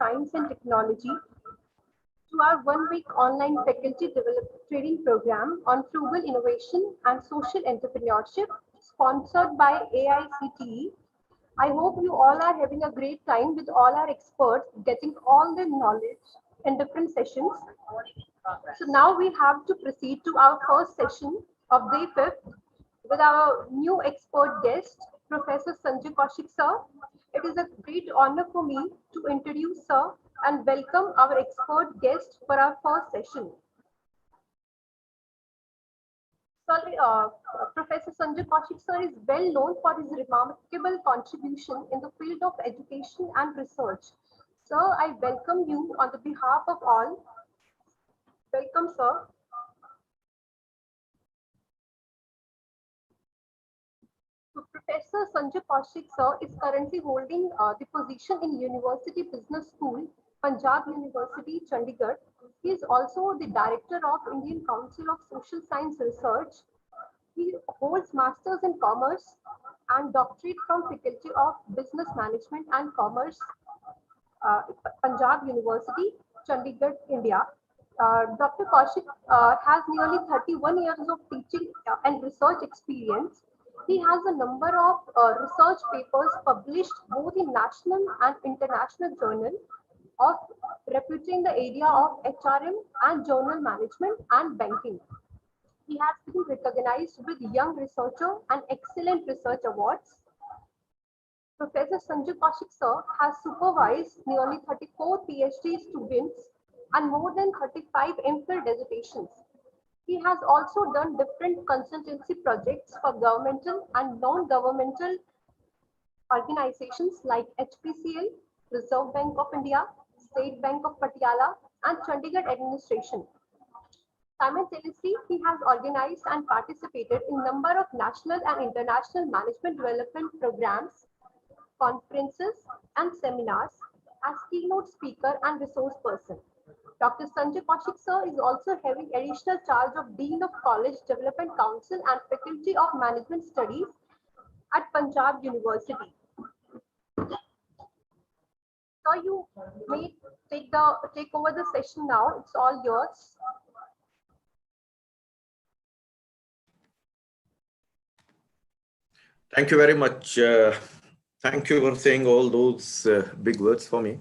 Science and Technology to our one-week online faculty training program on frugal innovation and social entrepreneurship sponsored by AICTE. I hope you all are having a great time with all our experts getting all the knowledge in different sessions. So now we have to proceed to our first session of day 5th with our new expert guest, Professor Sanjay Kaushik sir. It is a great honor for me to introduce sir and welcome our expert guest for our first session. Professor Sanjay Kaushik sir is well known for his remarkable contribution in the field of education and research. Sir, I welcome you on the behalf of all. Welcome, sir. Professor Sanjay Kaushik sir is currently holding the position in University Business School, Punjab University, Chandigarh. He is also the director of Indian Council of Social Science Research. He holds Masters in Commerce and Doctorate from Faculty of Business Management and Commerce, Punjab University, Chandigarh, India. Dr. Kaushik has nearly 31 years of teaching and research experience. He has a number of research papers published both in national and international journal of reputing the area of HRM and journal management and banking. He has been recognized with Young Researcher and Excellent Research Awards. Professor Sanjay Kaushik sir has supervised nearly 34 PhD students and more than 35 MPhil dissertations. He has also done different consultancy projects for governmental and non-governmental organizations like HPCL, Reserve Bank of India, State Bank of Patiala, and Chandigarh administration. Simultaneously, he has organized and participated in a number of national and international management development programs, conferences, and seminars as keynote speaker and resource person. Dr. Sanjay Kaushik sir is also having additional charge of Dean of College Development Council and Faculty of Management Studies at Punjab University. So you may take over the session now. It's all yours. Thank you very much. Thank you for saying all those big words for me.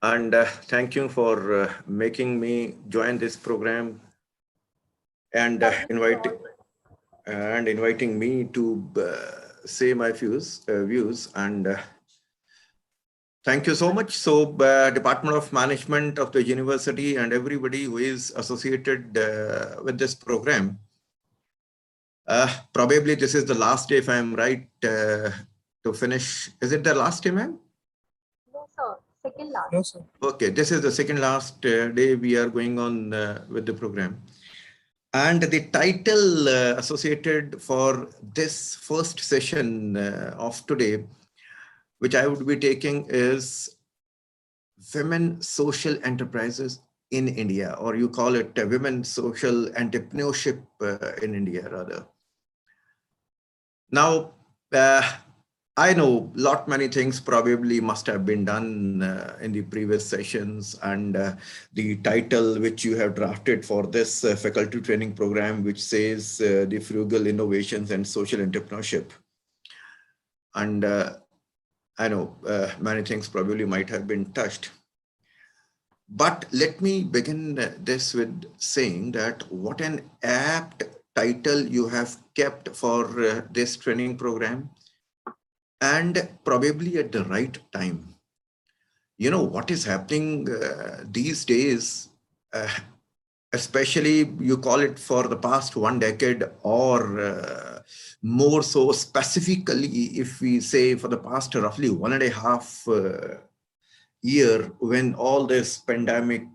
And thank you for making me join this program and inviting me to say my views. And thank you so much. So Department of Management of the university and everybody who is associated with this program. Probably this is the last day, if I'm right, to finish. Is it the last day, ma'am? No, sir. Second last. No, sir. Okay, this is the second last day we are going on with the program. And the title associated for this first session of today, which I would be taking, is Women Social Enterprises in India, or you call it Women Social Entrepreneurship in India, rather. Now, I know many things probably must have been done in the previous sessions, and the title which you have drafted for this faculty training program, which says the frugal innovations and social entrepreneurship. And I know many things probably might have been touched. But let me begin this with saying that what an apt title you have kept for this training program, and probably at the right time. You know what is happening these days, especially you call it for the past 1 decade, or more so specifically if we say for the past roughly 1.5 year, when all this pandemic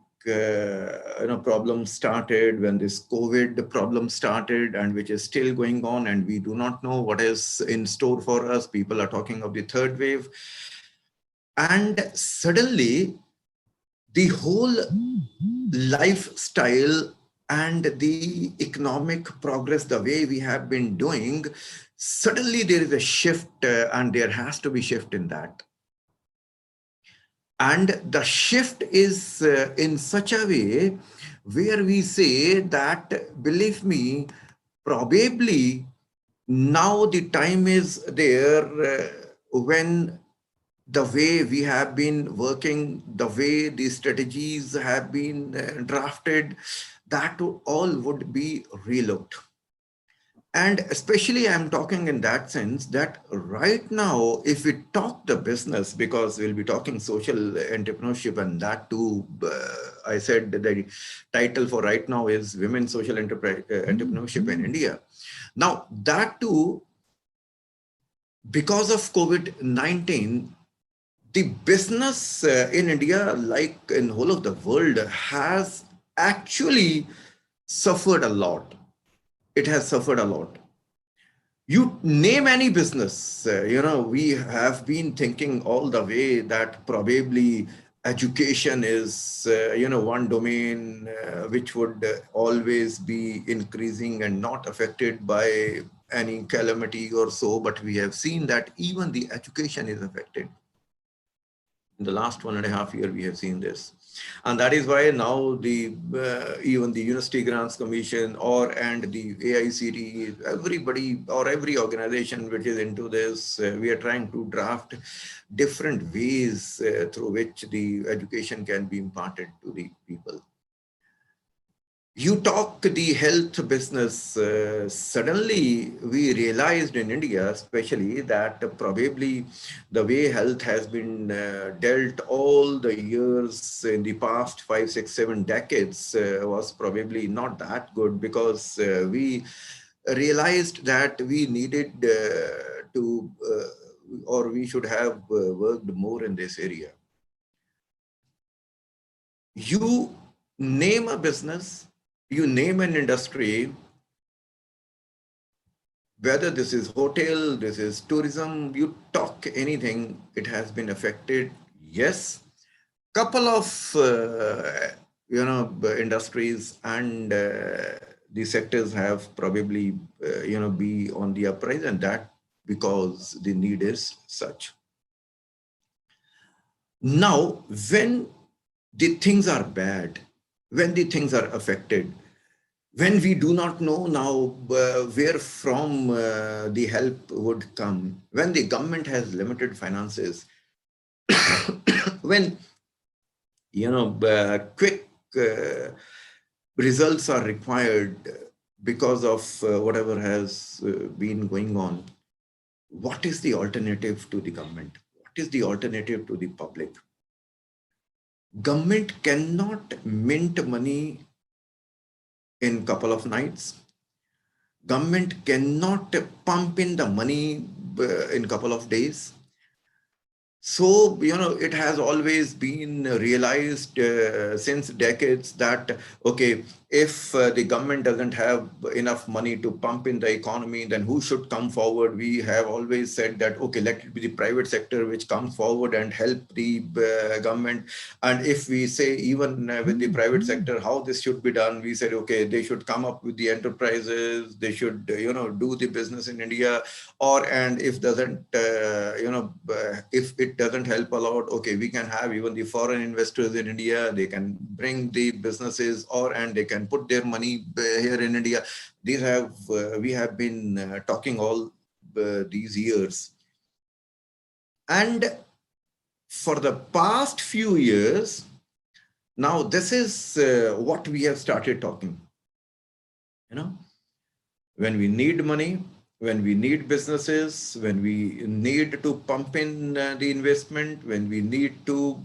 problem started, when this COVID problem started, and which is still going on, and we do not know what is in store for us. People are talking of the third wave. And suddenly the whole lifestyle and the economic progress, the way we have been doing, suddenly there is a shift, and there has to be shift in that. And the shift is in such a way where we say that, believe me, probably now the time is there when the way we have been working, the way the strategies have been drafted, that all would be relooked. And especially I'm talking in that sense that right now, if we talk the business, because we'll be talking social entrepreneurship, and that too, I said that the title for right now is Women Social Entrepreneurship in India. Now, that too, because of COVID-19, the business in India, like in whole of the world, has actually suffered a lot. It has suffered a lot. You name any business, we have been thinking all the way that probably education is, one domain which would always be increasing and not affected by any calamity or so. But we have seen that even the education is affected. In the last 1.5 years, we have seen this. And that is why now the even the University Grants Commission and the AICTE, everybody or every organization which is into this, we are trying to draft different ways through which the education can be imparted to the people. You talk the health business, suddenly we realized in India, especially, that probably the way health has been dealt all the years in the past 5, 6, 7 decades was probably not that good, because we realized that we needed or we should have worked more in this area. You name a business, you name an industry, whether this is hotel, this is tourism, you talk anything, it has been affected. Yes, couple of industries and the sectors have probably be on the uprise, and that because the need is such. Now, when the things are bad, when the things are affected, when we do not know now where from the help would come, when the government has limited finances, when quick results are required because of whatever has been going on, what is the alternative to the government? What is the alternative to the public? Government cannot mint money in couple of nights. Government cannot pump in the money in couple of days. So, it has always been realized since decades that, okay, if the government doesn't have enough money to pump in the economy, then who should come forward? We have always said that, okay, let it be the private sector which comes forward and help the government. And if we say even with the private sector, how this should be done, we said, okay, they should come up with the enterprises, they should, do the business in India, and if doesn't, if it doesn't help a lot, okay, we can have even the foreign investors in India, they can bring the businesses and they can put their money here in India. These we have been talking all these years. And for the past few years, now this is what we have started talking. When we need money, when we need businesses, when we need to pump in the investment, when we need to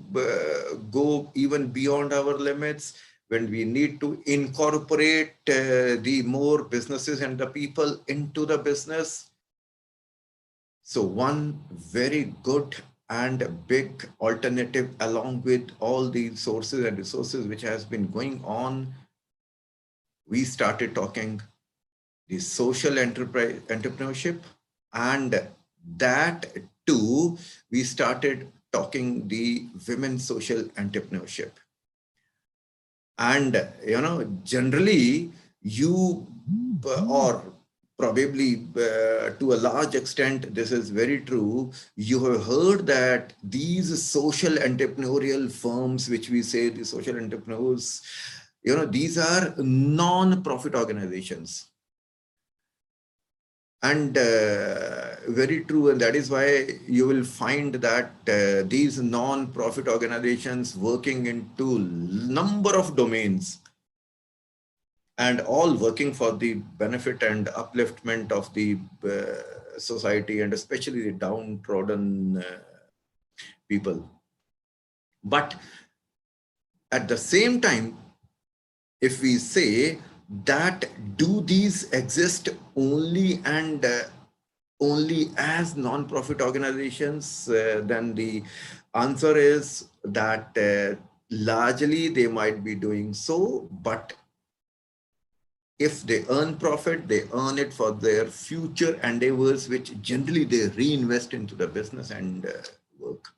go even beyond our limits, when we need to incorporate the more businesses and the people into the business. So one very good and big alternative, along with all the sources and resources which has been going on, we started talking the social entrepreneurship, and that too, we started talking the women social entrepreneurship. And, generally, probably to a large extent, this is very true. You have heard that these social entrepreneurial firms, which we say the social entrepreneurs, these are non-profit organizations. And very true. And that is why you will find that these non-profit organizations working into number of domains, and all working for the benefit and upliftment of the society, and especially the downtrodden people. But at the same time, if we say that do these exist only and only as non-profit organizations, then the answer is that largely they might be doing so, but if they earn profit, they earn it for their future endeavors, which generally they reinvest into the business and work.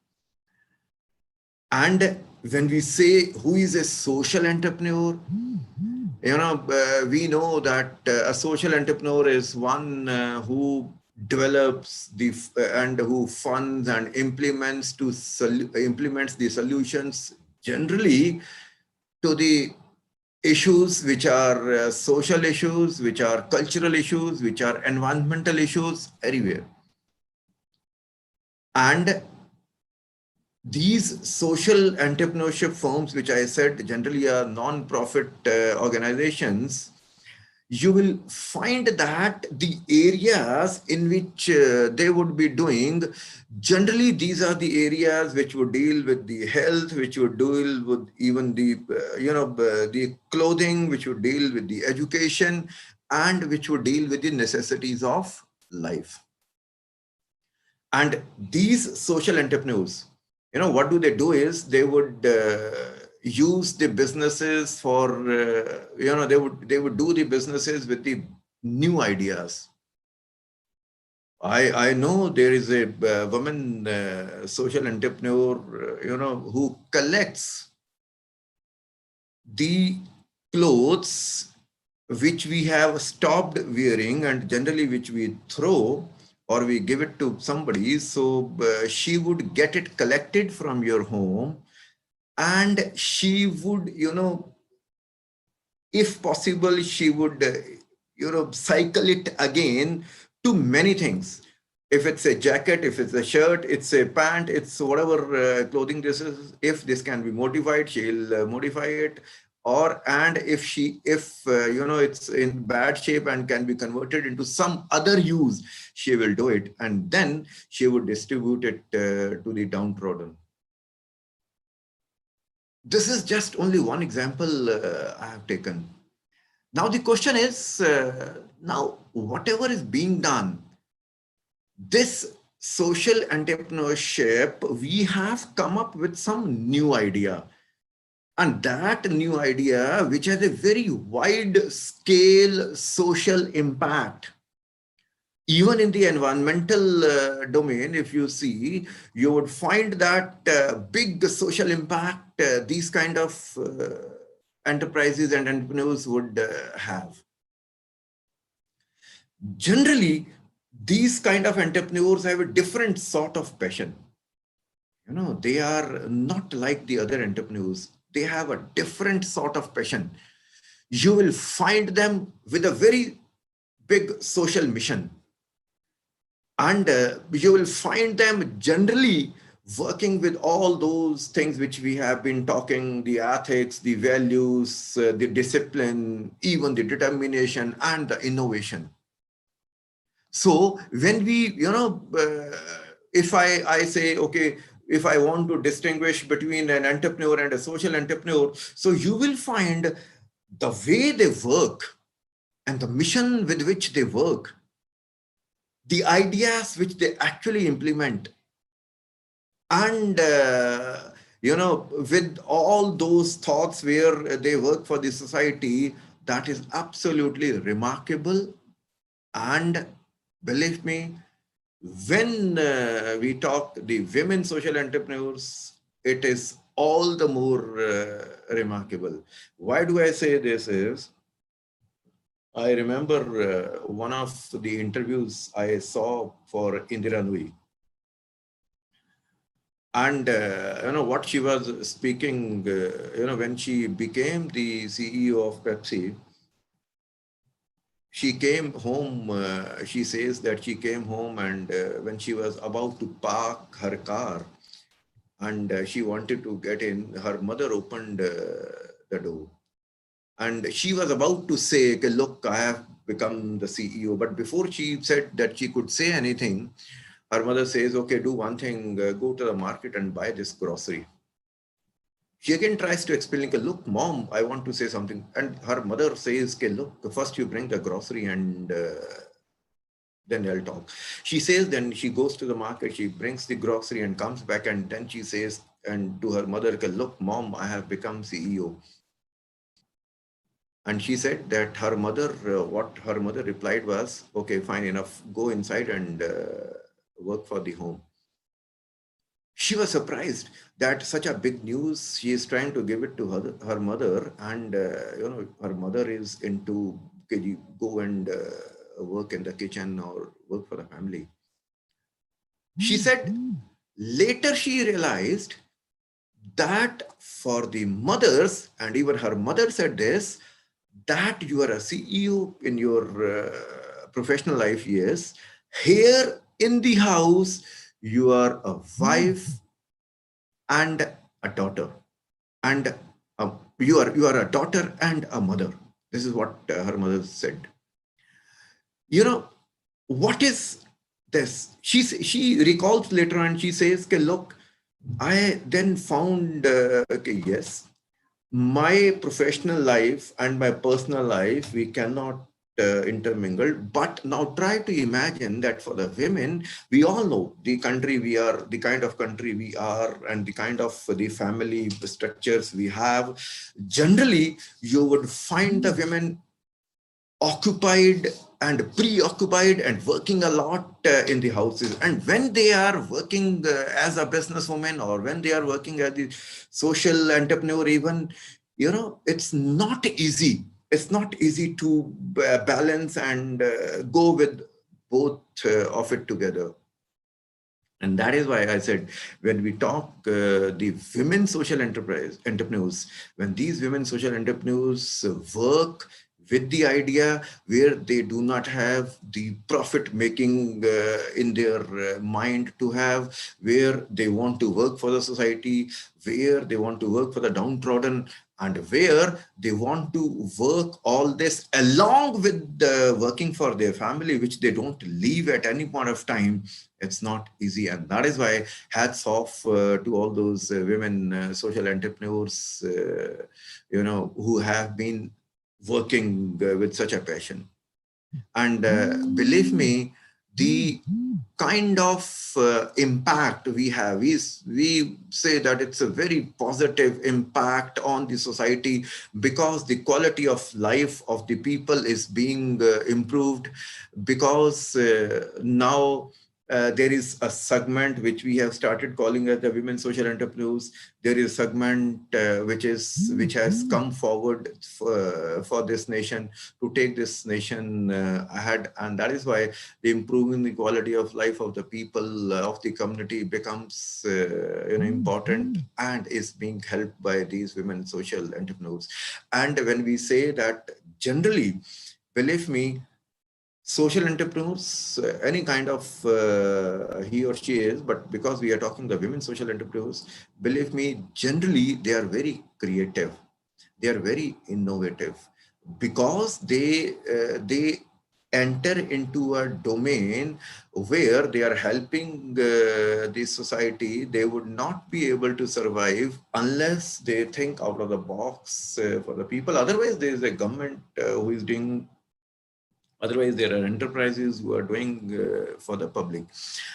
And when we say who is a social entrepreneur, we know that a social entrepreneur is one who develops and who funds and implements the solutions generally to the issues which are social issues, which are cultural issues, which are environmental issues everywhere. And these social entrepreneurship firms, which I said generally are non-profit organizations, you will find that the areas in which they would be doing, generally these are the areas which would deal with the health, which would deal with even the, the clothing, which would deal with the education, and which would deal with the necessities of life. And these social entrepreneurs, what do? They would use the businesses for, they would do the businesses with the new ideas. I know there is a woman social entrepreneur, who collects the clothes which we have stopped wearing and generally which we throw or we give it to somebody. So she would get it collected from your home, and she would, if possible, she would, cycle it again to many things. If it's a jacket, if it's a shirt, it's a pant, it's whatever clothing this is, if this can be modified, she'll modify it. And if it's in bad shape and can be converted into some other use, she will do it. And then she would distribute it to the downtrodden. This is just only one example I have taken. Now the question is, now whatever is being done, this social entrepreneurship, we have come up with some new idea. And that new idea, which has a very wide scale social impact, even in the environmental domain, if you see, you would find that big social impact these kind of enterprises and entrepreneurs would have. Generally, these kind of entrepreneurs have a different sort of passion. They are not like the other entrepreneurs. They have a different sort of passion. You will find them with a very big social mission. And you will find them generally working with all those things which we have been talking, the ethics, the values, the discipline, even the determination and the innovation. So when we, if I say, okay, if I want to distinguish between an entrepreneur and a social entrepreneur, so you will find the way they work and the mission with which they work, the ideas which they actually implement, and with all those thoughts where they work for the society, that is absolutely remarkable. And believe me, when we talk the women social entrepreneurs, it is all the more remarkable. Why do I say this is, I remember one of the interviews I saw for Indira Nui. And what she was speaking, when she became the CEO of Pepsi, she came home. She says that she came home, and when she was about to park her car, and she wanted to get in, her mother opened the door, and she was about to say, okay, look, I have become the CEO. But before she said that she could say anything, her mother says, okay, do one thing, go to the market and buy this grocery. She again tries to explain, like, look, mom, I want to say something. And her mother says, okay, look, first you bring the grocery and then I'll talk. She says, then she goes to the market, she brings the grocery and comes back. And then she says, and to her mother, okay, look, mom, I have become CEO. And she said that her mother, what her mother replied was, okay, fine enough, go inside and work for the home. She was surprised that such a big news, she is trying to give it to her mother, and her mother is into, can you go and work in the kitchen or work for the family. She said later she realized that for the mothers, and even her mother said this, that you are a CEO in your professional life, yes. Here in the house, you are a wife and a daughter, and you are a daughter and a mother. This is what her mother said. What is this? She recalls later and she says, okay, look, I then found, okay, yes, my professional life and my personal life, we cannot intermingle. But now try to imagine that for the women, we all know the country we are, the kind of country we are, and the kind of the family structures we have. Generally, you would find the women occupied and preoccupied and working a lot in the houses. And when they are working as a businesswoman, or when they are working as the social entrepreneur, even, it's not easy. It's not easy to balance and go with both of it together. And that is why I said, when we talk the women social entrepreneurs, when these women social entrepreneurs work with the idea where they do not have the profit making in their mind to have, where they want to work for the society, where they want to work for the downtrodden, and where they want to work all this along with working for their family, which they don't leave at any point of time, it's not easy. And that is why hats off to all those women social entrepreneurs, who have been working with such a passion. And believe me, the kind of impact we have is, we say that it's a very positive impact on the society, because the quality of life of the people is being improved, because now there is a segment which we have started calling as the women social entrepreneurs. There is a segment which has come forward for this nation, to take this nation ahead. And that is why the improving the quality of life of the people of the community becomes important, and is being helped by these women social entrepreneurs. And when we say that, generally, believe me, social entrepreneurs, any kind of he or she is, but because we are talking the women social entrepreneurs, believe me, generally they are very creative, they are very innovative, because they enter into a domain where they are helping the society. They would not be able to survive unless they think out of the box for the people. Otherwise, there is a government who is doing. Otherwise, there are enterprises who are doing for the public.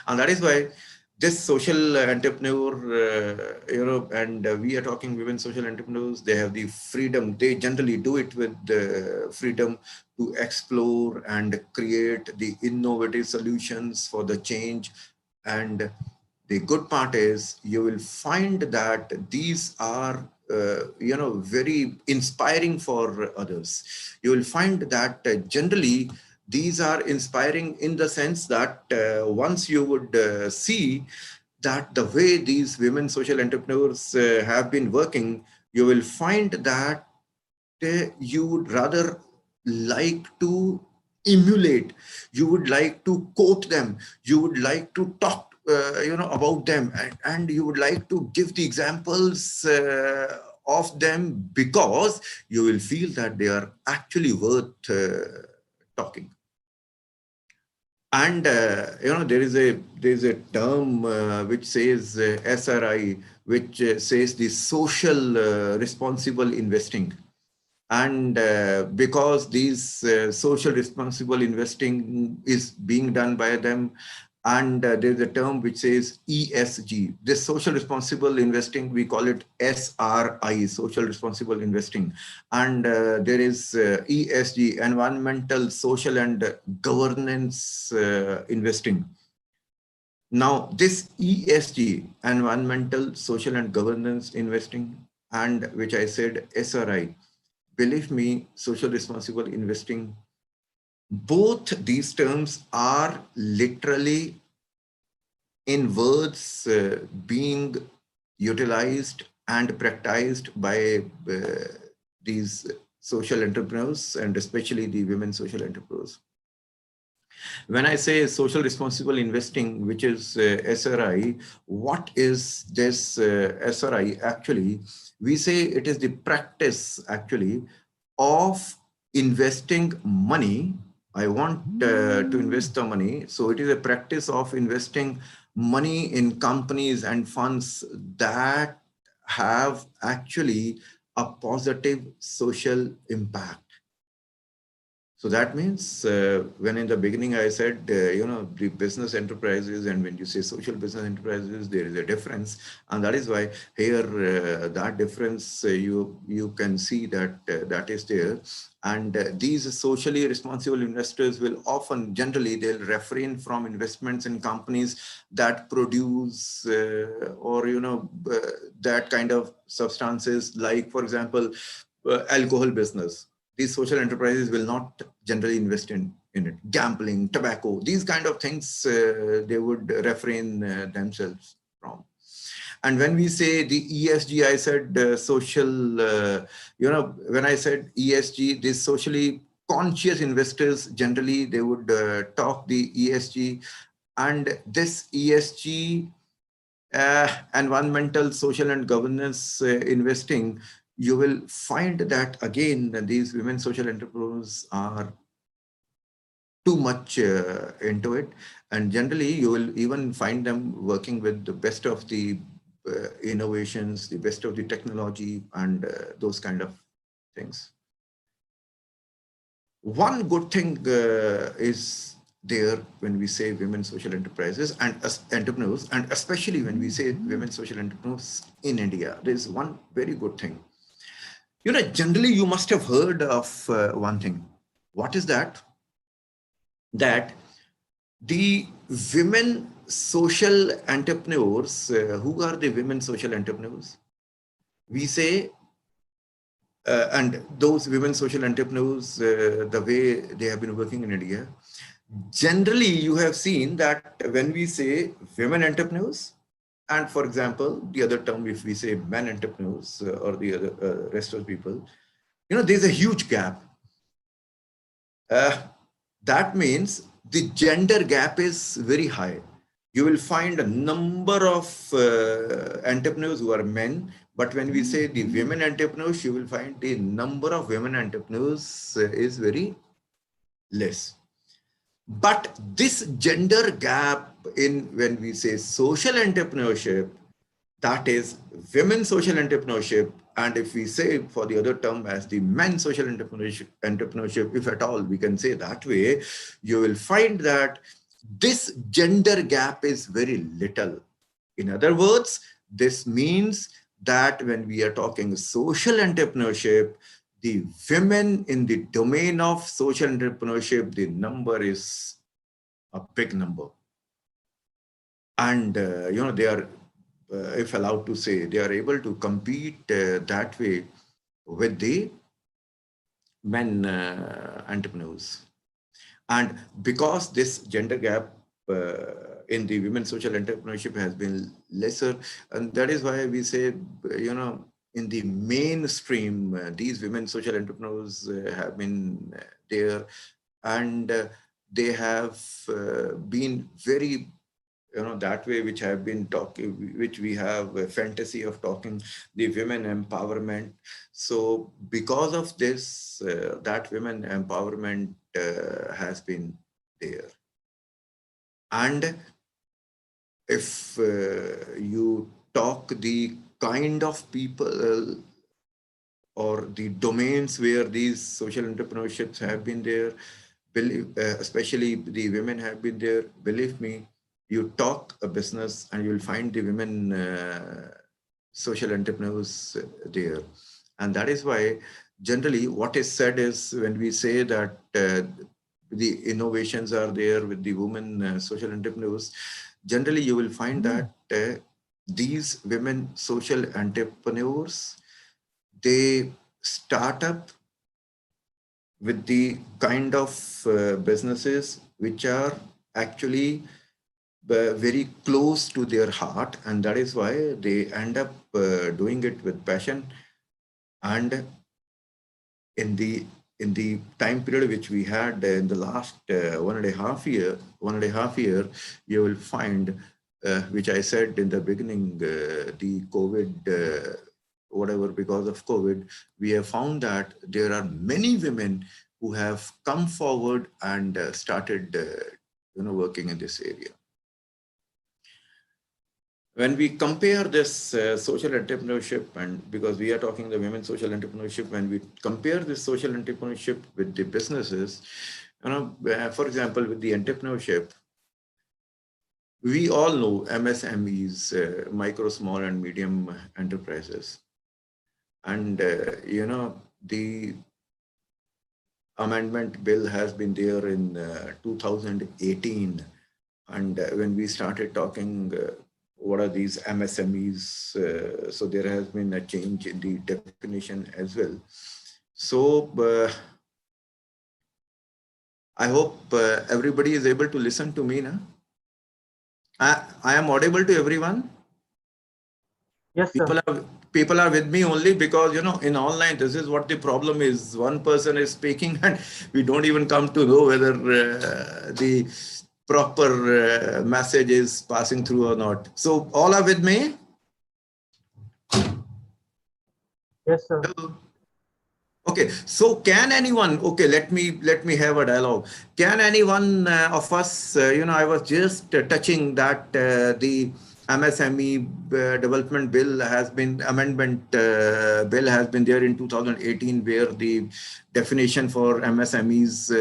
And that is why this social entrepreneur, and we are talking women social entrepreneurs, they have the freedom. They generally do it with the freedom to explore and create the innovative solutions for the change. And the good part is, you will find that these are very inspiring for others. You will find that generally these are inspiring in the sense that once you would see that the way these women social entrepreneurs have been working, you will find that you would rather like to emulate, you would like to quote them, you would like to talk about them, and you would like to give the examples of them, because you will feel that they are actually worth talking. And there is a term which says SRI, which says the social responsible investing. And because these social responsible investing is being done by them, and there's a term which says ESG, this social responsible investing, we call it SRI, social responsible investing. And there is ESG, environmental, social, and governance investing. Now, this ESG, environmental, social, and governance investing, and which I said SRI, believe me, social responsible investing, both these terms are literally in words being utilized and practiced by these social entrepreneurs, and especially the women social entrepreneurs. When I say social responsible investing, which is SRI, what is this SRI actually? We say it is the practice actually of investing money. I want to invest the money. So it is a practice of investing money in companies and funds that have actually a positive social impact. So that means when in the beginning I said, the business enterprises, and when you say social business enterprises, there is a difference. And that is why here that difference, you can see that that is there. And these socially responsible investors will often, generally, they'll refrain from investments in companies that produce that kind of substances, like, for example, alcohol business. These social enterprises will not generally invest in it. Gambling, tobacco, these kind of things, they would refrain themselves from. And when we say the ESG, I said social, when I said ESG, these socially conscious investors, generally, they would talk the ESG. And this ESG, environmental, social, and governance investing, you will find that again, that these women social entrepreneurs are too much into it. And generally, you will even find them working with the best of the innovations, the best of the technology, and those kind of things. One good thing is there when we say women social enterprises and entrepreneurs, and especially when we say women social entrepreneurs in India, there is one very good thing. Generally, you must have heard of one thing. What is that? That the women social entrepreneurs, who are the women social entrepreneurs? We say, and those women social entrepreneurs, the way they have been working in India, generally, you have seen that when we say women entrepreneurs, and for example, the other term, if we say men entrepreneurs or the other rest of people, there's a huge gap. That means the gender gap is very high. You will find a number of entrepreneurs who are men, but when we say the women entrepreneurs, you will find the number of women entrepreneurs is very less. But this gender gap when we say social entrepreneurship, that is women social entrepreneurship, and if we say for the other term as the men social entrepreneurship, if at all we can say that way, you will find that this gender gap is very little. In other words, this means that when we are talking social entrepreneurship, the women in the domain of social entrepreneurship, the number is a big number. And, they are if allowed to say, they are able to compete that way with the men entrepreneurs. And because this gender gap in the women social entrepreneurship has been lesser, and that is why we say, in the mainstream, these women social entrepreneurs have been there, and they have been very, that way, which have been talking, which we have a fantasy of talking the women empowerment. So because of this, that women empowerment has been there. And if you talk the kind of people or the domains where these social entrepreneurships have been there, especially the women have been there, believe me, you talk a business and you'll find the women social entrepreneurs there. And that is why generally what is said is, when we say that the innovations are there with the women social entrepreneurs, generally you will find that these women social entrepreneurs, they start up with the kind of businesses which are actually very close to their heart, and that is why they end up doing it with passion. And in the time period which we had in the last 1.5 year, you will find, which I said in the beginning, the COVID, whatever, because of COVID, we have found that there are many women who have come forward and started, working in this area. When we compare this social entrepreneurship, and because we are talking the women social entrepreneurship, when we compare this social entrepreneurship with the businesses, for example, with the entrepreneurship, we all know MSMEs, micro, small and medium enterprises. And, the amendment bill has been there in 2018. And when we started talking, what are these MSMEs? So there has been a change in the definition as well. So I hope everybody is able to listen to me now. I am audible to everyone? Yes, sir. People are with me only because, in online, this is what the problem is. One person is speaking and we don't even come to know whether the proper message is passing through or not. So all are with me? Yes, sir. Hello. Okay, so can anyone, okay, let me have a dialogue. Can anyone of us, I was just touching that the MSME development bill has been, amendment bill has been there in 2018, where the definition for MSMEs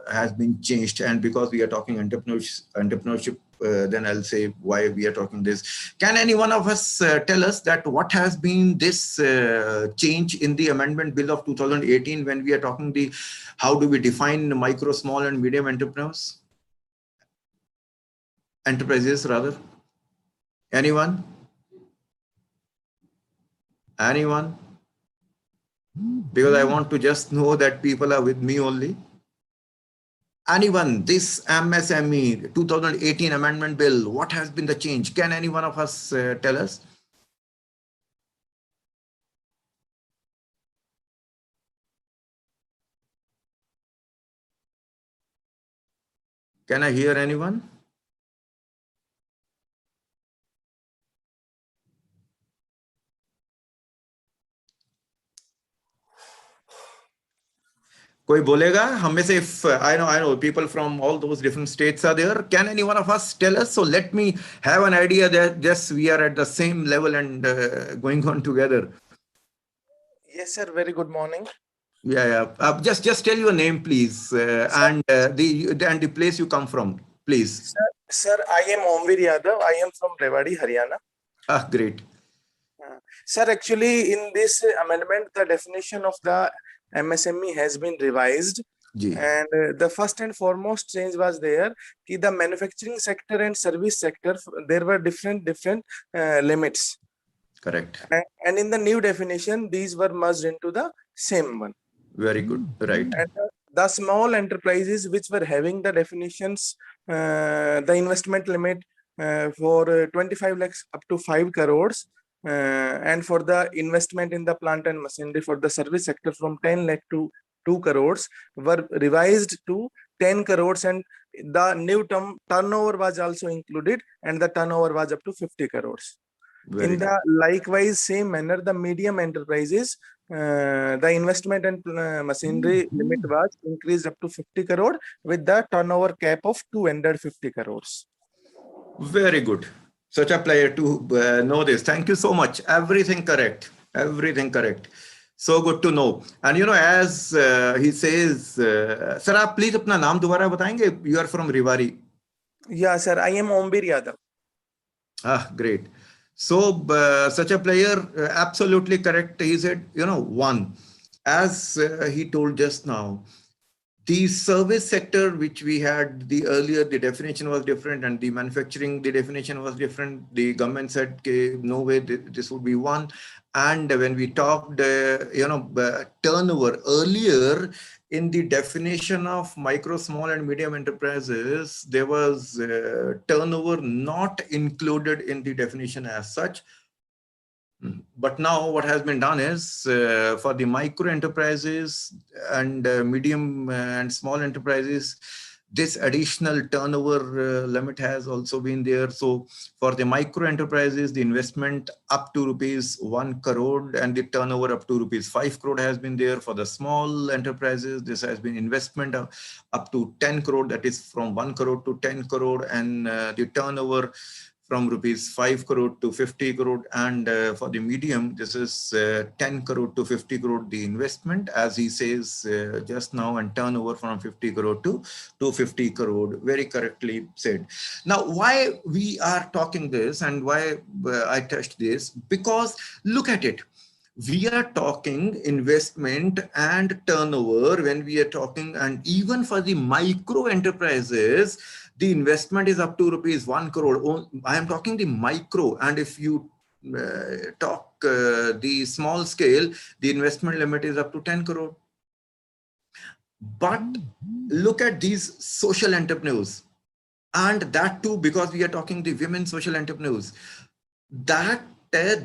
has been changed. And because we are talking entrepreneurship, then I'll say why we are talking this. Can any one of us tell us that what has been this change in the amendment bill of 2018 when we are talking the, how do we define micro, small and medium enterprises rather? Anyone? Anyone? Because I want to just know that people are with me only. Anyone, this MSME 2018 amendment bill, what has been the change? Can any one of us tell us? Can I hear anyone? कोई बोलेगा हम में से? If I know people from all those different states are there. Can any one of us tell us? So let me have an idea that yes, we are at the same level and going on together. Yes, sir. Very good morning. Yeah. Just tell your name, please, and the place you come from, please. Sir, I am Omvir Yadav. I am from Rewari, Haryana. Ah, great. Sir, actually, in this amendment, the definition of the MSME has been revised. Ji. And the first and foremost change was there कि the manufacturing sector and service sector, there were different limits. Correct. And in the new definition, these were merged into the same one. Very good. Right. And the small enterprises which were having the definitions, the investment limit for 25 lakhs up to 5 crores, and for the investment in the plant and machinery for the service sector from 10 lakh to 2 crores were revised to 10 crores, and the new term turnover was also included, and the turnover was up to 50 crores. Very In the likewise same manner, the medium enterprises, the investment and machinery limit was increased up to 50 crore with the turnover cap of 250 crores. Very good. Such a player to know this. Thank you so much. Everything correct. Everything correct. So good to know. And you know, as he says, sir, आप please अपना नाम दोबारा बताएंगे? You are from Rivari. Yeah, sir. I am Ombir Yadav. Ah, great. So such a player, absolutely correct. He said, you know, one, as he told just now, the service sector, which we had the earlier, the definition was different, and the manufacturing, the definition was different. The government said, okay, no way, this would be one. And when we talked, turnover earlier, in the definition of micro, small, and medium enterprises, there was turnover not included in the definition as such. But now what has been done is for the micro enterprises and medium and small enterprises, this additional turnover limit has also been there. So for the micro enterprises, the investment up to rupees 1 crore and the turnover up to rupees 5 crore has been there. For the small enterprises, this has been investment up to 10 crore, that is from 1 crore to 10 crore, and the turnover from rupees 5 crore to 50 crore, and for the medium, this is 10 crore to 50 crore, the investment, as he says just now, and turnover from 50 crore to 250 crore, very correctly said. Now, why we are talking this and why I touched this, because look at it. We are talking investment and turnover when we are talking, and even for the micro enterprises, the investment is up to rupees 1 crore. I am talking the micro, and if you talk the small scale, the investment limit is up to 10 crore. But look at these social entrepreneurs, and that too, because we are talking the women social entrepreneurs, that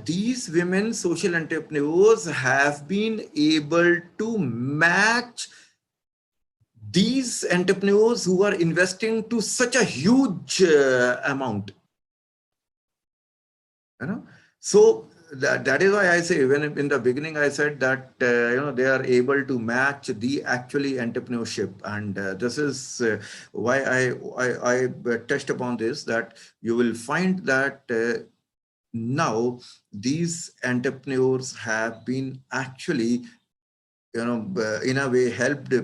these women social entrepreneurs have been able to match these entrepreneurs who are investing to such a huge amount, you know. So that is why I say, when in the beginning I said that they are able to match the actually entrepreneurship, and this is why I touched upon this, that you will find that now these entrepreneurs have been actually in a way helped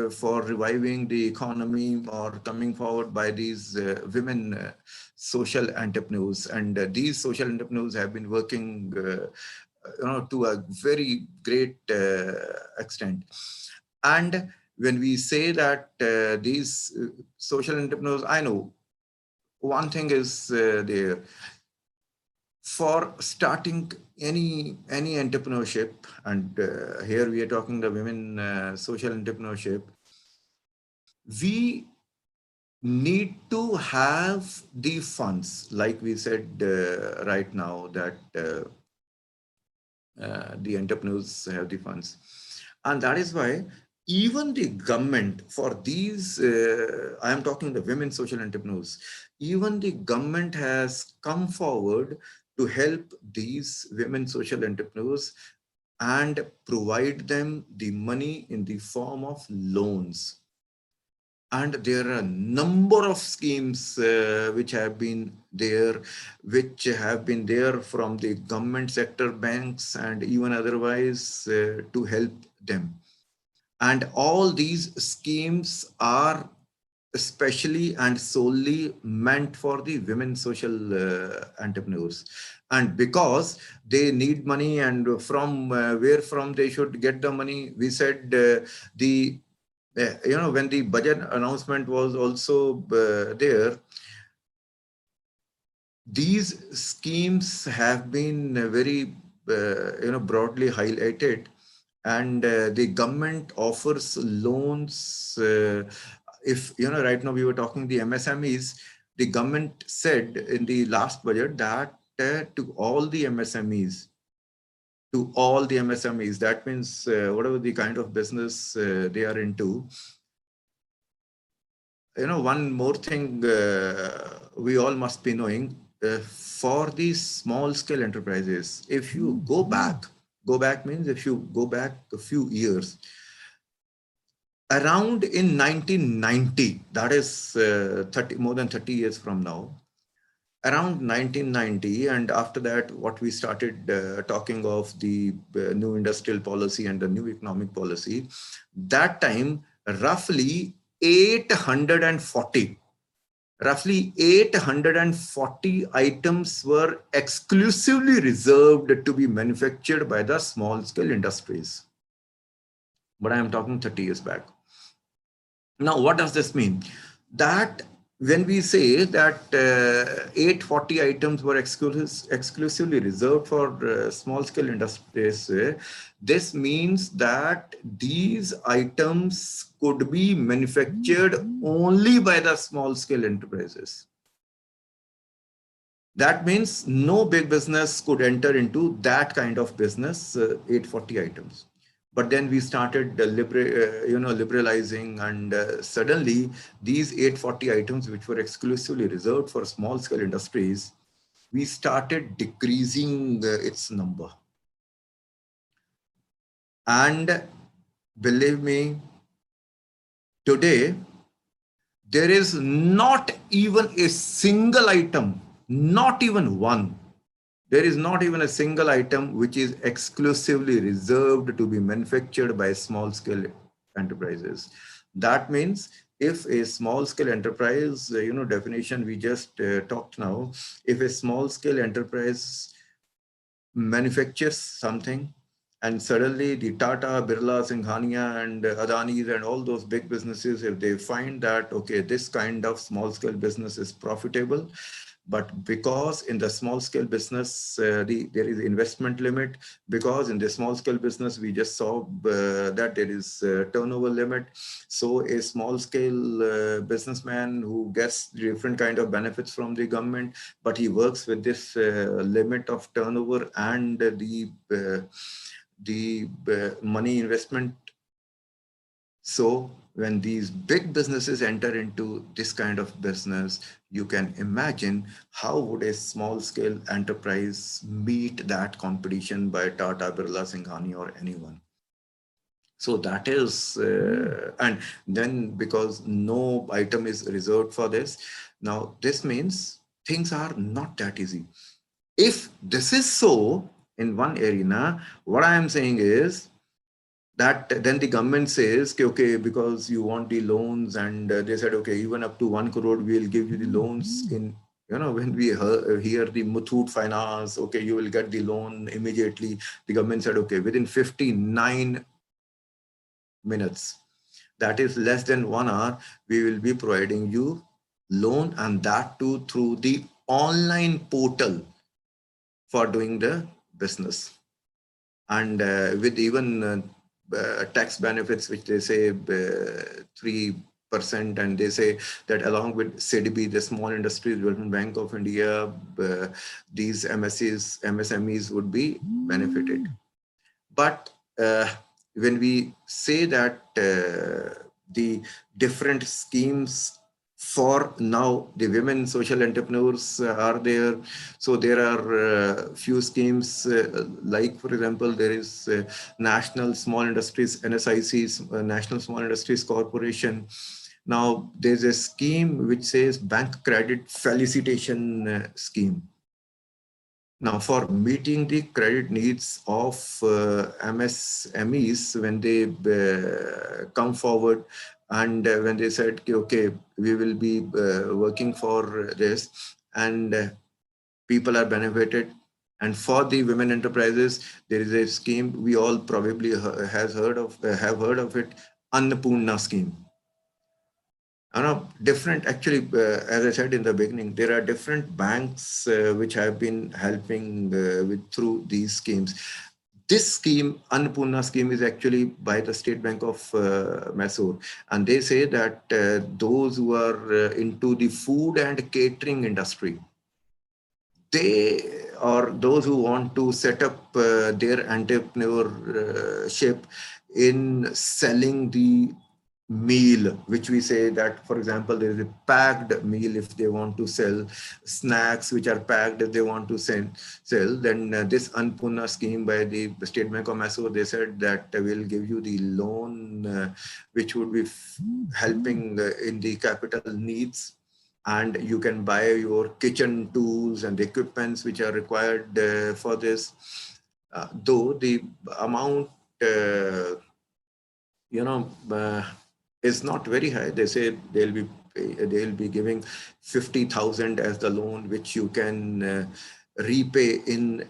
for reviving the economy or coming forward by these women social entrepreneurs. And these social entrepreneurs have been working to a very great extent. And when we say that these social entrepreneurs, I know one thing is there. For starting any entrepreneurship, and here we are talking the women social entrepreneurship, we need to have the funds, like we said right now, that the entrepreneurs have the funds, and that is why even the government for these, I am talking the women social entrepreneurs, even the government has come forward to help these women social entrepreneurs and provide them the money in the form of loans. And there are a number of schemes which have been there from the government sector, banks, and even otherwise to help them. And all these schemes are especially and solely meant for the women social entrepreneurs. And because they need money, and from where from they should get the money, we said the when the budget announcement was also there, these schemes have been very, broadly highlighted, and the government offers loans. If, right now we were talking the MSMEs, the government said in the last budget that to all the MSMEs, that means whatever the kind of business they are into. One more thing we all must be knowing, for these small scale enterprises, if you go back means if you go back a few years, around in 1990, that is more than 30 years from now, around 1990, and after that, what we started talking of the new industrial policy and the new economic policy, that time, roughly 840 items were exclusively reserved to be manufactured by the small scale industries. But I am talking 30 years back. Now, what does this mean? That when we say that 840 items were exclusively reserved for small scale industries, this means that these items could be manufactured only by the small scale enterprises. That means no big business could enter into that kind of business, 840 items. But then we started liberalizing, and suddenly these 840 items, which were exclusively reserved for small scale industries, we started decreasing its number. And believe me, today, there is not even a single item, not even one. There is not even a single item which is exclusively reserved to be manufactured by small scale enterprises. That means if a small scale enterprise, definition we just talked now, if a small scale enterprise manufactures something, and suddenly the Tata, Birla, Singhania, and Adani's and all those big businesses, if they find that, okay, this kind of small scale business is profitable, but because in the small scale business, there is investment limit, because in the small scale business, we just saw that there is turnover limit. So a small scale businessman who gets different kind of benefits from the government, but he works with this limit of turnover and the money investment. So when these big businesses enter into this kind of business, you can imagine how would a small scale enterprise meet that competition by Tata, Birla, Singhani, or anyone. So that is, and then because no item is reserved for this, now this means things are not that easy. If this is so in one arena, what I am saying is, that then the government says, okay, because you want the loans, and they said, okay, even up to 1 crore, we'll give you the loans in, when we hear the Muthoot Finance, okay, you will get the loan immediately. The government said, okay, within 59 minutes, that is less than 1 hour, we will be providing you loan, and that too through the online portal for doing the business. And with even tax benefits, which they say 3%, and they say that along with CDB, the Small Industries Development Bank of India, these MSMEs would be benefited. But when we say that the different schemes for now, the women social entrepreneurs are there. So there are few schemes like, for example, there is National Small Industries, NSIC, National Small Industries Corporation. Now there's a scheme which says Bank Credit Felicitation Scheme. Now, for meeting the credit needs of MSMEs, when they come forward, and when they said, okay, we will be working for this, and people are benefited. And for the women enterprises, there is a scheme we all probably have heard of it, Annapurna scheme. Different, actually, as I said in the beginning, there are different banks which have been helping through these schemes. This scheme, Annapurna scheme, is actually by the State Bank of Mysore. And they say that those who are into the food and catering industry, they or those who want to set up their entrepreneurship in selling the meal, which we say that, for example, there is a packed meal. If they want to sell snacks which are packed, if they want to sell, then this Annapurna scheme by the State Bank of Mysore, they said that will give you the loan which would be helping in the capital needs. And you can buy your kitchen tools and equipments which are required for this. Though the amount, is not very high. They say they'll be giving 50,000 as the loan, which you can repay in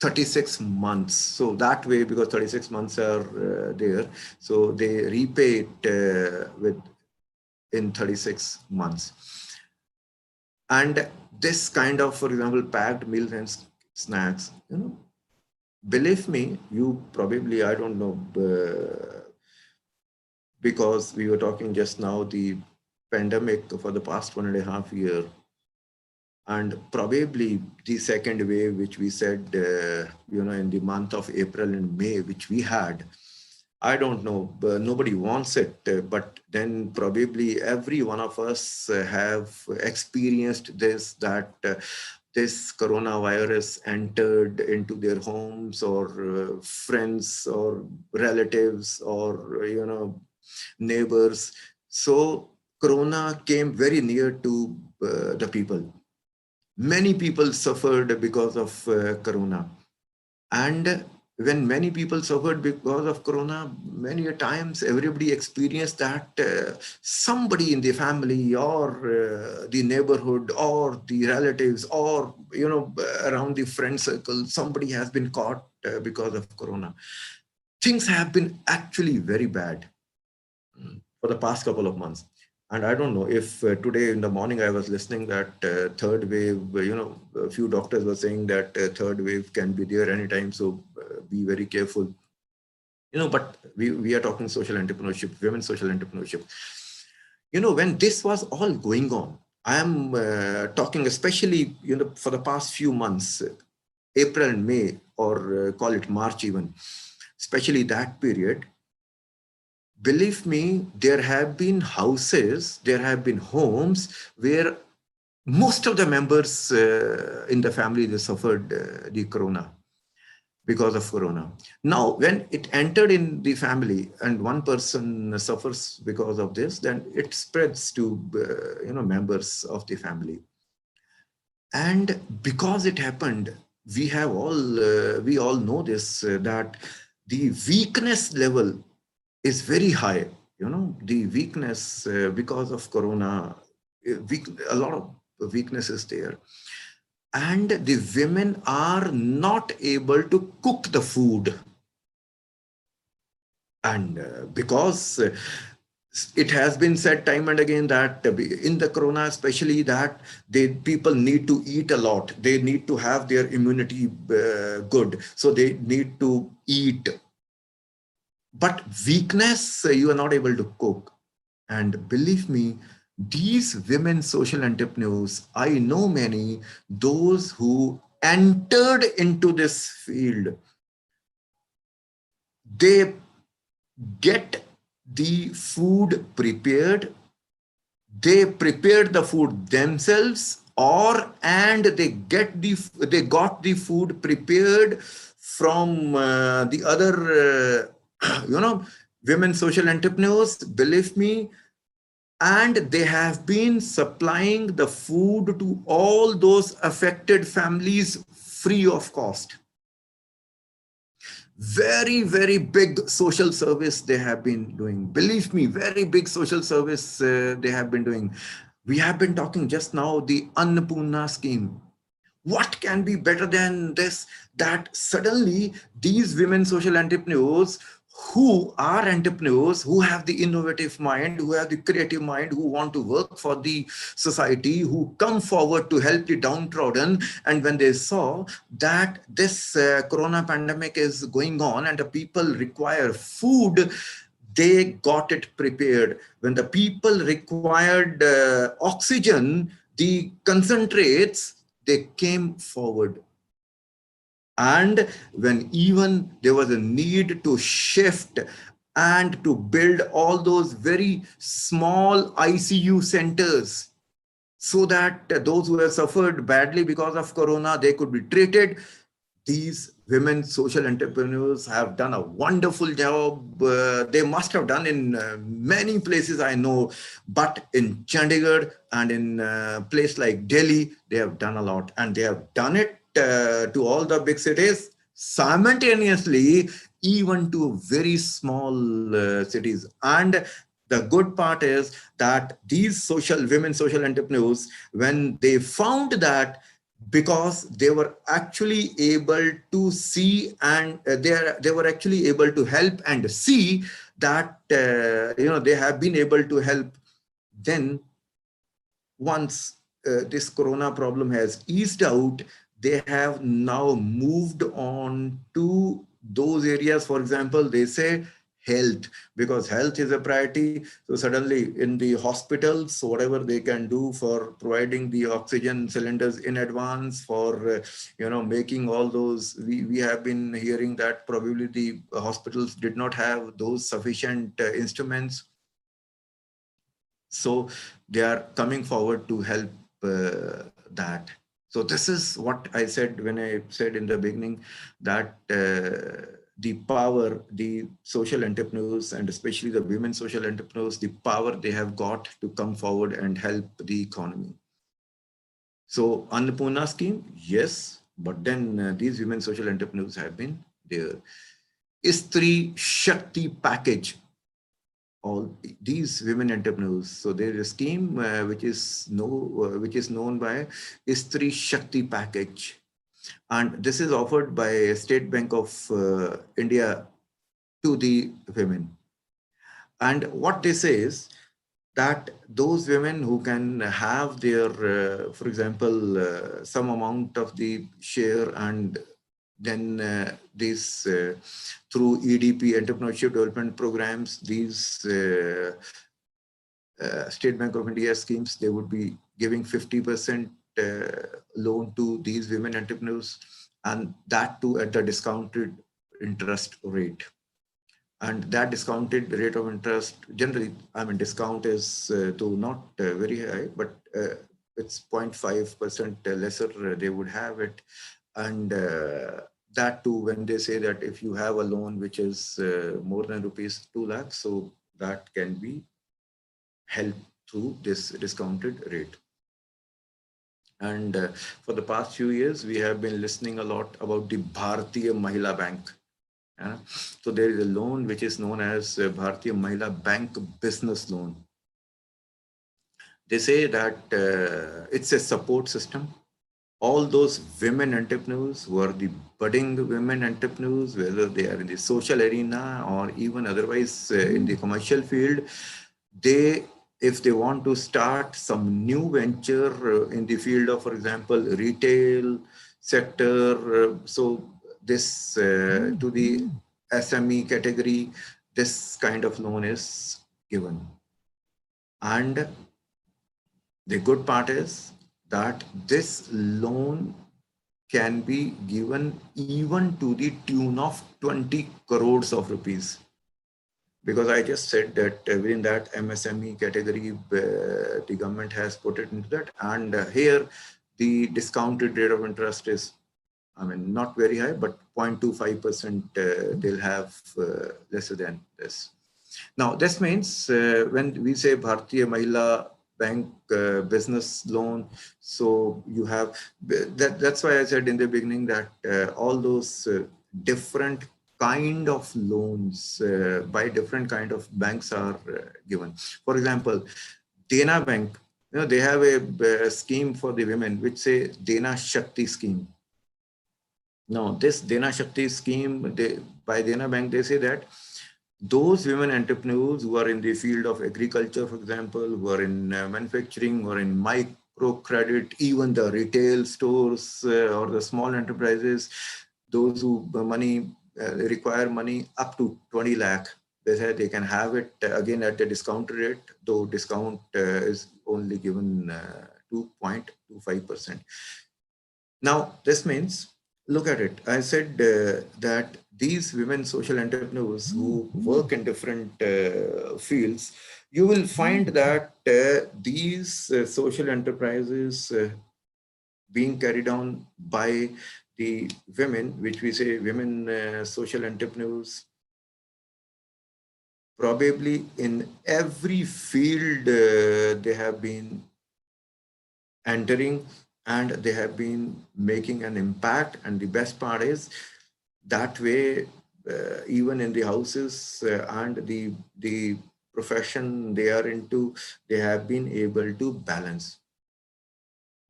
36 months. So that way, because 36 months are there, so they repay it in 36 months. And this kind of, for example, packed meals and snacks, believe me, you probably, I don't know, because we were talking just now, the pandemic for the past 1.5 years, and probably the second wave, which we said, in the month of April and May, which we had, I don't know, nobody wants it, but then probably every one of us have experienced this, that this coronavirus entered into their homes or friends or relatives or, neighbors. So corona came very near to the people. Many people suffered because of corona. And when many people suffered because of corona, many times everybody experienced that somebody in the family or the neighborhood or the relatives or, around the friend circle, somebody has been caught because of corona. Things have been actually very bad for the past couple of months. And I don't know if today in the morning I was listening that third wave, a few doctors were saying that third wave can be there anytime. So be very careful. But we are talking social entrepreneurship, women's social entrepreneurship. When this was all going on, I am talking especially, for the past few months, April and May, or call it March even, especially that period. Believe me, there have been houses, there have been homes where most of the members in the family, they suffered the corona, because of corona. Now, when it entered in the family and one person suffers because of this, then it spreads to, members of the family. And because it happened, we all know this, that the weakness level is very high. The weakness because of corona, a lot of weakness is there. And the women are not able to cook the food. And because it has been said time and again that in the corona, especially, that people need to eat a lot. They need to have their immunity good. So they need to eat. But weakness, you are not able to cook. And believe me, these women social entrepreneurs, I know many, those who entered into this field, they get the food prepared, they prepared the food themselves, and they got the food prepared from the other women social entrepreneurs, believe me, and they have been supplying the food to all those affected families free of cost. Very, very big social service they have been doing. Believe me, very big social service they have been doing. We have been talking just now, the Annapurna scheme. What can be better than this? That suddenly these women social entrepreneurs who are entrepreneurs, who have the innovative mind, who have the creative mind, who want to work for the society, who come forward to help the downtrodden. And when they saw that this corona pandemic is going on and the people require food, they got it prepared. When the people required oxygen, the concentrates, they came forward. And when even there was a need to shift and to build all those very small ICU centers, so that those who have suffered badly because of corona, they could be treated, these women social entrepreneurs have done a wonderful job. They must have done in many places I know, but in Chandigarh and in a place like Delhi, they have done a lot, and they have done it to all the big cities simultaneously, even to very small cities. And the good part is that these women social entrepreneurs, when they found that, because they were actually able to see, and they were actually able to help and see that they have been able to help. Then once this corona problem has eased out, they have now moved on to those areas. For example, they say health, because health is a priority. So suddenly in the hospitals, so whatever they can do for providing the oxygen cylinders in advance, for making all those, we have been hearing that probably the hospitals did not have those sufficient instruments. So they are coming forward to help that. So this is what I said when I said in the beginning that the power, the social entrepreneurs, and especially the women social entrepreneurs, the power they have got to come forward and help the economy. So Annapurna scheme, yes, but then these women social entrepreneurs have been there. Istri Shakti package, all these women entrepreneurs. So there is a scheme which is known by Istri Shakti package, and this is offered by State Bank of India to the women. And what they say is that those women who can have their, for example, some amount of the share, and then these through EDP, Entrepreneurship Development Programs, these State Bank of India schemes, they would be giving 50% loan to these women entrepreneurs, and that too at the discounted interest rate. And that discounted rate of interest, generally, I mean, discount is though not very high, but it's 0.5% lesser they would have it. And that too, when they say that if you have a loan which is more than rupees 2 lakhs, so that can be helped through this discounted rate. And for the past few years, we have been listening a lot about the Bharatiya Mahila Bank. So there is a loan which is known as Bharatiya Mahila Bank Business Loan. They say that it's a support system. All those women entrepreneurs who are the budding women entrepreneurs, whether they are in the social arena or even otherwise in the commercial field, if they want to start some new venture in the field of, for example, retail sector, so this to the SME category, this kind of loan is given. And the good part is that this loan can be given even to the tune of 20 crores of rupees. Because I just said that within that MSME category, the government has put it into that. And here, the discounted rate of interest is, I mean, not very high, but 0.25% they'll have lesser than this. Now, this means when we say Bharatiya Mahila Bank business loan, so you have, that's why I said in the beginning that all those different kind of loans by different kind of banks are given. For example, Dena Bank They have a scheme for the women, which say Dena Shakti scheme. Now, this Dena Shakti scheme, by Dena Bank, they say that those women entrepreneurs who are in the field of agriculture, for example, who are in manufacturing or in micro credit, even the retail stores or the small enterprises, those who require money up to 20 lakh, they say they can have it again at the discount rate, though discount is only given 2.25%. Now, this means, look at it. I said that these women social entrepreneurs who work in different fields, you will find that these social enterprises being carried on by the women, which we say women social entrepreneurs, probably in every field they have been entering and they have been making an impact. And the best part is that way, even in the houses and the profession they are into, they have been able to balance.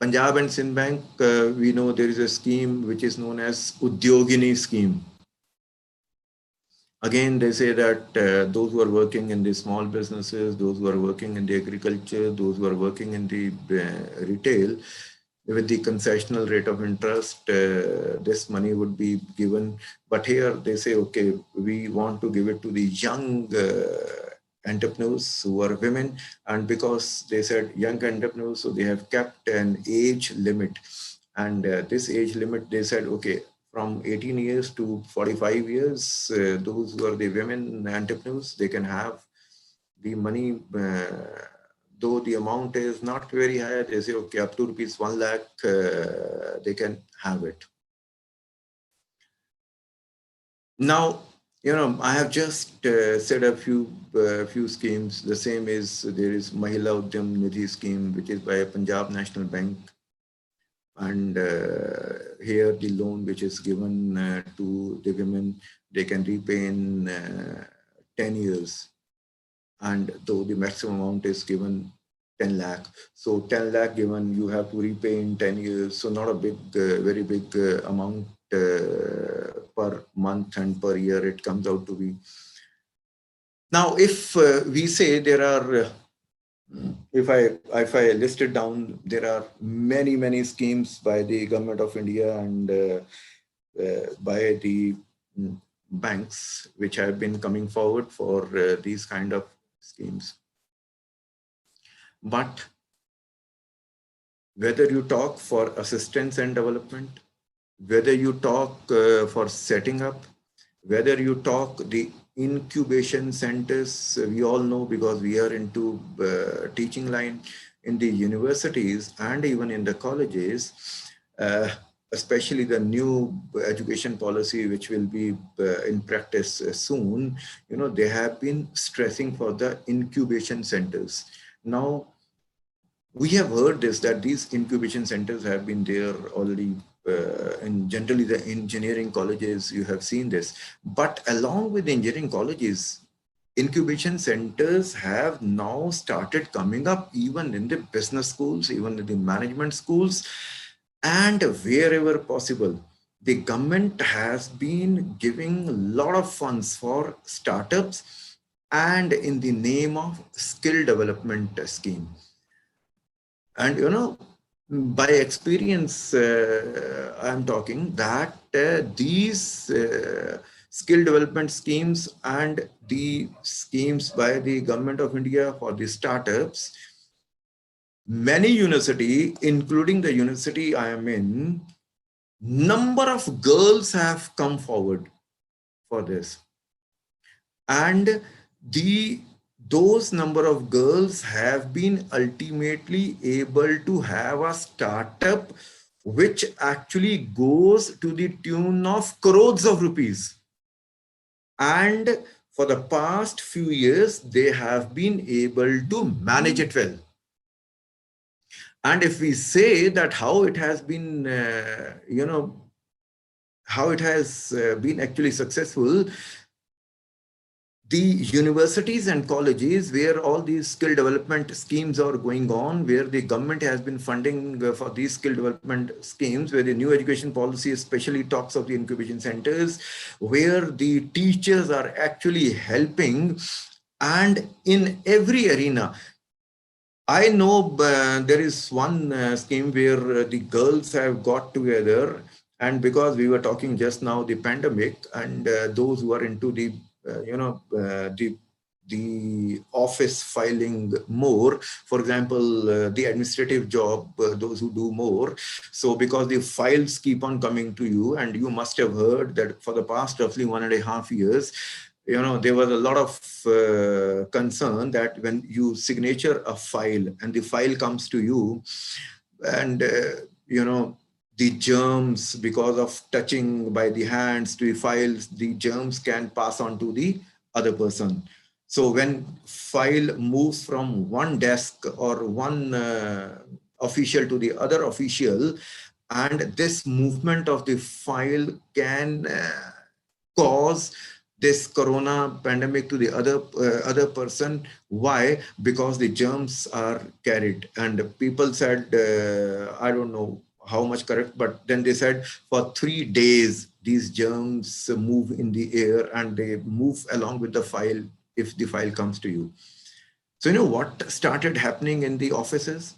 Punjab and Sindh Bank, we know there is a scheme which is known as Udyogini scheme. Again, they say that those who are working in the small businesses, those who are working in the agriculture, those who are working in the retail, with the concessional rate of interest, this money would be given. But here they say, okay, we want to give it to the young entrepreneurs who are women. And because they said young entrepreneurs, so they have kept an age limit. And this age limit, they said, okay, from 18 years to 45 years, those who are the women entrepreneurs, they can have the money, though the amount is not very high. They say, okay, up to rupees 1 lakh, they can have it. Now, I have just said a few schemes. The same is, there is Mahila Udyam Nidhi scheme, which is by Punjab National Bank. And here the loan which is given to the women, they can repay in 10 years. And though the maximum amount is given 10 lakh. So 10 lakh given, you have to repay in 10 years. So not a big, very big amount per month and per year it comes out to be. Now, if we say there are, if I list it down, there are many schemes by the government of India and by the banks which have been coming forward for these kind of schemes. But whether you talk for assistance and development, whether you talk for setting up, whether you talk the incubation centers, we all know because we are into teaching line in the universities and even in the colleges, especially the new education policy, which will be in practice soon, they have been stressing for the incubation centers. Now, we have heard this, that these incubation centers have been there already. And generally the engineering colleges, you have seen this. But along with the engineering colleges, incubation centers have now started coming up even in the business schools, even in the management schools, and wherever possible. The government has been giving a lot of funds for startups and in the name of skill development scheme. And by experience, I'm talking that these skill development schemes and the schemes by the government of India for the startups, many universities, including the university I am in, number of girls have come forward for this. And those number of girls have been ultimately able to have a startup which actually goes to the tune of crores of rupees. And for the past few years, they have been able to manage it well. And if we say that how it has been, how it has been actually successful, the universities and colleges where all these skill development schemes are going on, where the government has been funding for these skill development schemes, where the new education policy especially talks of the incubation centers, where the teachers are actually helping, and in every arena. I know there is one scheme where the girls have got together, and because we were talking just now the pandemic, and those who are into the the office filing more, for example, the administrative job, those who do more. So because the files keep on coming to you, and you must have heard that for the past roughly 1.5 years, there was a lot of concern that when you signature a file and the file comes to you, and the germs, because of touching by the hands to the files, the germs can pass on to the other person. So when file moves from one desk or one official to the other official, and this movement of the file can cause this corona pandemic to the other person. Why? Because the germs are carried. And people said, I don't know how much correct, but then they said for 3 days these germs move in the air, and they move along with the file if the file comes to you. So what started happening in the offices?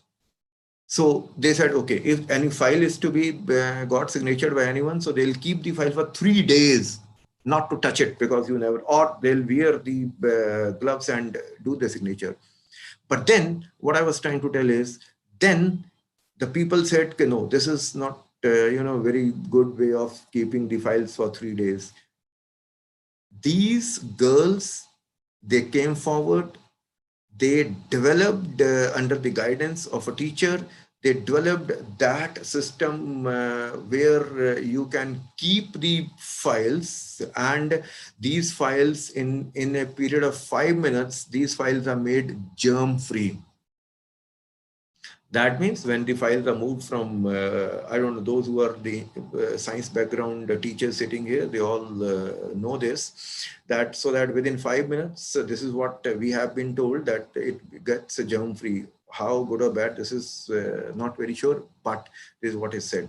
So they said, okay, if any file is to be got signatured by anyone, so they'll keep the file for 3 days, not to touch it, because you never, or they'll wear the gloves and do the signature. But then what I was trying to tell is, then the people said, no, this is not, very good way of keeping the files for 3 days. These girls, they came forward, they developed under the guidance of a teacher, they developed that system where you can keep the files, and these files in a period of 5 minutes, these files are made germ free. That means when the files are moved from, I don't know, those who are the science background teachers sitting here, they all know this, that so that within 5 minutes, this is what we have been told, that it gets germ free. How good or bad, this is not very sure, but this is what is said.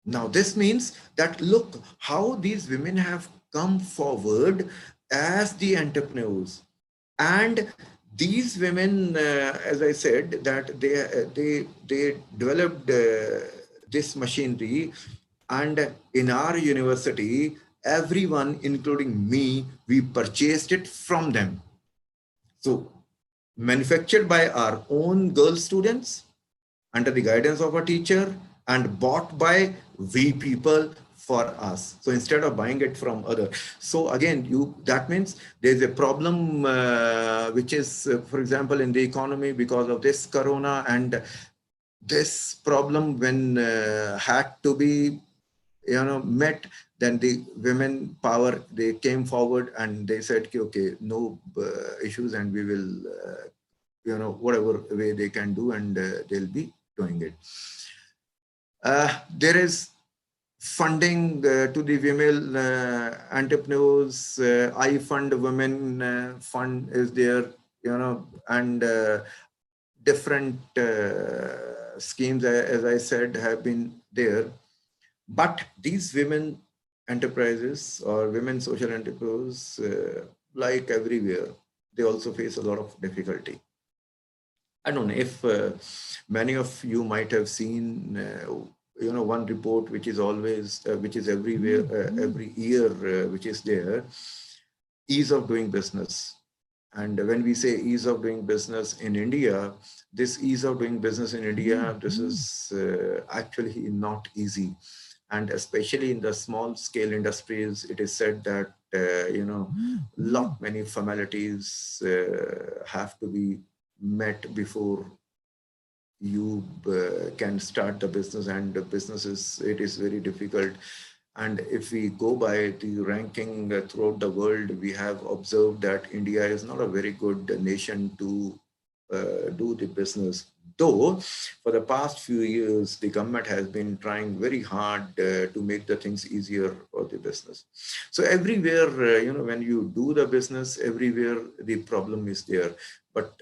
Now, this means that look how these women have come forward as the entrepreneurs. And these women, as I said, that they developed this machinery, and in our university, everyone, including me, we purchased it from them. So manufactured by our own girl students under the guidance of a teacher, and bought by we people for us. So instead of buying it from other. So again, that means there's a problem which is, for example, in the economy because of this corona, and this problem when had to be met, then the women power, they came forward and they said, okay, no issues, and we will whatever way they can do, and they'll be doing it. There is funding to the female entrepreneurs. I Fund Women Fund is there, and different schemes, as I said, have been there. But these women enterprises or women social entrepreneurs, like everywhere, they also face a lot of difficulty. I don't know if many of you might have seen, one report which is always, which is everywhere, every year, which is there, ease of doing business. And when we say ease of doing business in India, this ease of doing business in India, this is actually not easy. And especially in the small scale industries, it is said that, lot many formalities have to be met before you can start the business, and the business it is very difficult. And if we go by the ranking throughout the world, we have observed that India is not a very good nation to do the business. Though for the past few years, the government has been trying very hard to make the things easier for the business. So everywhere, when you do the business, everywhere the problem is there. But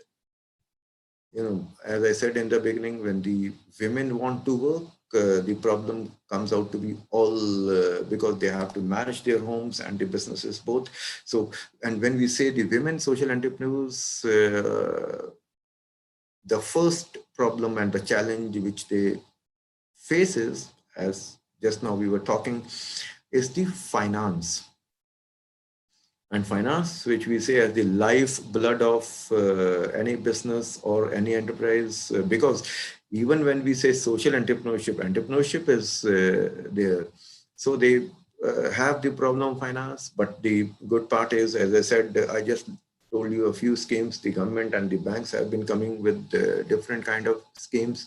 as I said in the beginning, when the women want to work, the problem comes out to be all because they have to manage their homes and the businesses both. So, and when we say the women social entrepreneurs, the first problem and the challenge which they face is, as just now we were talking, is the finance. And finance, which we say as the lifeblood of any business or any enterprise, because even when we say social entrepreneurship is there. So they have the problem of finance, but the good part is, as I said, I just told you a few schemes. The government and the banks have been coming with different kind of schemes.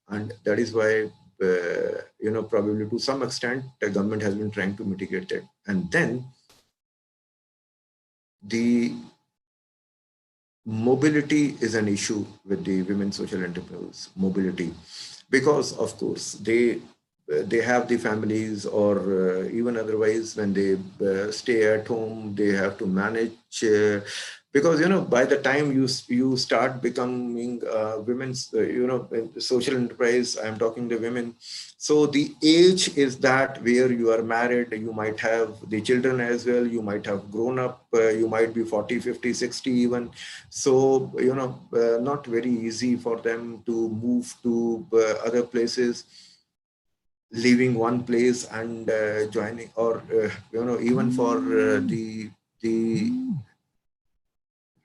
And that is why, probably to some extent, the government has been trying to mitigate it. And then the mobility is an issue with the women social entrepreneurs, mobility, because of course they have the families, or even otherwise when they stay at home, they have to manage because by the time you start becoming women's social enterprise, I'm talking to women. So the age is that where you are married, you might have the children as well, you might have grown up, you might be 40, 50, 60 even. So not very easy for them to move to other places, leaving one place and joining, or even for the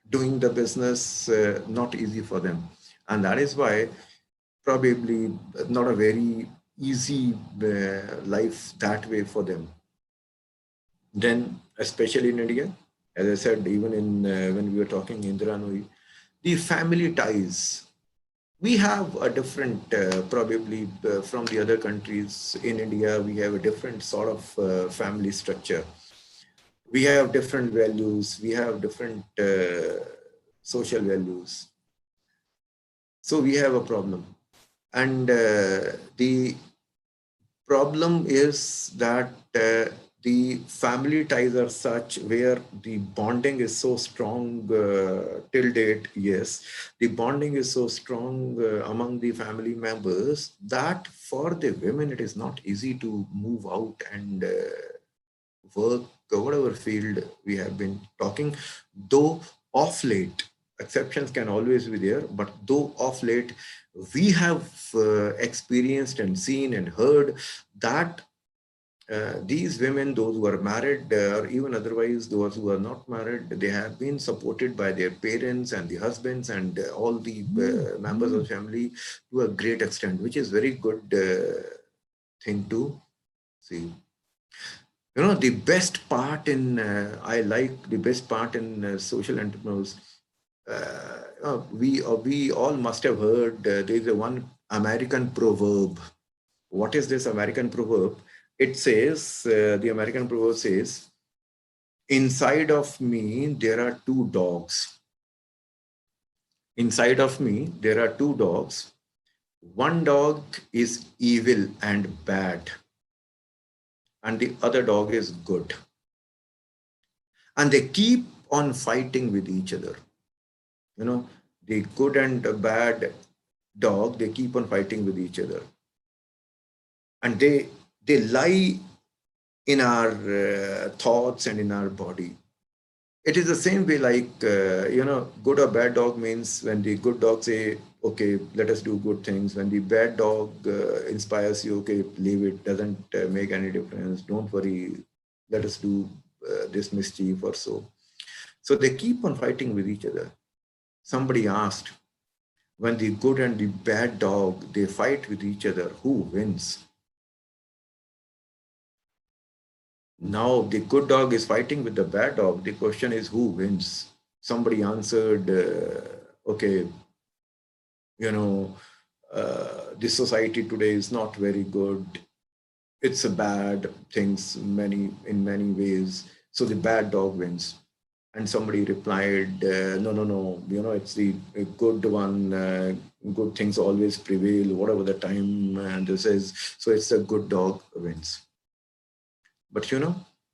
doing the business, not easy for them. And that is why probably not a very easy life that way for them. Then, especially in India, as I said, even in when we were talking Indira Nooyi, the family ties. We have a different, probably from the other countries. In India, we have a different sort of family structure. We have different values. We have different social values. So we have a problem. And the problem is that the family ties are such where the bonding is so strong till date. Yes, the bonding is so strong among the family members that for the women, it is not easy to move out and work whatever field we have been talking. Though of late, exceptions can always be there, but though of late, we have experienced and seen and heard that these women, those who are married or even otherwise those who are not married, they have been supported by their parents and the husbands and all the members of the family to a great extent, which is very good thing to see. The best part in, I like the best part in social entrepreneurs, we all must have heard there is a one American proverb. What is this American proverb? It says, the American proverb says, inside of me, there are two dogs. Inside of me, there are two dogs. One dog is evil and bad, and the other dog is good. And they keep on fighting with each other. The good and the bad dog, they keep on fighting with each other. And they lie in our thoughts and in our body. It is the same way like, good or bad dog means when the good dog say, okay, let us do good things. When the bad dog inspires you, okay, leave it, doesn't make any difference. Don't worry, let us do this mischief or so. So they keep on fighting with each other. Somebody asked, when the good and the bad dog, they fight with each other, who wins? Now the good dog is fighting with the bad dog. The question is, who wins? Somebody answered, okay, this society today is not very good. It's a bad things in many ways. So the bad dog wins. And somebody replied, no, it's the good one, good things always prevail, whatever the time this is. So it's a good dog wins. But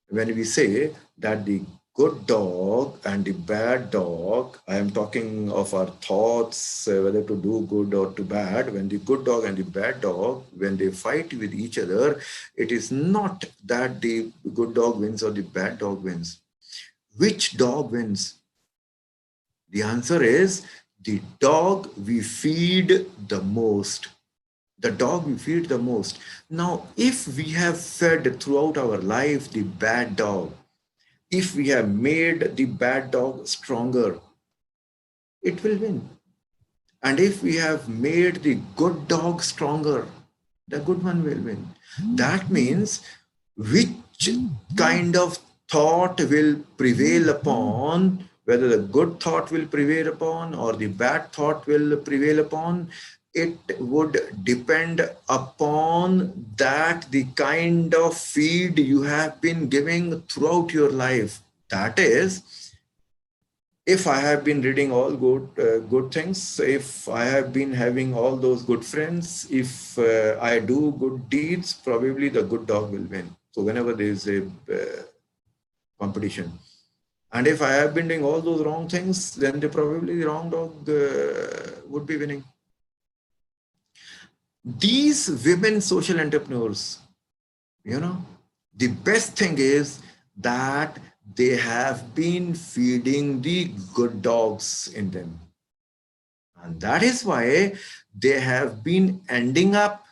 when we say that the good dog and the bad dog, I am talking of our thoughts, whether to do good or to bad. When the good dog and the bad dog, when they fight with each other, it is not that the good dog wins or the bad dog wins. Which dog wins? The answer is the dog we feed the most. The dog we feed the most. Now, if we have fed throughout our life the bad dog, if we have made the bad dog stronger, it will win. And if we have made the good dog stronger, the good one will win. That means which kind of thought will prevail upon, whether the good thought will prevail upon or the bad thought will prevail upon, it would depend upon that the kind of feed you have been giving throughout your life. That is, if I have been reading all good things, if I have been having all those good friends, if I do good deeds, probably the good dog will win. So whenever there is a competition, and if I have been doing all those wrong things, then probably the wrong dog would be winning. These women social entrepreneurs, the best thing is that they have been feeding the good dogs in them. And that is why they have been ending up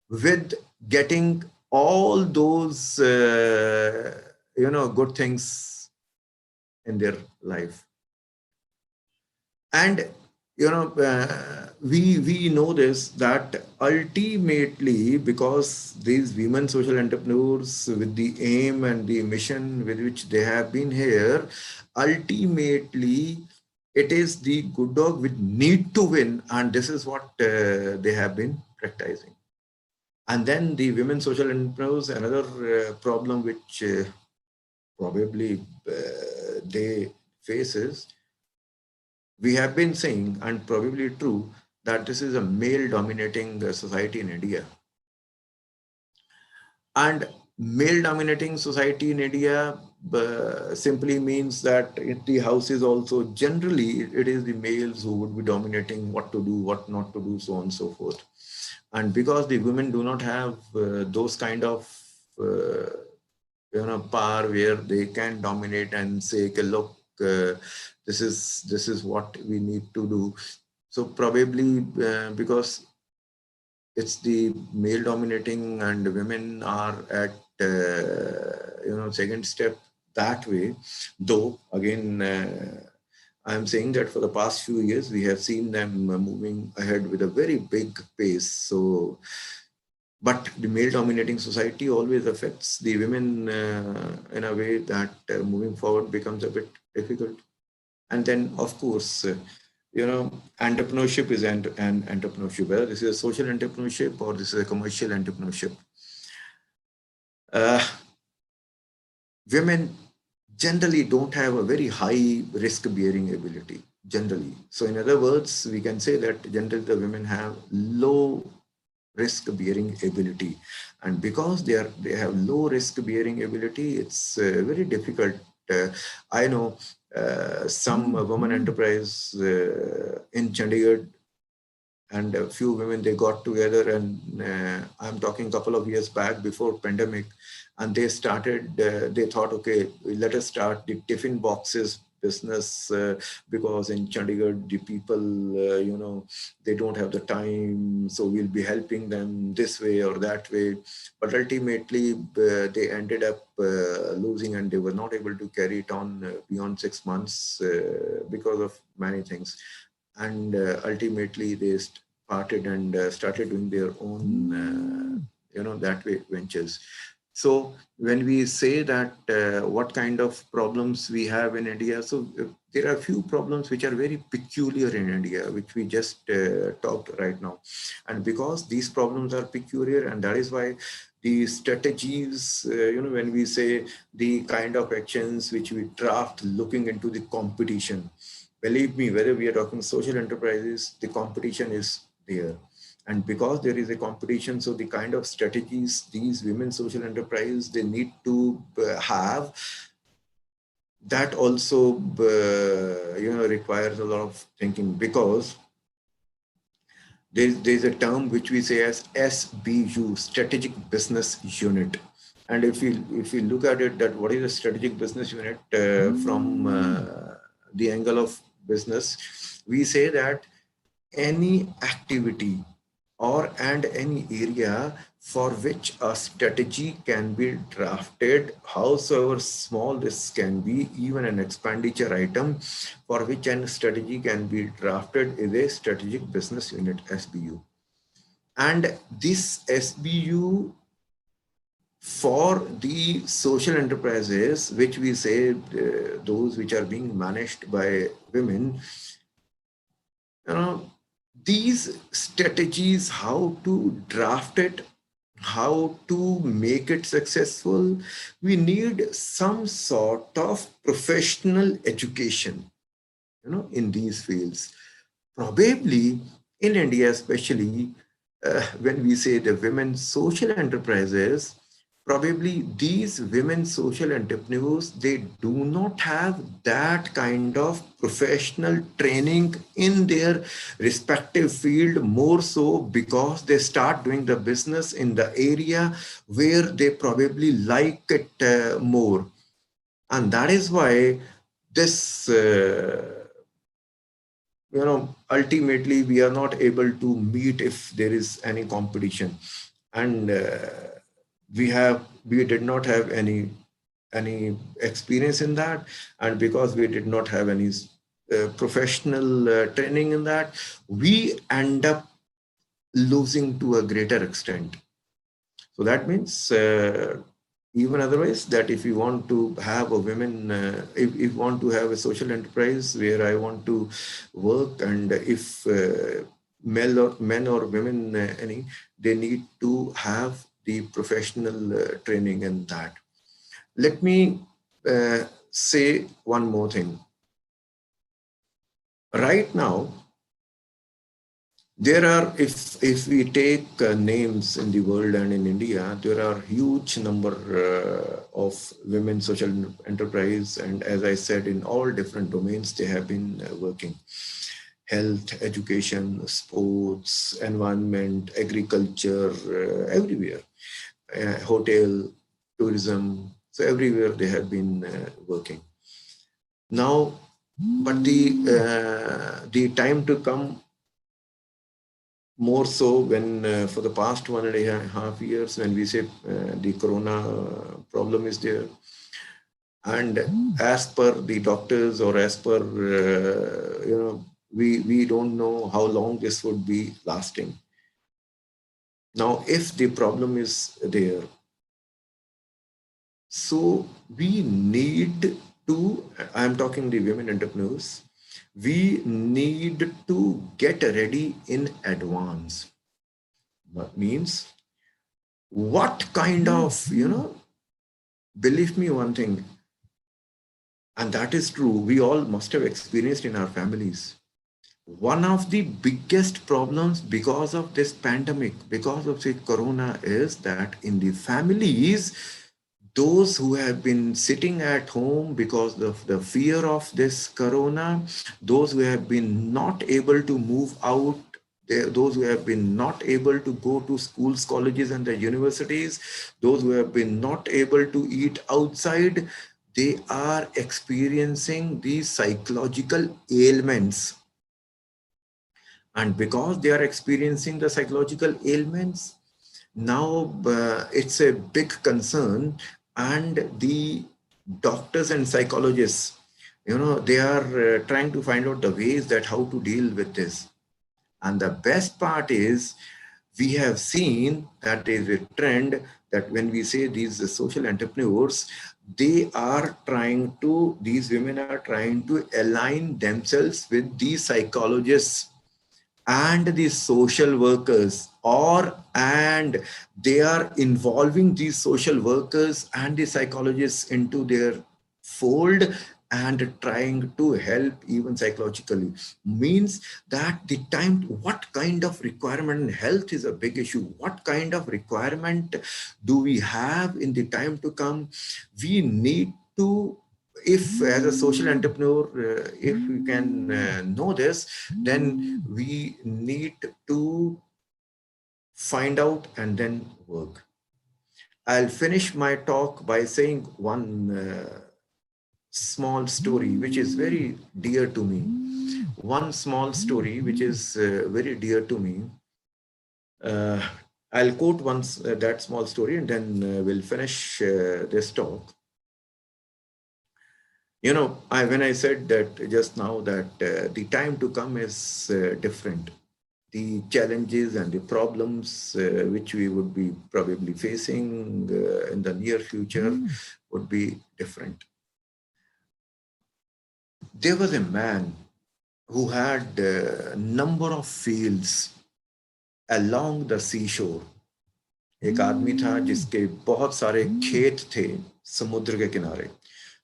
with getting all those, good things in their life. And we know this, that ultimately, because these women social entrepreneurs, with the aim and the mission with which they have been here, ultimately it is the good dog which need to win, and this is what they have been practicing. And then the women social entrepreneurs, another problem which probably they face is, we have been saying, and probably true, that this is a male-dominating society in India. And male-dominating society in India simply means that in the houses also, generally, it is the males who would be dominating what to do, what not to do, so on and so forth. And because the women do not have those kind of power where they can dominate and say, okay, look, this is what we need to do. So probably because it's the male dominating and women are at second step that way. Though again, I'm saying that for the past few years we have seen them moving ahead with a very big pace. So, but the male dominating society always affects the women in a way that moving forward becomes a bit difficult. And then, of course, entrepreneurship is an entrepreneurship, whether this is a social entrepreneurship or this is a commercial entrepreneurship. Women generally don't have a very high risk-bearing ability, generally. So in other words, we can say that generally the women have low risk-bearing ability. And because they have low risk-bearing ability, it's very difficult. I know some women enterprise in Chandigarh, and a few women, they got together, and I'm talking a couple of years back before pandemic, and they started, they thought, okay, let us start the tiffin boxes business because in Chandigarh, the people, they don't have the time, so we'll be helping them this way or that way. But ultimately, they ended up losing, and they were not able to carry it on beyond 6 months because of many things. And ultimately, they parted and started doing their own, that way ventures. So when we say that what kind of problems we have in India, so there are a few problems which are very peculiar in India, which we just talked right now. And because these problems are peculiar, and that is why the strategies, when we say the kind of actions which we draft looking into the competition, believe me, whether we are talking social enterprises, the competition is there. And because there is a competition, so the kind of strategies these women social enterprise, they need to have, that also, requires a lot of thinking, because there's a term which we say as SBU, Strategic Business Unit. And if you look at it, that what is a strategic business unit from the angle of business, we say that any activity and any area for which a strategy can be drafted, howsoever small this can be, even an expenditure item for which a strategy can be drafted, is a strategic business unit, SBU. And this SBU for the social enterprises, which we say those which are being managed by women, these strategies, how to draft it, how to make it successful, we need some sort of professional education, in these fields. Probably in India, especially when we say the women social enterprises, probably these women social entrepreneurs, they do not have that kind of professional training in their respective field, more so because they start doing the business in the area where they probably like it more. And that is why this, ultimately we are not able to meet if there is any competition. And we did not have any experience in that, and because we did not have any professional training in that, we end up losing to a greater extent. So that means even otherwise, that if you want to have a women, if you want to have a social enterprise where I want to work, and if men or women, they need to have the professional training in that. Let me say one more thing. Right now, there are, if we take names in the world and in India, there are huge number of women social enterprise, and as I said, in all different domains they have been working: health, education, sports, environment, agriculture, everywhere, hotel, tourism. So everywhere they have been working. Now, but the time to come, more so when for the past 1.5 years, when we say the corona problem is there, and as per the doctors, or as per we don't know how long this would be lasting. Now, if the problem is there, so we need to, I'm talking the women entrepreneurs, we need to get ready in advance. That means, what kind of, believe me one thing, and that is true, we all must have experienced in our families. One of the biggest problems because of this pandemic, because of the corona, is that in the families, those who have been sitting at home because of the fear of this corona, those who have been not able to move out, those who have been not able to go to schools, colleges, and the universities, those who have been not able to eat outside, they are experiencing these psychological ailments. And because they are experiencing the psychological ailments, now it's a big concern. And the doctors and psychologists, they are trying to find out the ways that how to deal with this. And the best part is, we have seen that there is a trend that when we say these social entrepreneurs, these women are trying to align themselves with these psychologists and the social workers, and they are involving these social workers and the psychologists into their fold and trying to help even psychologically. Means that the time, what kind of requirement in health is a big issue. What kind of requirement do we have in the time to come? We need to, if as a social entrepreneur, if we can know this, then we need to find out and then work. I'll finish my talk by saying one small story which is very dear to me. One small story which is very dear to me. I'll quote once that small story, and then we'll finish this talk. You know, when I said that just now that the time to come is different. The challenges and the problems which we would be probably facing in the near future would be different. There was a man who had a number of fields along the seashore. एक आदमी था जिसके बहुत सारे खेत थे समुद्र के किनारे.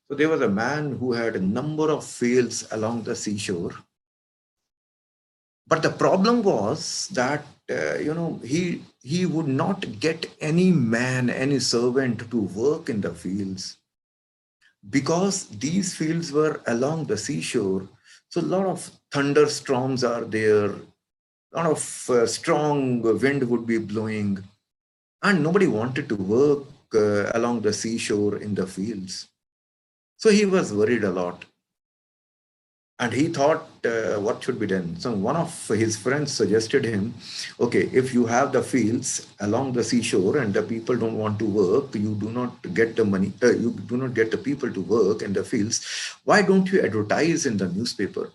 So there was a man who had a number of fields along the seashore. But the problem was that, he would not get any man, any servant to work in the fields, because these fields were along the seashore. So a lot of thunderstorms are there, a lot of strong wind would be blowing, and nobody wanted to work along the seashore in the fields. So he was worried a lot. And he thought, what should be done? So one of his friends suggested him, okay, if you have the fields along the seashore and the people don't want to work, you do not get the money, you do not get the people to work in the fields, why don't you advertise in the newspaper?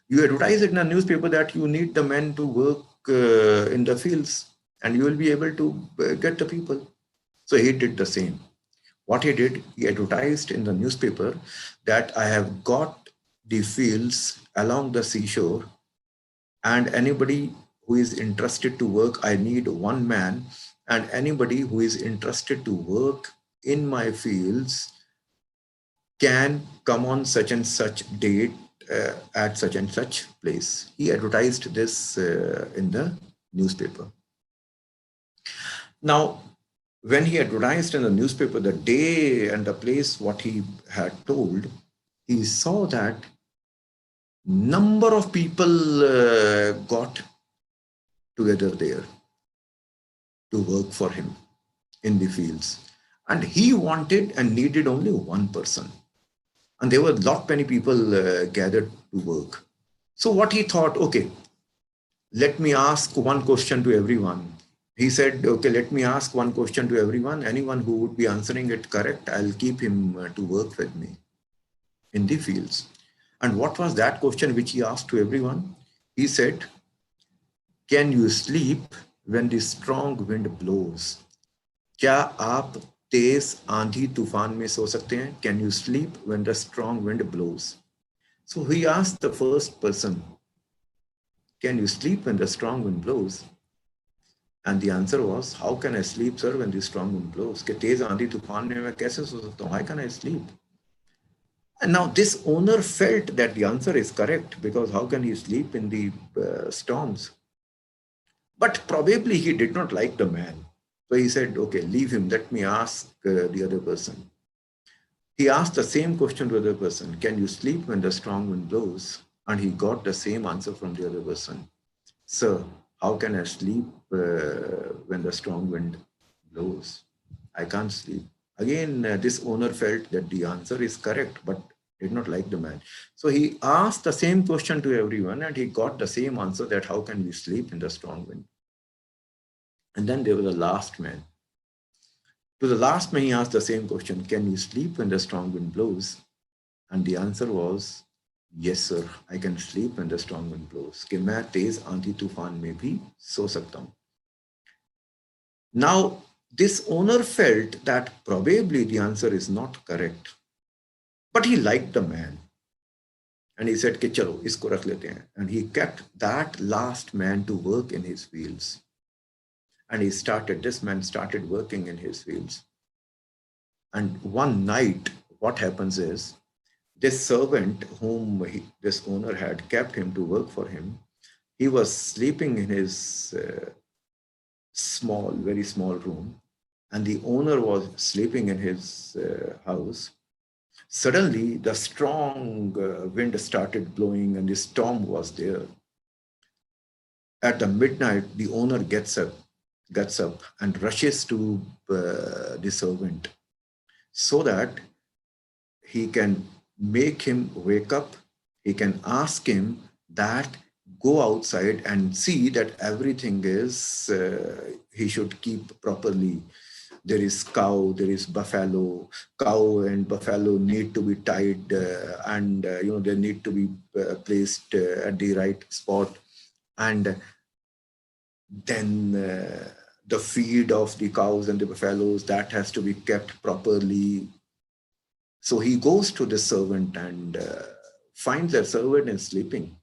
You advertise in the newspaper that you need the men to work in the fields, and you will be able to get the people. So he did the same. What he did, he advertised in the newspaper that I have got the fields along the seashore, and anybody who is interested to work, I need one man, and anybody who is interested to work in my fields can come on such and such date at such and such place. He advertised this in the newspaper. Now, when he advertised in the newspaper the day and the place what he had told, he saw that number of people got together there to work for him in the fields. And he wanted and needed only one person. And there were lot many people gathered to work. So what he thought, okay, let me ask one question to everyone. He said, okay, let me ask one question to everyone. Anyone who would be answering it correct, I'll keep him to work with me in the fields. And what was that question which he asked to everyone? He said, can you sleep when the strong wind blows? क्या आप तेज आंधी तूफान में सो सकते हैं? Can you sleep when the strong wind blows? So he asked the first person, can you sleep when the strong wind blows? And the answer was, how can I sleep, sir, when the strong wind blows? कि तेज आंधी तूफान में मैं कैसे सो सकता हूँ? How can I sleep? And now this owner felt that the answer is correct, because how can he sleep in the storms? But probably he did not like the man. So he said, okay, leave him. Let me ask the other person. He asked the same question to the other person. Can you sleep when the strong wind blows? And he got the same answer from the other person. Sir, how can I sleep when the strong wind blows? I can't sleep. Again, this owner felt that the answer is correct, but did not like the man. So he asked the same question to everyone, and he got the same answer, that how can we sleep in the strong wind? And then there was the last man. To the last man, he asked the same question, can you sleep when the strong wind blows? And the answer was, yes, sir, I can sleep when the strong wind blows. कि मैं तेज आंधी तूफान में भी सो सकता हूँ. Now, this owner felt that probably the answer is not correct, but he liked the man. And he said, "Ke chalo, isko rakh lete hain." And he kept that last man to work in his fields. And this man started working in his fields. And one night, what happens is, this servant whom this owner had kept him to work for him, he was sleeping in his very small room, and the owner was sleeping in his house. Suddenly, the strong wind started blowing and the storm was there. At the midnight, the owner gets up and rushes to the servant so that he can make him wake up. He can ask him that go outside and see that everything is, he should keep properly. There is cow, there is buffalo. Cow and buffalo need to be tied and they need to be placed at the right spot. And then the feed of the cows and the buffaloes, that has to be kept properly. So he goes to the servant and finds the servant is sleeping.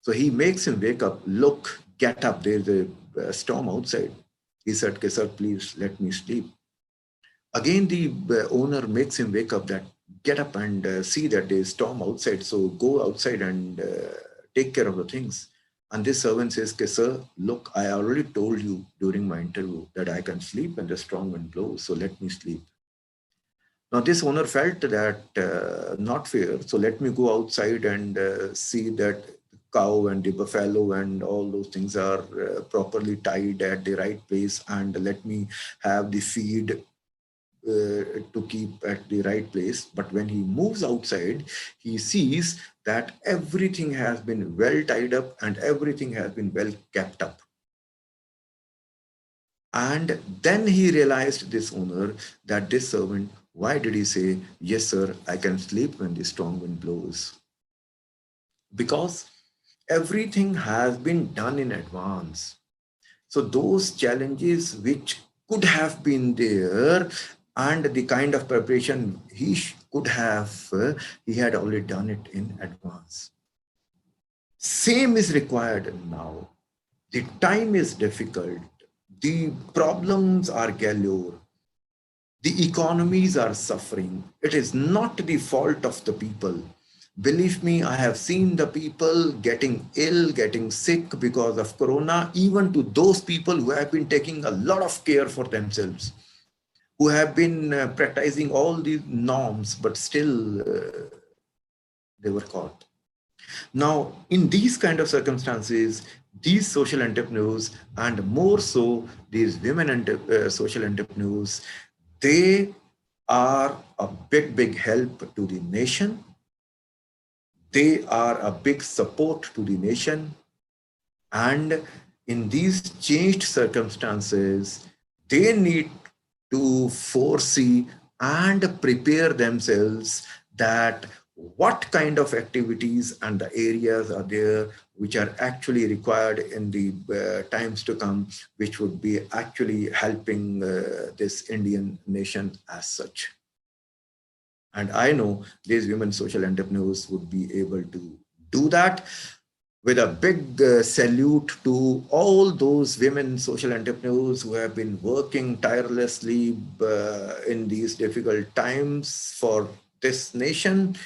So he makes him wake up. Look, get up, there's a storm outside. He said, "Okay, sir, please let me sleep." Again, the owner makes him wake up, that get up and see that there's storm outside. So go outside and take care of the things. And this servant says, "Okay, sir, look, I already told you during my interview that I can sleep when the strong wind blows. So let me sleep." Now, this owner felt that not fair. So let me go outside and see that cow and the buffalo and all those things are properly tied at the right place, and let me have the feed to keep at the right place. But when he moves outside, he sees that everything has been well tied up and everything has been well kept up. And then he realized, this owner, that this servant, why did he say, "Yes, sir, I can sleep when the strong wind blows"? Because everything has been done in advance. So those challenges which could have been there and the kind of preparation he could have, he had already done it in advance. Same is required now. The time is difficult. The problems are galore. The economies are suffering. It is not the fault of the people. Believe me, I have seen the people getting ill, getting sick because of corona, even to those people who have been taking a lot of care for themselves, who have been practicing all these norms, but still they were caught. Now, in these kind of circumstances, these social entrepreneurs, and more so these women social entrepreneurs, they are a big help to the nation. They are a big support to the nation. And in these changed circumstances, they need to foresee and prepare themselves that what kind of activities and the areas are there which are actually required in the times to come, which would be actually helping this Indian nation as such. And I know these women social entrepreneurs would be able to do that. With a big salute to all those women social entrepreneurs who have been working tirelessly in these difficult times for this nation.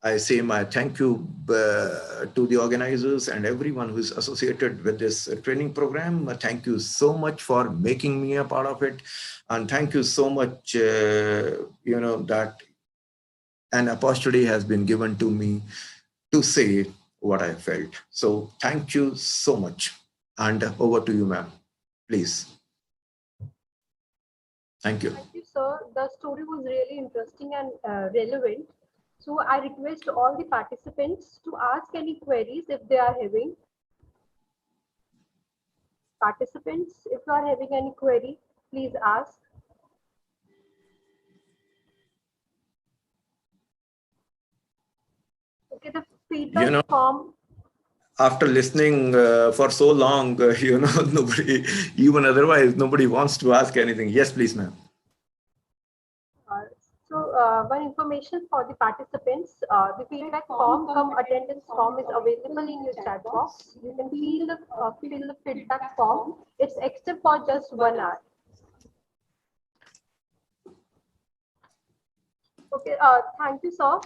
I say my thank you to the organizers and everyone who is associated with this training program. Thank you so much for making me a part of it. And thank you so much, that an opportunity has been given to me to say what I felt. So thank you so much. And over to you, ma'am, please. Thank you. Thank you, sir. The story was really interesting and relevant. So I request all the participants to ask any queries if they are having. Participants, if you are having any query, please ask. Okay, the feedback form. after listening for so long, nobody, even otherwise, nobody wants to ask anything. Yes, please, ma'am. One information for the participants, the feedback form cum attendance form is available in your chat box. You can fill the feedback form. It's active for just 1 hour. Okay, thank you, sir,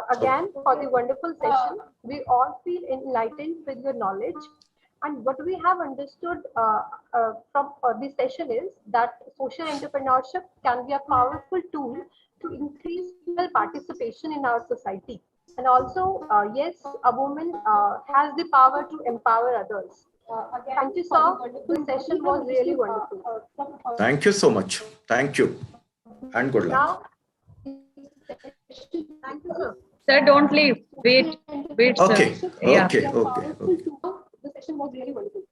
again for the wonderful session. We all feel enlightened with your knowledge. And what we have understood from this session is that social entrepreneurship can be a powerful tool to increase female participation in our society. And also, yes, a woman has the power to empower others. Thank you, sir. This session was really wonderful. Thank you so much. Thank you. And good luck. Thank you, sir. Sir, don't leave. Wait, Okay, sir. Yeah. okay. The session was really wonderful.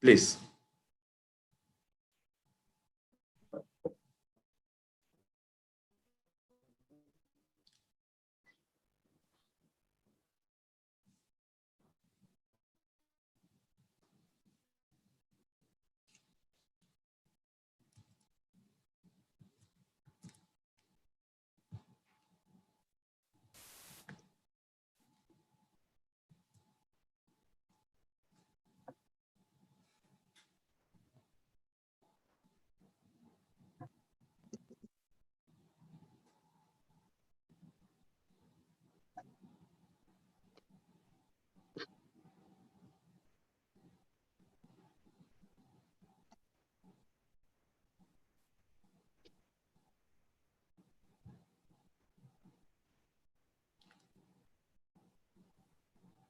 Please.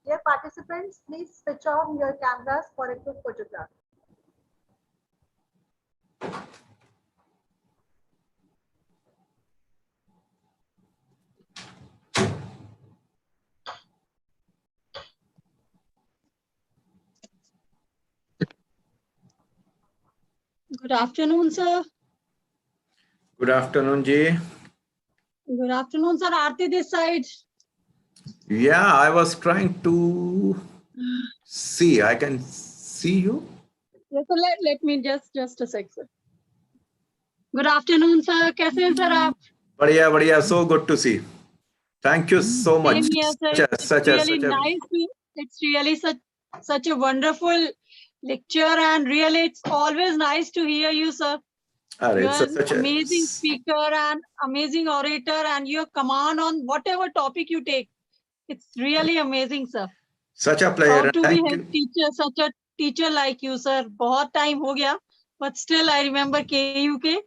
Dear participants, please switch on your cameras for a quick photograph. Good afternoon, sir. Good afternoon, Ji. Good afternoon, sir. Aarti this side. Yeah, I was trying to see. I can see you. Yes, so let me just a sec, sir. Good afternoon, sir. कैसे हैं sir आप? Badhiya, badhiya. So good to see. Thank you so much. Same here, sir. It's really nice to. It's really such a wonderful lecture, and really it's always nice to hear you, sir. You're an amazing speaker and amazing orator, and your command on whatever topic you take. It's really amazing, sir. Such a pleasure. Proud to be a teacher, such a teacher like you, sir. बहुत time हो गया, but still I remember KUK.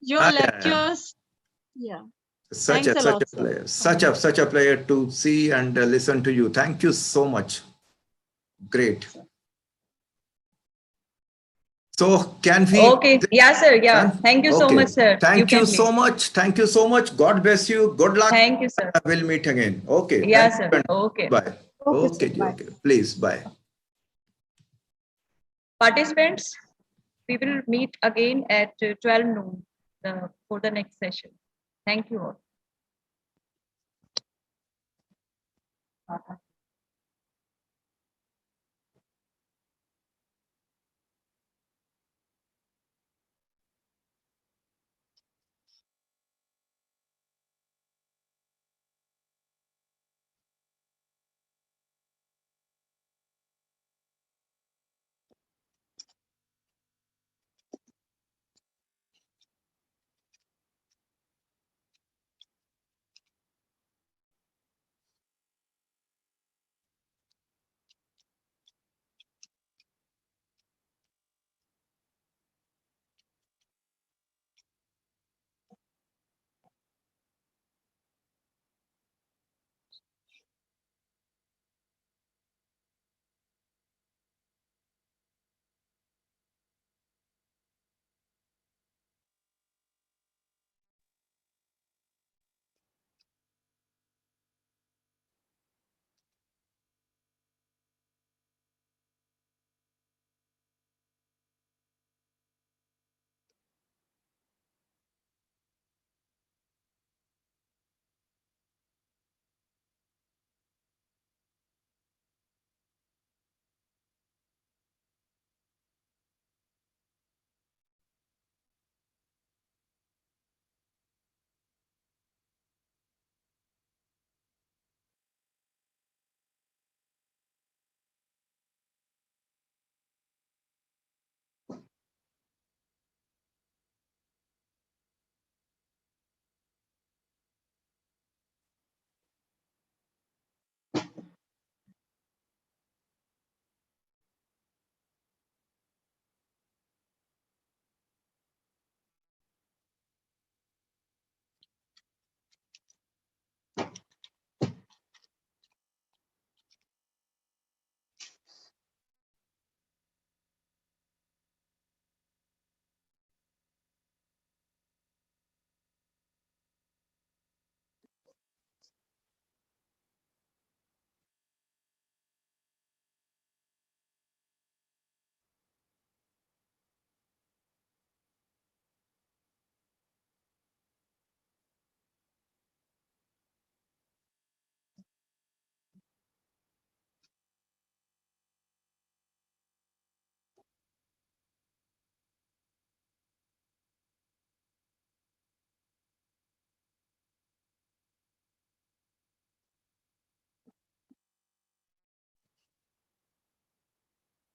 Your lectures, yeah. Such a pleasure. Such a pleasure to see and listen to you. Thank you so much. Great. So can we? Okay. Yeah, sir. Yeah. Thank you so much, sir. Thank you so much. Thank you so much. God bless you. Good luck. Thank you, sir. We'll meet again. Okay. Yeah, sir. Okay. Bye. Okay. Okay. Please. Bye. Participants, we will meet again at 12 noon for the next session. Thank you all.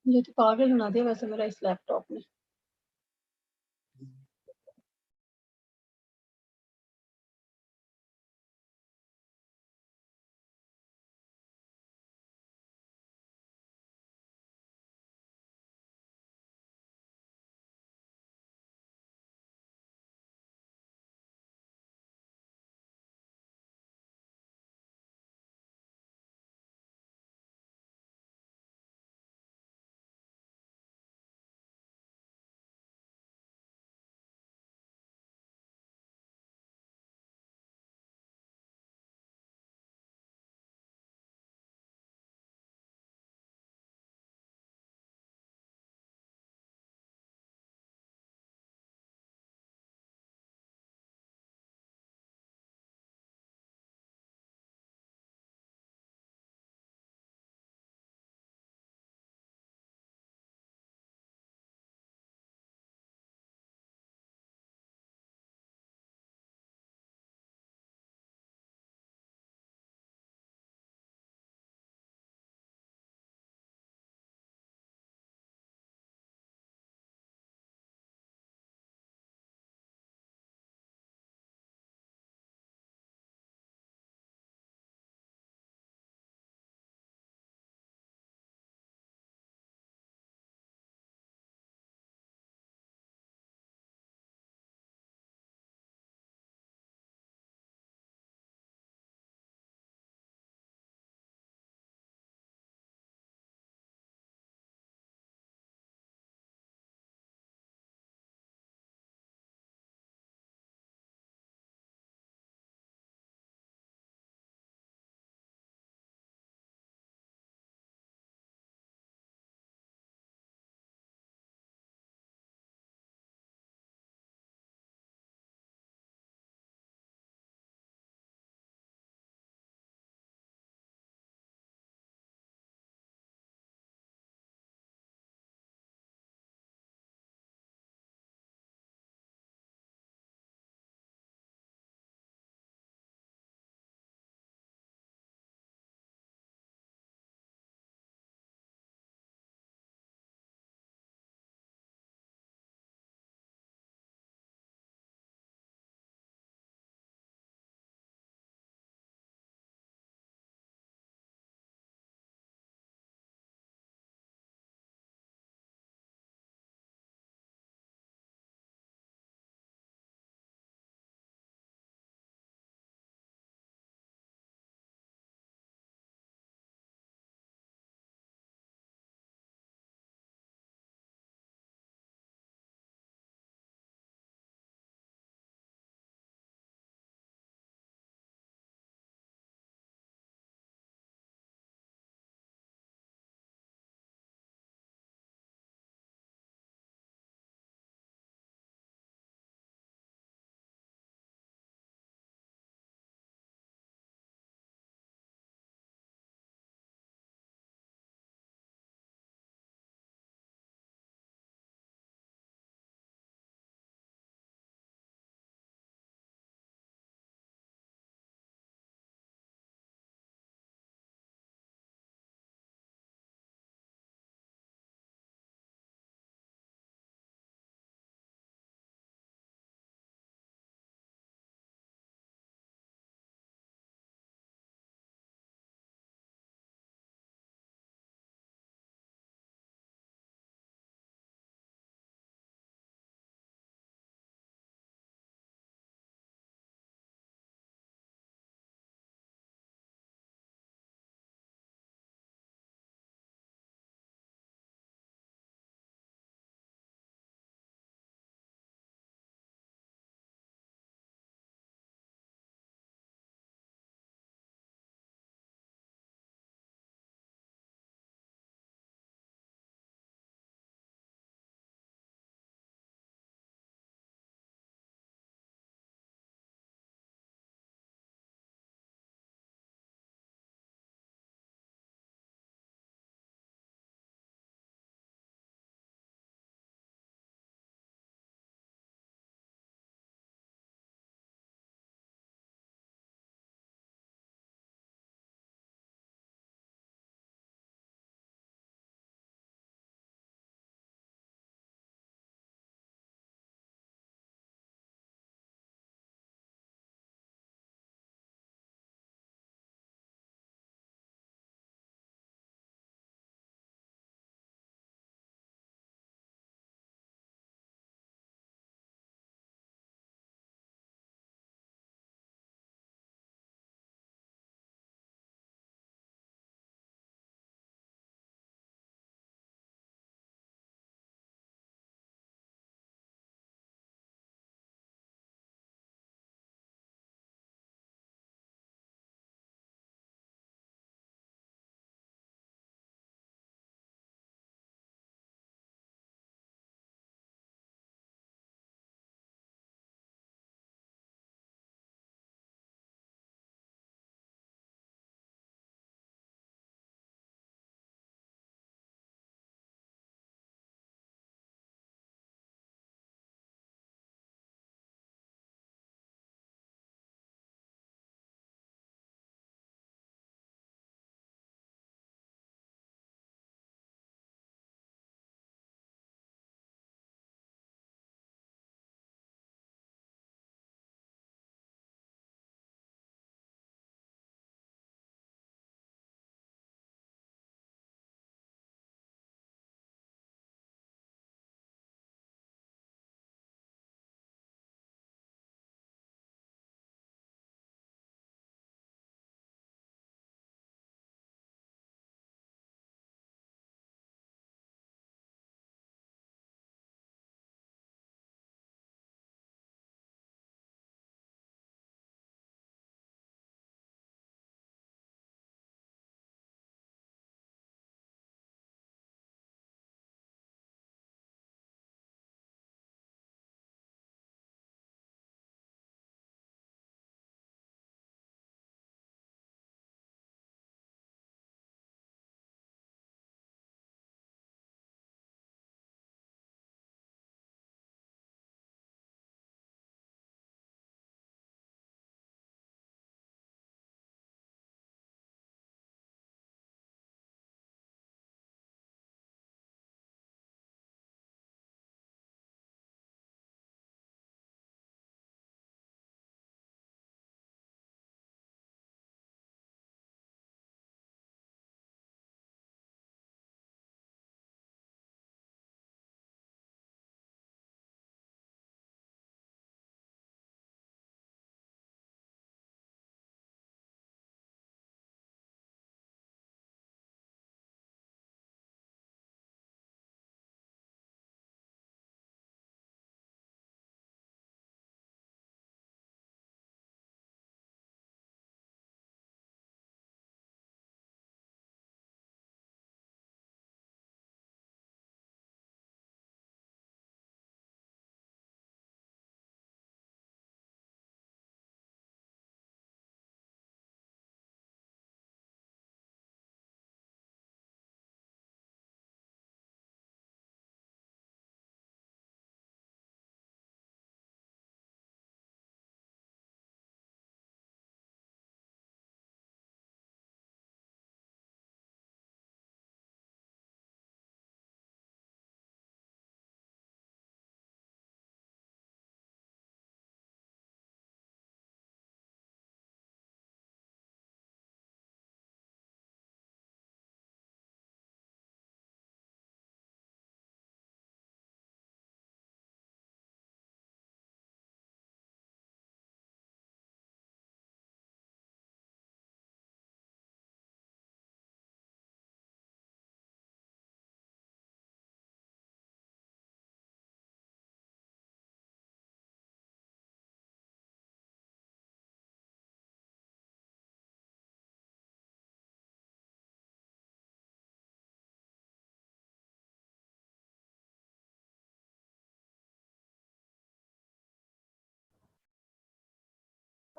ये तो पागल बना दिया वैसे मेरा इस laptop ने।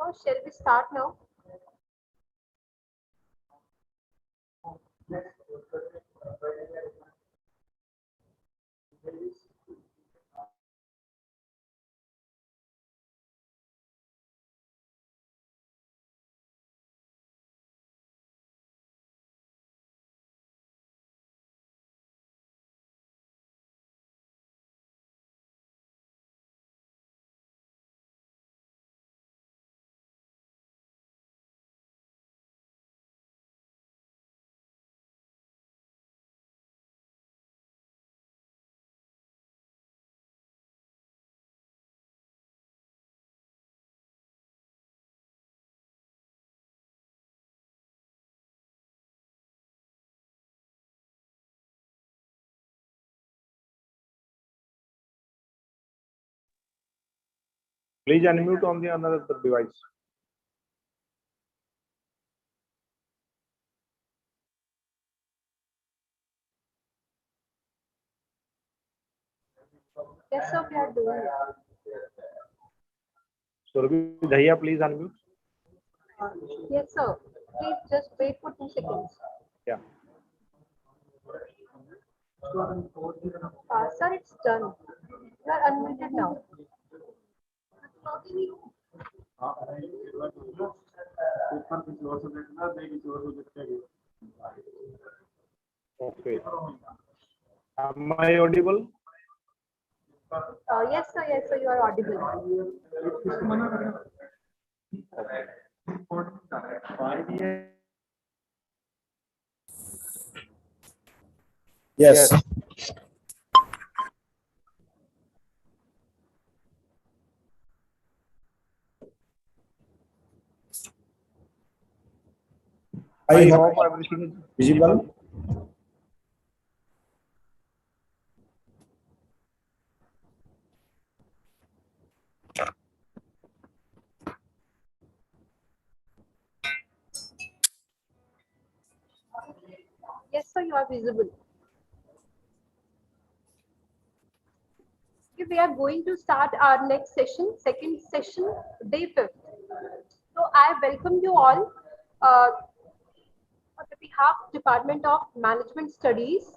Shall we start now? Please unmute on the another device. Yes, sir, we are doing it. Surabhi Dahiya, please unmute. Yes, sir. Please just wait for 2 seconds. Yeah. Sir, it's done. You are unmuted now. Okay. Am I audible? Yes, sir, you are audible. Yes. I hope everything is visible. Yes, sir, you are visible. Okay, we are going to start our next session, second session, day 5th. So I welcome you all on behalf of Department of Management Studies,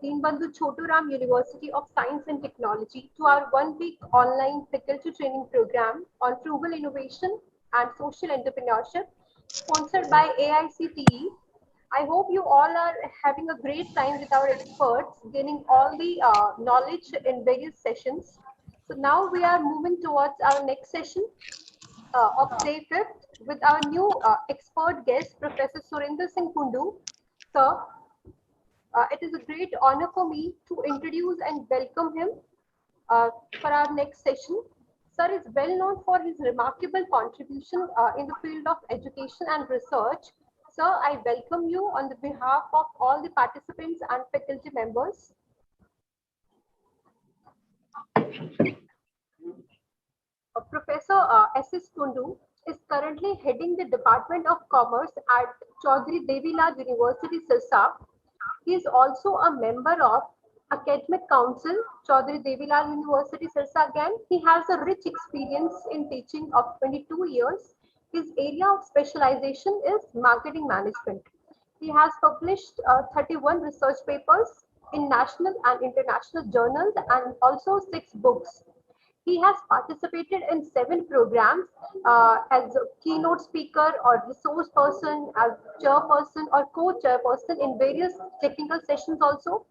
Deenbandhu Choturam University of Science and Technology, to our 1-week online faculty training program on frugal innovation and social entrepreneurship, sponsored by AICTE. I hope you all are having a great time with our experts, gaining all the knowledge in various sessions. So now we are moving towards our next session of day 5th with our new expert guest, Professor Surinder Singh Kundu. Sir, it is a great honor for me to introduce and welcome him for our next session. Sir is well known for his remarkable contribution in the field of education and research. Sir, I welcome you on the behalf of all the participants and faculty members. Professor S.S. Kundu is currently heading the Department of Commerce at Chaudhary Devi University, Sirsa. He is also a member of Academic Council, Chaudhary Devi University, Sirsa again. He has a rich experience in teaching of 22 years. His area of specialization is marketing management. He has published 31 research papers in national and international journals and also 6 books. He has participated in 7 programs as a keynote speaker or resource person, as chairperson or co-chairperson in various technical sessions also.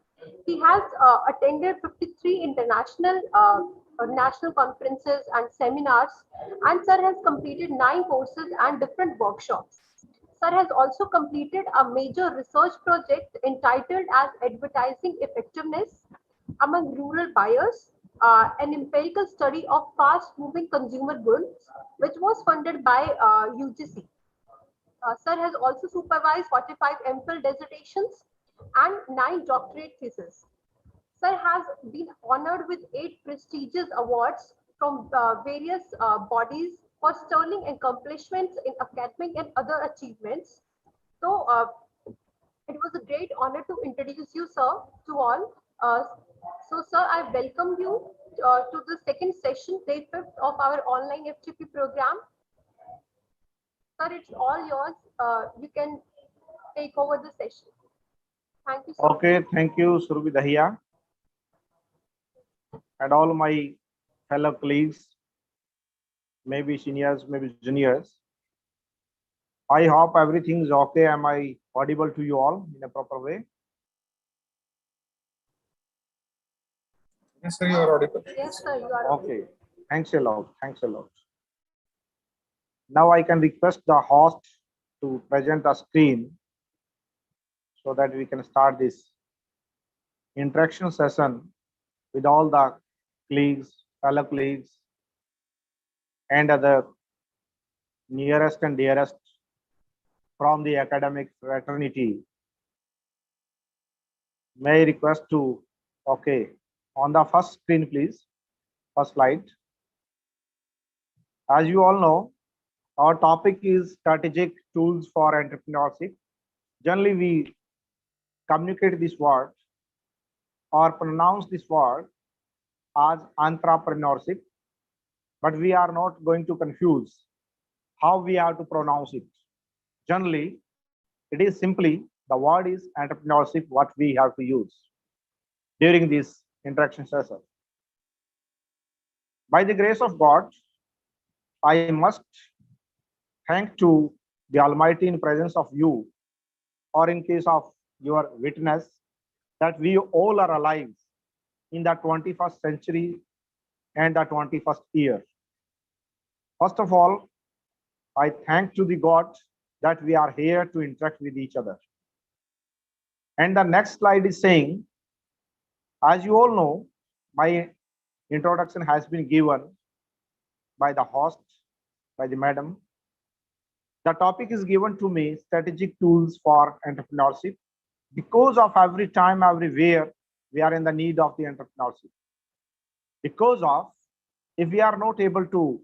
He has attended 53 international or national conferences and seminars, and sir has completed 9 courses and different workshops. Sir has also completed a major research project entitled as Advertising Effectiveness among Rural Buyers, an empirical study of fast-moving consumer goods, which was funded by UGC. Sir has also supervised 45 MPhil dissertations and 9 doctorate theses. Sir has been honored with 8 prestigious awards from various bodies for sterling accomplishments in academic and other achievements. So it was a great honor to introduce you, sir, to all. So, sir, I welcome you to the second session, day 5th of our online FTP program. Sir, it's all yours. You can take over the session. Thank you, sir. Okay, thank you, Surabhi Dahiya, and all my fellow colleagues, maybe seniors, maybe juniors. I hope everything is okay. Am I audible to you all in a proper way? Yes, sir, you are audible. Yes, sir, you are. Okay, thanks a lot. Thanks a lot. Now I can request the host to present the screen so that we can start this interaction session with all the colleagues, fellow colleagues, and other nearest and dearest from the academic fraternity. May I request to, okay, on the first screen, please, first slide. As you all know, our topic is strategic tools for entrepreneurship. Generally, we communicate this word or pronounce this word as entrepreneurship, but we are not going to confuse how we have to pronounce it. Generally, it is simply the word is entrepreneurship, what we have to use during this interaction session. By the grace of God, I must thank to the Almighty in presence of you, or in case of your witness, that we all are alive in the 21st century and the 21st year. First of all, I thank to the God that we are here to interact with each other. And the next slide is saying, as you all know, my introduction has been given by the host, by the madam. The topic is given to me, strategic tools for entrepreneurship, because of every time, everywhere, we are in the need of the entrepreneurship. Because of, if we are not able to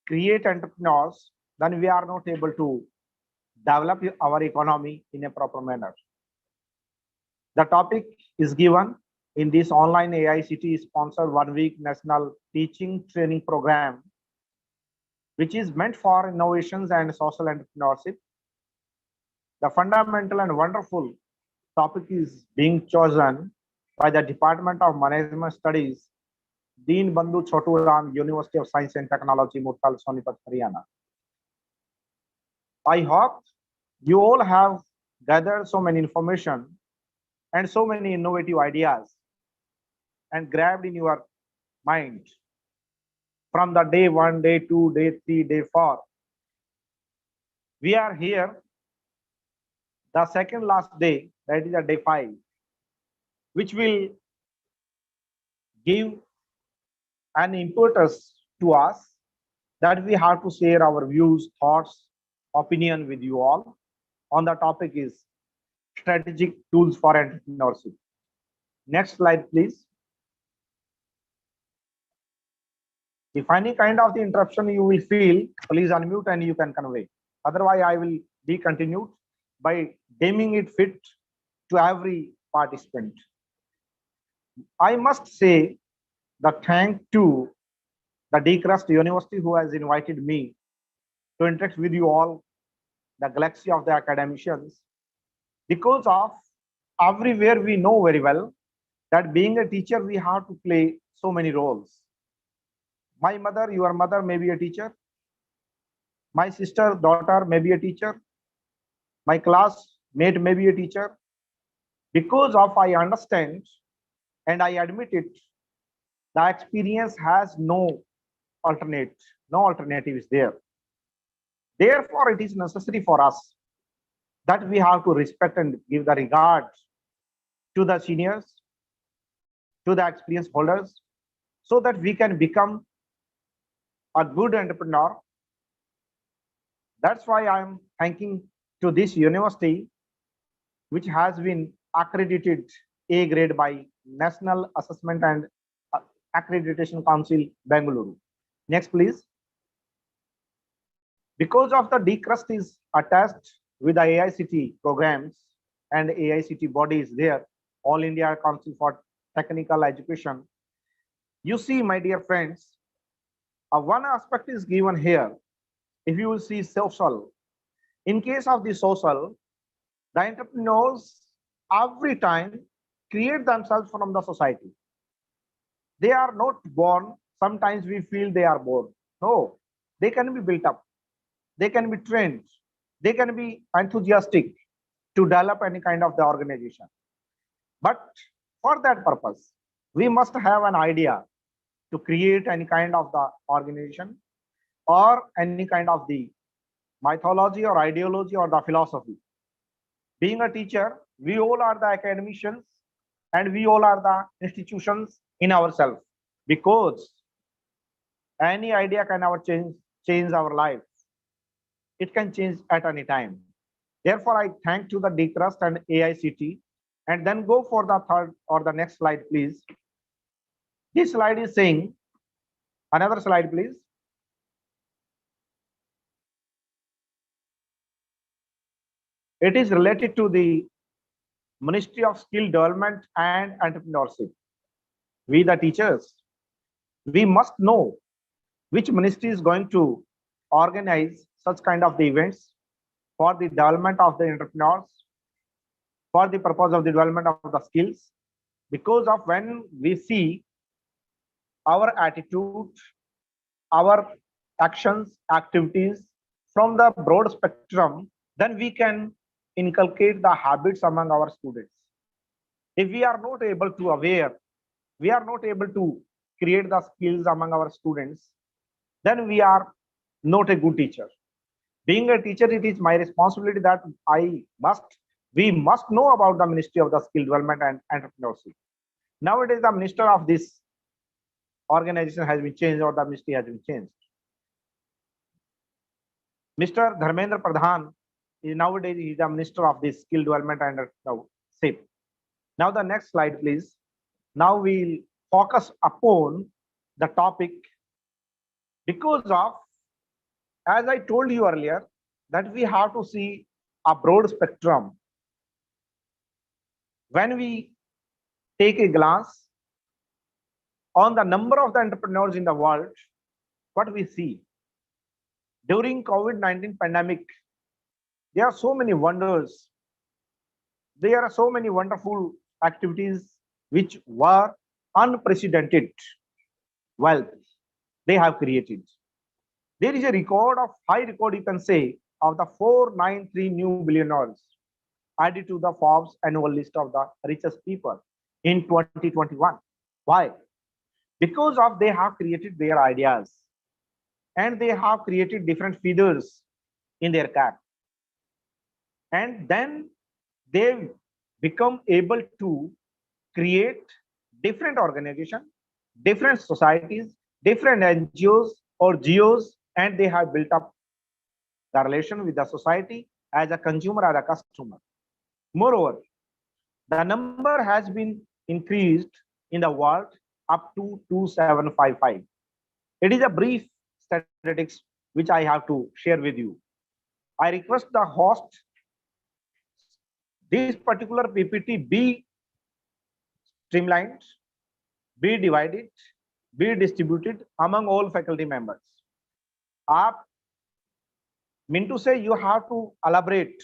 create entrepreneurs, then we are not able to develop our economy in a proper manner. The topic is given in this online AICTE sponsored 1-week national teaching training program, which is meant for innovations and social entrepreneurship. The fundamental and wonderful topic is being chosen by the Department of Management Studies, Deen Bandhu Chotu Ram, University of Science and Technology, Murthal, Sonipat, Haryana. I hope you all have gathered so many information and so many innovative ideas and grabbed in your mind from the day 1, day 2, day 3, day 4. We are here, the second last day, that is the day 5, which will give an impetus to us that we have to share our views, thoughts, opinion with you all on the topic is strategic tools for entrepreneurship. Next slide, please. If any kind of the interruption you will feel, please unmute and you can convey. Otherwise, I will be continued by deeming it fit to every participant. I must say the thank to the DCRUST University who has invited me to interact with you all, the galaxy of the academicians, because of everywhere we know very well that being a teacher, we have to play so many roles. My mother, your mother may be a teacher. My sister, daughter may be a teacher. My classmate may be a teacher. Because of I understand and I admit it, the experience has no alternative is there. Therefore, it is necessary for us that we have to respect and give the regard to the seniors, to the experience holders, so that we can become a good entrepreneur. That's why I'm thanking to this university, which has been accredited A grade by National Assessment and Accreditation Council, Bengaluru. Next, please. Because of the DCRUST is attached with the AICTE programs and AICTE bodies there, All India Council for Technical Education. You see, my dear friends, one aspect is given here if you will see social, in case of the social, the entrepreneurs every time create themselves from the society. They are not born. Sometimes we feel they are born. No, they can be built up. They can be trained. They can be enthusiastic to develop any kind of the organization. But for that purpose, we must have an idea to create any kind of the organization or any kind of the mythology or ideology or the philosophy. Being a teacher, we all are the academicians and we all are the institutions in ourselves, because any idea can never change our life. It can change at any time. Therefore, I thank to the DCRUST and AICTE. And then go for the third or the next slide, please. This slide is saying, another slide, please. It is related to the Ministry of Skill Development and Entrepreneurship. We, the teachers, we must know which ministry is going to organize such kind of the events for the development of the entrepreneurs, for the purpose of the development of the skills. Because of when we see our attitude, our actions, activities from the broad spectrum, then we can inculcate the habits among our students. If we are not able to aware, we are not able to create the skills among our students, then we are not a good teacher. Being a teacher, it is my responsibility that we must know about the Ministry of the Skill Development and Entrepreneurship. Nowadays, the minister of this organization has been changed, or the ministry has been changed. Mr. Dharmendra Pradhan is nowadays the minister of this skill development and entrepreneurship. Now the next slide, please. Now we'll focus upon the topic, because of, as I told you earlier, that we have to see a broad spectrum. When we take a glance on the number of the entrepreneurs in the world, what we see during COVID-19 pandemic, there are so many wonders. There are so many wonderful activities which were unprecedented wealth they have created. There is a record of high record, you can say, of the 493 new billionaires added to the Forbes annual list of the richest people in 2021. Why? Because of they have created their ideas and they have created different feathers in their cap. And then they become able to create different organizations, different societies, different NGOs or GOs, and they have built up the relation with the society as a consumer, as a customer. Moreover, the number has been increased in the world up to 2755. It is a brief statistics which I have to share with you. I request the host, this particular PPT be streamlined, be divided, be distributed among all faculty members. Mean to say you have to elaborate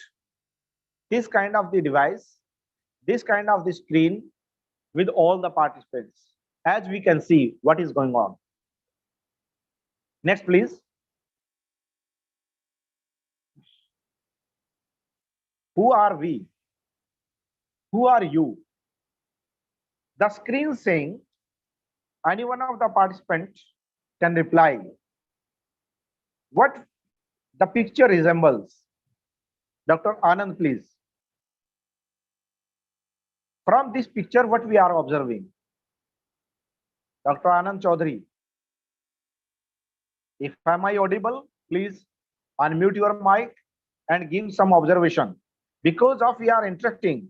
this kind of the device, this kind of the screen with all the participants, as we can see what is going on. Next, please. Who are we? Who are you? The screen saying any one of the participants can reply what the picture resembles. Dr. Anand, please. From this picture, what we are observing? Dr. Anand Chaudhary. If am I audible, please unmute your mic and give some observation. Because of we are interacting,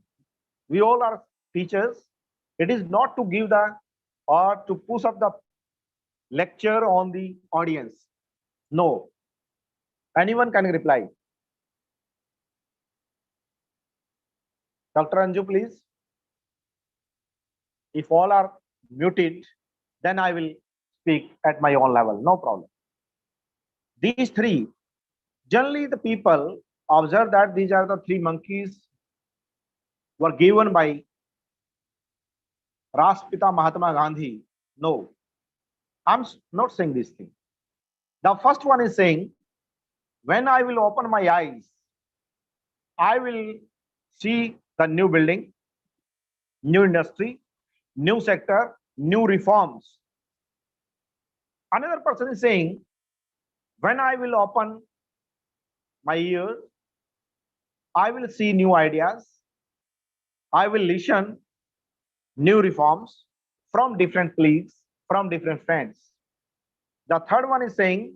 we all are teachers. It is not to give the or to push up the lecture on the audience. No. Anyone can reply. Dr. Anju, please. If all are muted, then I will speak at my own level. No problem. These three Generally, the people observe that these are the three monkeys were given by Rashtrapita Mahatma Gandhi. No, I'm not saying this thing. The first one is saying, when I will open my eyes, I will see the new building, new industry, new sector, new reforms. Another person is saying, when I will open my ears, I will see new ideas. I will listen new reforms from different colleagues, from different friends. The third one is saying,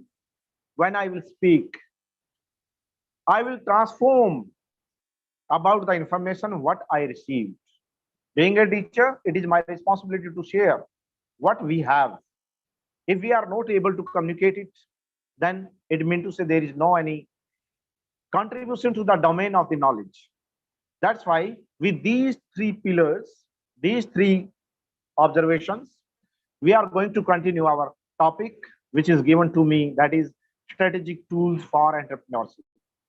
when I will speak, I will transform about the information what I received. Being a teacher, it is my responsibility to share what we have. If we are not able to communicate it, then it means to say there is no any contribution to the domain of the knowledge. That's why with these three pillars, these three observations, we are going to continue our topic, which is given to me, that is strategic tools for entrepreneurship.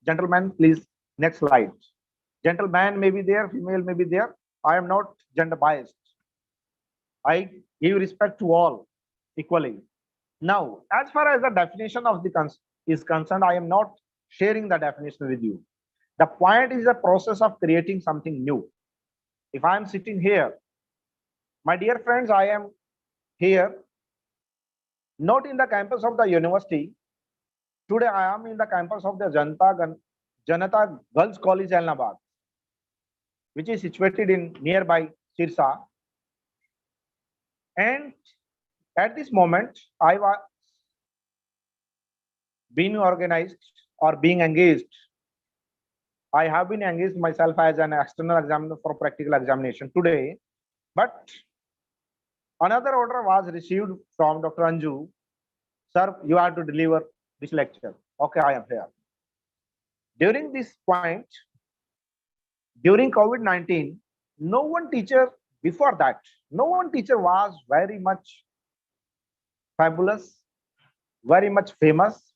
Gentlemen, please, next slide. Gentleman may be there, female may be there. I am not gender biased. I give respect to all equally. Now, as far as the definition of the is concerned, I am not sharing the definition with you. The point is the process of creating something new. If I am sitting here, my dear friends, I am here, not in the campus of the university. Today, I am in the campus of the Janata Girls College, Elnabad, which is situated in nearby Sirsa. And at this moment, I was being organized or being engaged. I have been engaged myself as an external examiner for practical examination today, but another order was received from Dr. Anju. Sir, you have to deliver this lecture. Okay, I am here. During this point, during COVID-19, no one teacher before that, no one teacher was very much fabulous, very much famous,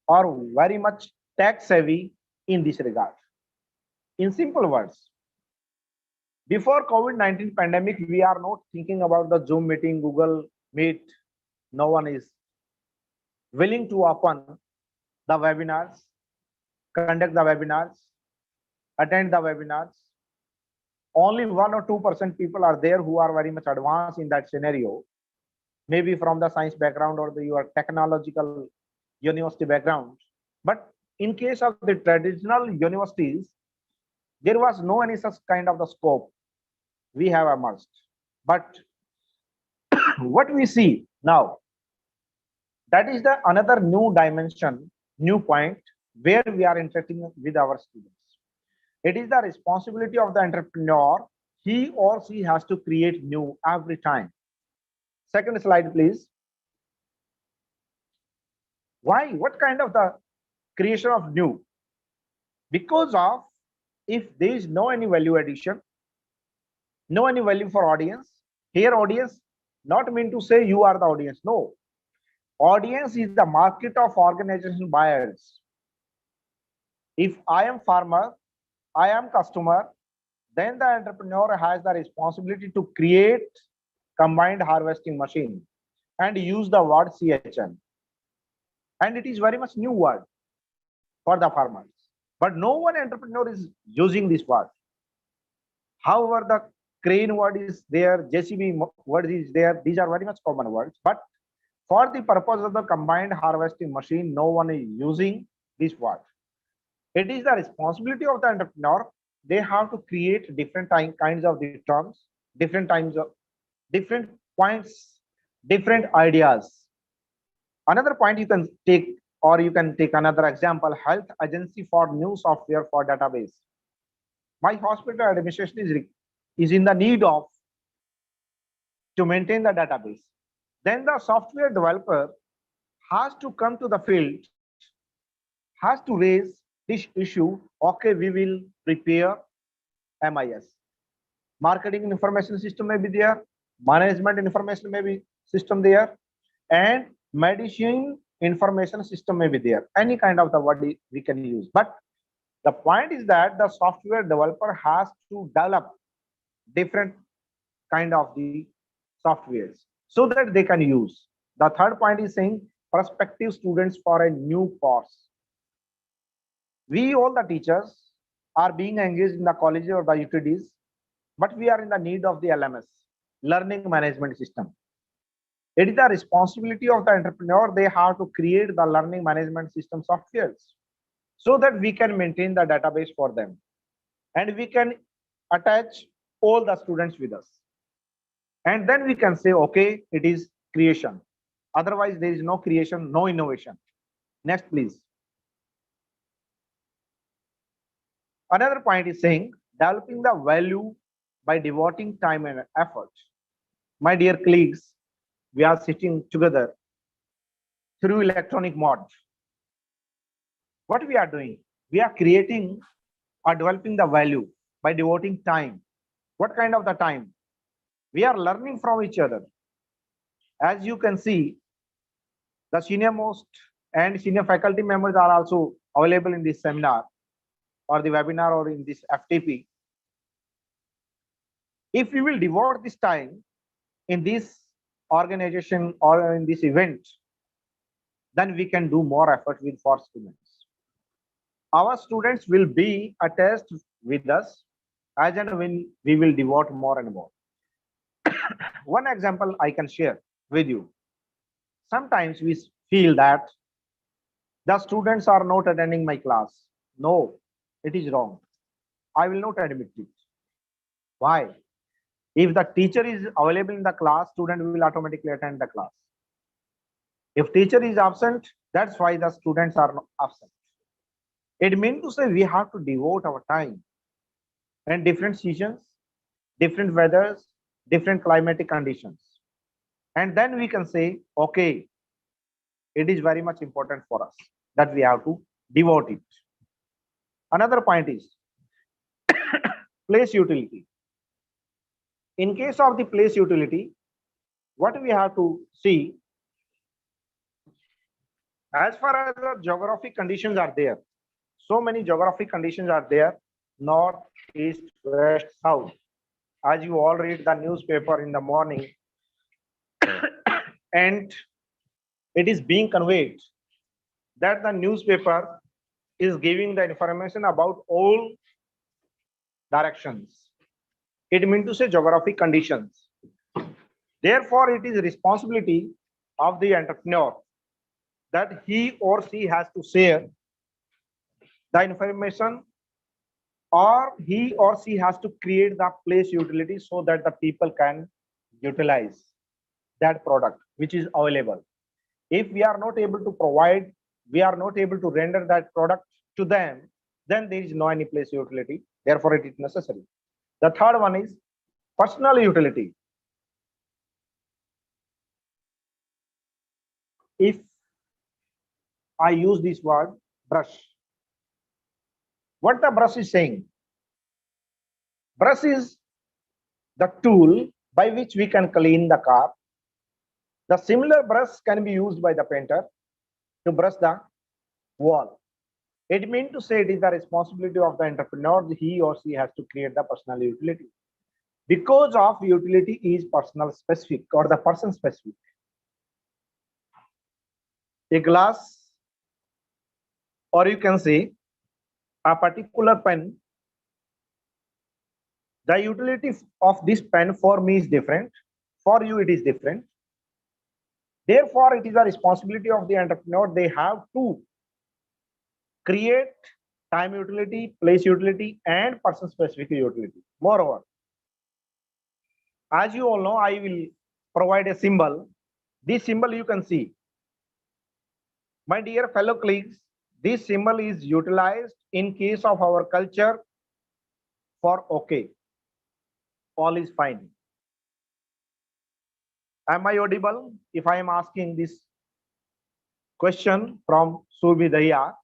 or very much tech savvy in this regard. In simple words, before COVID-19 pandemic, we are not thinking about the Zoom meeting, Google Meet. No one is willing to open the webinars, conduct the webinars, attend the webinars. Only 1 or 2% people are there who are very much advanced in that scenario, maybe from the science background or your technological university background. But in case of the traditional universities, there was no any such kind of the scope we have emerged. But what we see now, that is the another new dimension, new point where we are interacting with our students. It is the responsibility of the entrepreneur. He or she has to create new every time. Second slide, please. Why? What kind of the creation of new? Because of, if there is no any value addition, no any value for audience. Here audience, not mean to say you are the audience. No. Audience is the market of organization buyers. If I am farmer, I am customer, then the entrepreneur has the responsibility to create combined harvesting machine and use the word CHN. And it is very much new word for the farmers. But no one entrepreneur is using this word. However, the crane word is there, JCB word is there. These are very much common words. But for the purpose of the combined harvesting machine, no one is using this word. It is the responsibility of the entrepreneur. They have to create different kinds of the terms, different times of different points, different ideas. Another point you can take, or you can take another example, health agency for new software for database. My hospital administration is in the need of to maintain the database. Then the software developer has to come to the field, has to raise this issue. Okay, we will prepare MIS. Marketing information system may be there, management information may be system there, and medicine information system may be there. Any kind of the word we can use. But the point is that the software developer has to develop different kind of the softwares so that they can use. The third point is saying prospective students for a new course. We all the teachers are being engaged in the colleges or the UTDs, but we are in the need of the LMS, learning management system. It is the responsibility of the entrepreneur. They have to create the learning management system softwares so that we can maintain the database for them and we can attach all the students with us. And then we can say, okay, it is creation. Otherwise, there is no creation, no innovation. Next, please. Another point is saying developing the value by devoting time and effort. My dear colleagues, we are sitting together through electronic mode. What we are doing? We are creating or developing the value by devoting time. What kind of the time? We are learning from each other. As you can see, the senior most and senior faculty members are also available in this seminar or the webinar or in this FTP. If we will devote this time in this organization or in this event, then we can do more effort with for students. Our students will be attached with us as and when we will devote more and more. One example I can share with you. Sometimes we feel that the students are not attending my class. No, it is wrong. I will not admit it. Why? If the teacher is available in the class, student will automatically attend the class. If teacher is absent, that's why the students are absent. It means to say we have to devote our time and different seasons, different weathers, different climatic conditions. And then we can say, okay, it is very much important for us that we have to devote it. Another point is place utility. In case of the place utility, what we have to see, as far as the geographic conditions are there, so many geographic conditions are there, north, east, west, south. As you all read the newspaper in the morning, and it is being conveyed that the newspaper is giving the information about all directions. It means to say geographic conditions. Therefore, it is responsibility of the entrepreneur that he or she has to share the information, or he or she has to create the place utility so that the people can utilize that product which is available. If we are not able to provide, we are not able to render that product to them, then there is no any place utility. Therefore, it is necessary. The third one is personal utility. If I use this word brush, what the brush is saying? Brush is the tool by which we can clean the car. The similar brush can be used by the painter to brush the wall. It means to say it is the responsibility of the entrepreneur. He or she has to create the personal utility. Because of utility is personal specific or the person specific. A glass, or you can say a particular pen, the utility of this pen for me is different, for you it is different. Therefore, it is a responsibility of the entrepreneur. They have to create time utility, place utility, and person specific utility. Moreover, as you all know, I will provide a symbol. This symbol you can see. My dear fellow colleagues, this symbol is utilized in case of our culture for okay. All is fine. Am I audible? If I am asking this question from Subhidaya,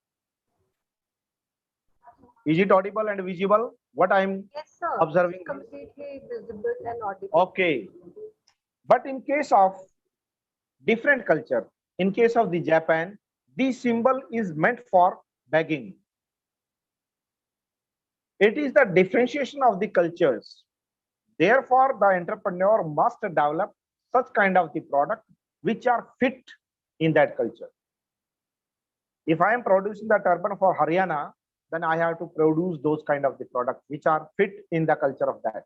is it audible and visible? What I am observing? Completely visible and audible. Okay. But in case of different culture, In case of the Japan, this symbol is meant for begging. It is the differentiation of the cultures. Therefore, the entrepreneur must develop such kind of the product which are fit in that culture. If I am producing the turban for Haryana, then I have to produce those kind of the products which are fit in the culture of that.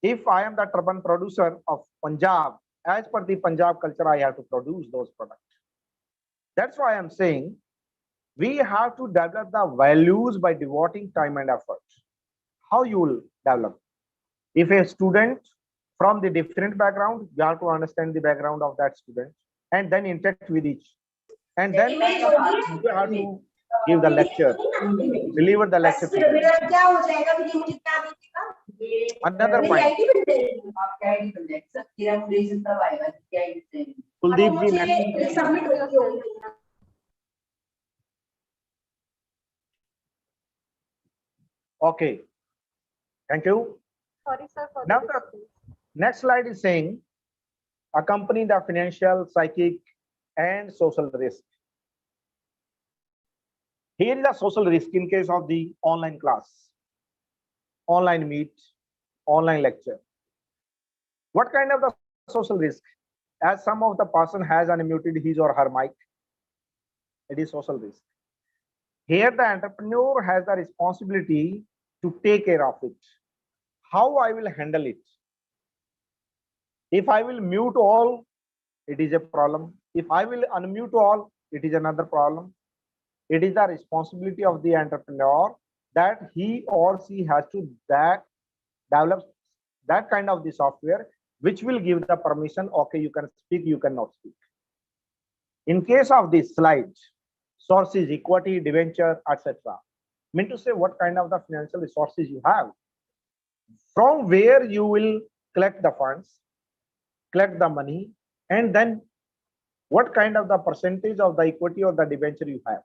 If I am the turban producer of Punjab, as per the Punjab culture, I have to produce those products. That's why I'm saying we have to develop the values by devoting time and effort. How you will develop? If a student from the different background, you have to understand the background of that student and then interact with each. And then you have to give the lecture, deliver the lecture to them. Another point. Kuldeep ji, next. Okay. Thank you. Sorry, sir. For Now the next slide is saying accompany the financial, psychic, and social risk. Here is the social risk in case of the online class, online meet, online lecture. What kind of the social risk? As some of the person has unmuted his or her mic, it is social risk. Here the entrepreneur has the responsibility to take care of it. How I will handle it? If I will mute all, it is a problem. If I will unmute all, it is another problem. It is the responsibility of the entrepreneur that he or she has to develop that kind of the software which will give the permission, okay, you can speak, you cannot speak. In case of this slide, sources, equity, debenture, etc. Mean to say what kind of the financial resources you have, from where you will collect the funds, collect the money, and then what kind of the percentage of the equity or the debenture you have.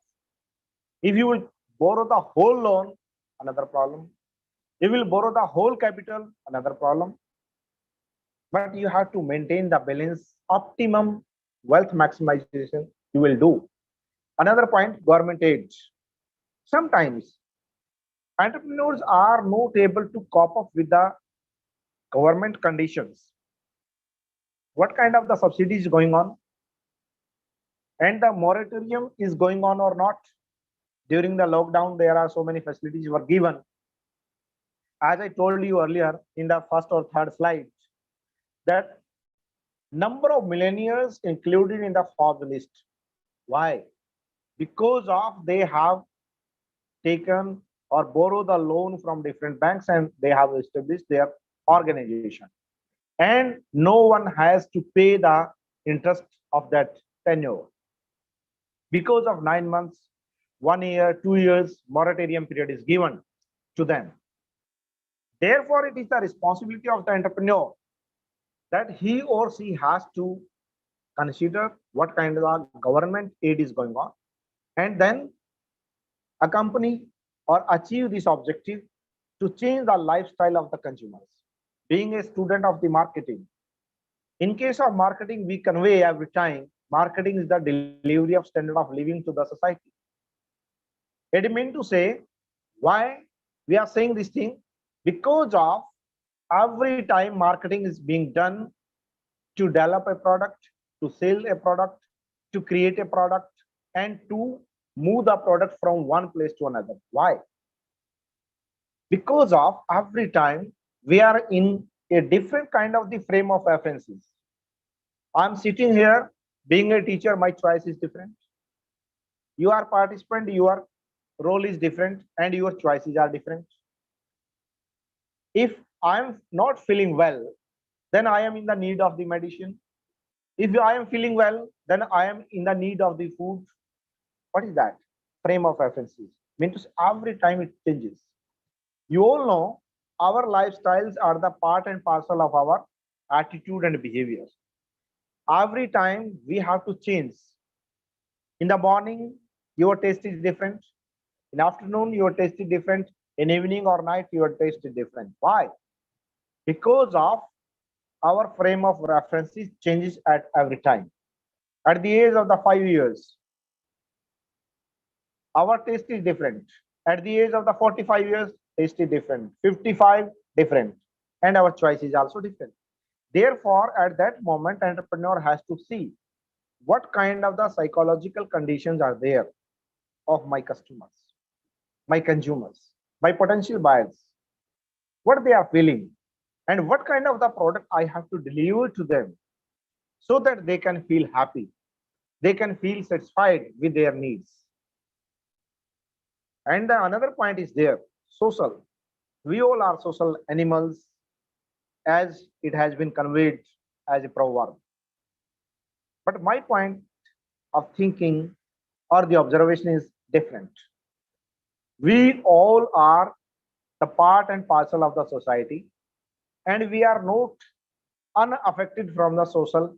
If you will borrow the whole loan, another problem. If you will borrow the whole capital, another problem. But you have to maintain the balance, optimum wealth maximization you will do. Another point, government aid. Sometimes entrepreneurs are not able to cope up with the government conditions. What kind of the subsidy is going on? And the moratorium is going on or not? During the lockdown, there are so many facilities were given. As I told you earlier in the first or third slide, that number of millionaires included in the Forbes list. Why? Because of they have taken or borrowed the loan from different banks and they have established their organization. And no one has to pay the interest of that tenure. Because of 9 months, 1 year, 2 years, moratorium period is given to them. Therefore, it is the responsibility of the entrepreneur that he or she has to consider what kind of government aid is going on and then accompany or achieve this objective to change the lifestyle of the consumers. Being a student of the marketing, in case of marketing, we convey every time marketing is the delivery of standard of living to the society. It means to say, why we are saying this thing? Because of every time marketing is being done to develop a product, to sell a product, to create a product, and to move the product from one place to another. Why? Because of every time we are in a different kind of the frame of references. I'm sitting here, being a teacher, my choice is different. You are participant, your role is different, and your choices are different. If I'm not feeling well, then I am in the need of the medicine. If I am feeling well, then I am in the need of the food. What is that? Frame of references. Means every time it changes. You all know our lifestyles are the part and parcel of our attitude and behavior. Every time we have to change. In the morning, your taste is different. In afternoon, your taste is different. In evening or night, your taste is different. Why? Because of our frame of references changes at every time. At the age of the 5 years, our taste is different. At the age of the 45 years, taste is different. 55, different. And our choice is also different. Therefore, at that moment, entrepreneur has to see what kind of the psychological conditions are there of my customers, my consumers, my potential buyers, what they are feeling, and what kind of the product I have to deliver to them so that they can feel happy, they can feel satisfied with their needs. And the another point is there, social. We all are social animals, as it has been conveyed as a proverb. But my point of thinking or the observation is different. We all are the part and parcel of the society, and we are not unaffected from the social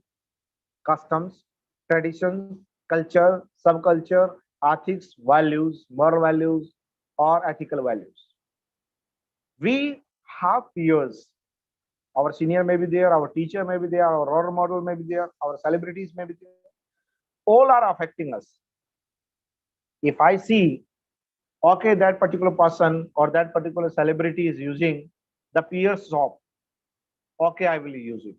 customs, traditions, culture, subculture, ethics, values, moral values, or ethical values. We have peers. Our senior may be there, our teacher may be there, our role model may be there, our celebrities may be there. All are affecting us. If I see, okay, that particular person or that particular celebrity is using the peer shop, okay, I will use it.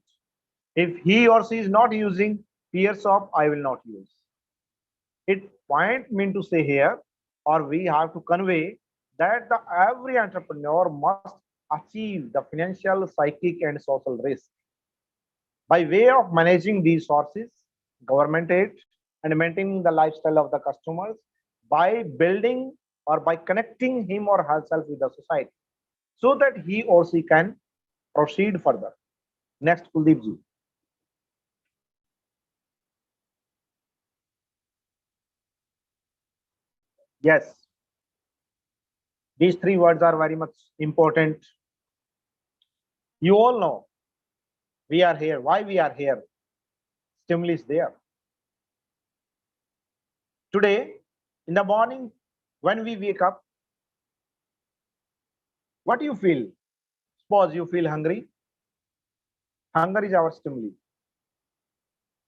If he or she is not using peer shop, I will not use. It point me to say here, or we have to convey that every entrepreneur must achieve the financial, psychic, and social risk by way of managing these sources, government aid, and maintaining the lifestyle of the customers, by building or by connecting him or herself with the society, so that he or she can proceed further. Next, Kuldeep ji. Yes, these three words are very much important. You all know we are here. Why we are here? Stimulus is there. Today, in the morning, when we wake up, what do you feel? Suppose you feel hungry. Hunger is our stimuli.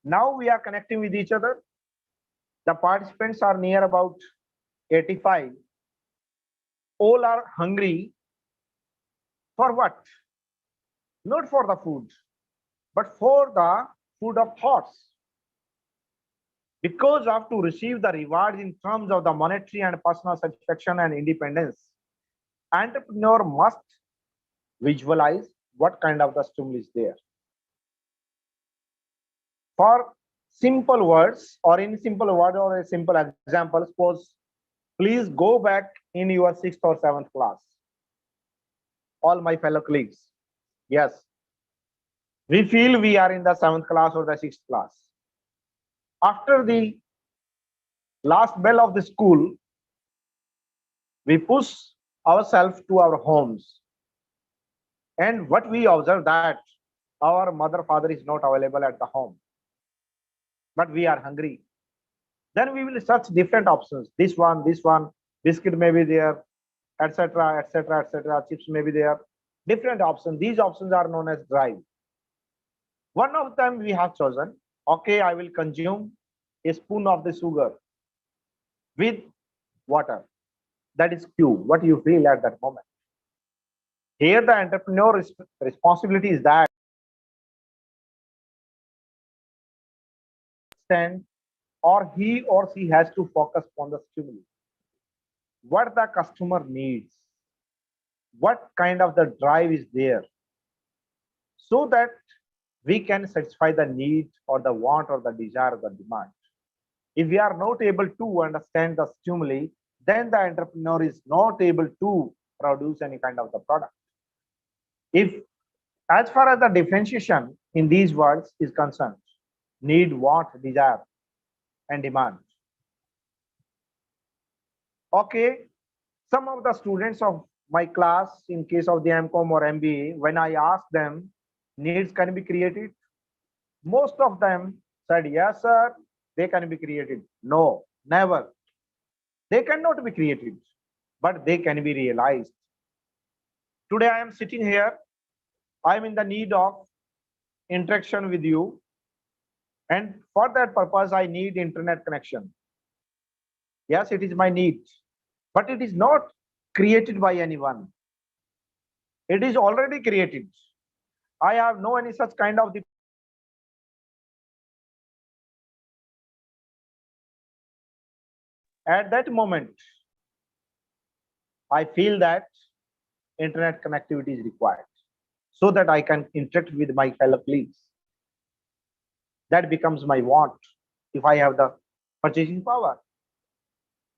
Now we are connecting with each other. The participants are near about 85. All are hungry. For what? Not for the food, but for the food of thoughts. Because of to receive the rewards in terms of the monetary and personal satisfaction and independence, entrepreneur must visualize what kind of the stimulus is there. For simple words, or in simple word or a simple example, suppose, please go back in your 6th or 7th class. All my fellow colleagues. Yes. We feel we are in the 7th class or the 6th class. After the last bell of the school, we push ourselves to our homes. And what we observe that our mother, father is not available at the home, but we are hungry. Then we will search different options. This one, biscuit may be there, etc., etc., etc. Chips may be there. Different options. These options are known as drive. One of them we have chosen. Okay, I will consume a spoon of the sugar with water. That is Q. What you feel at that moment. Here, the entrepreneur responsibility is that or he or she has to focus on the stimuli. What the customer needs, what kind of the drive is there, so that we can satisfy the need or the want or the desire or the demand. If we are not able to understand the stimuli, then the entrepreneur is not able to produce any kind of the product. If, as far as the differentiation in these words is concerned, need, want, desire, and demand. Okay, some of the students of my class, in case of the MCOM or MBA, when I asked them, needs can be created, most of them said, yes, sir, they can be created. No, never. They cannot be created, but they can be realized. Today I am sitting here. I am in the need of interaction with you. And for that purpose, I need internet connection. Yes, it is my need, but it is not created by anyone. It is already created. I have no any such kind of the at that moment, I feel that internet connectivity is required so that I can interact with my fellow colleagues. That becomes my want if I have the purchasing power.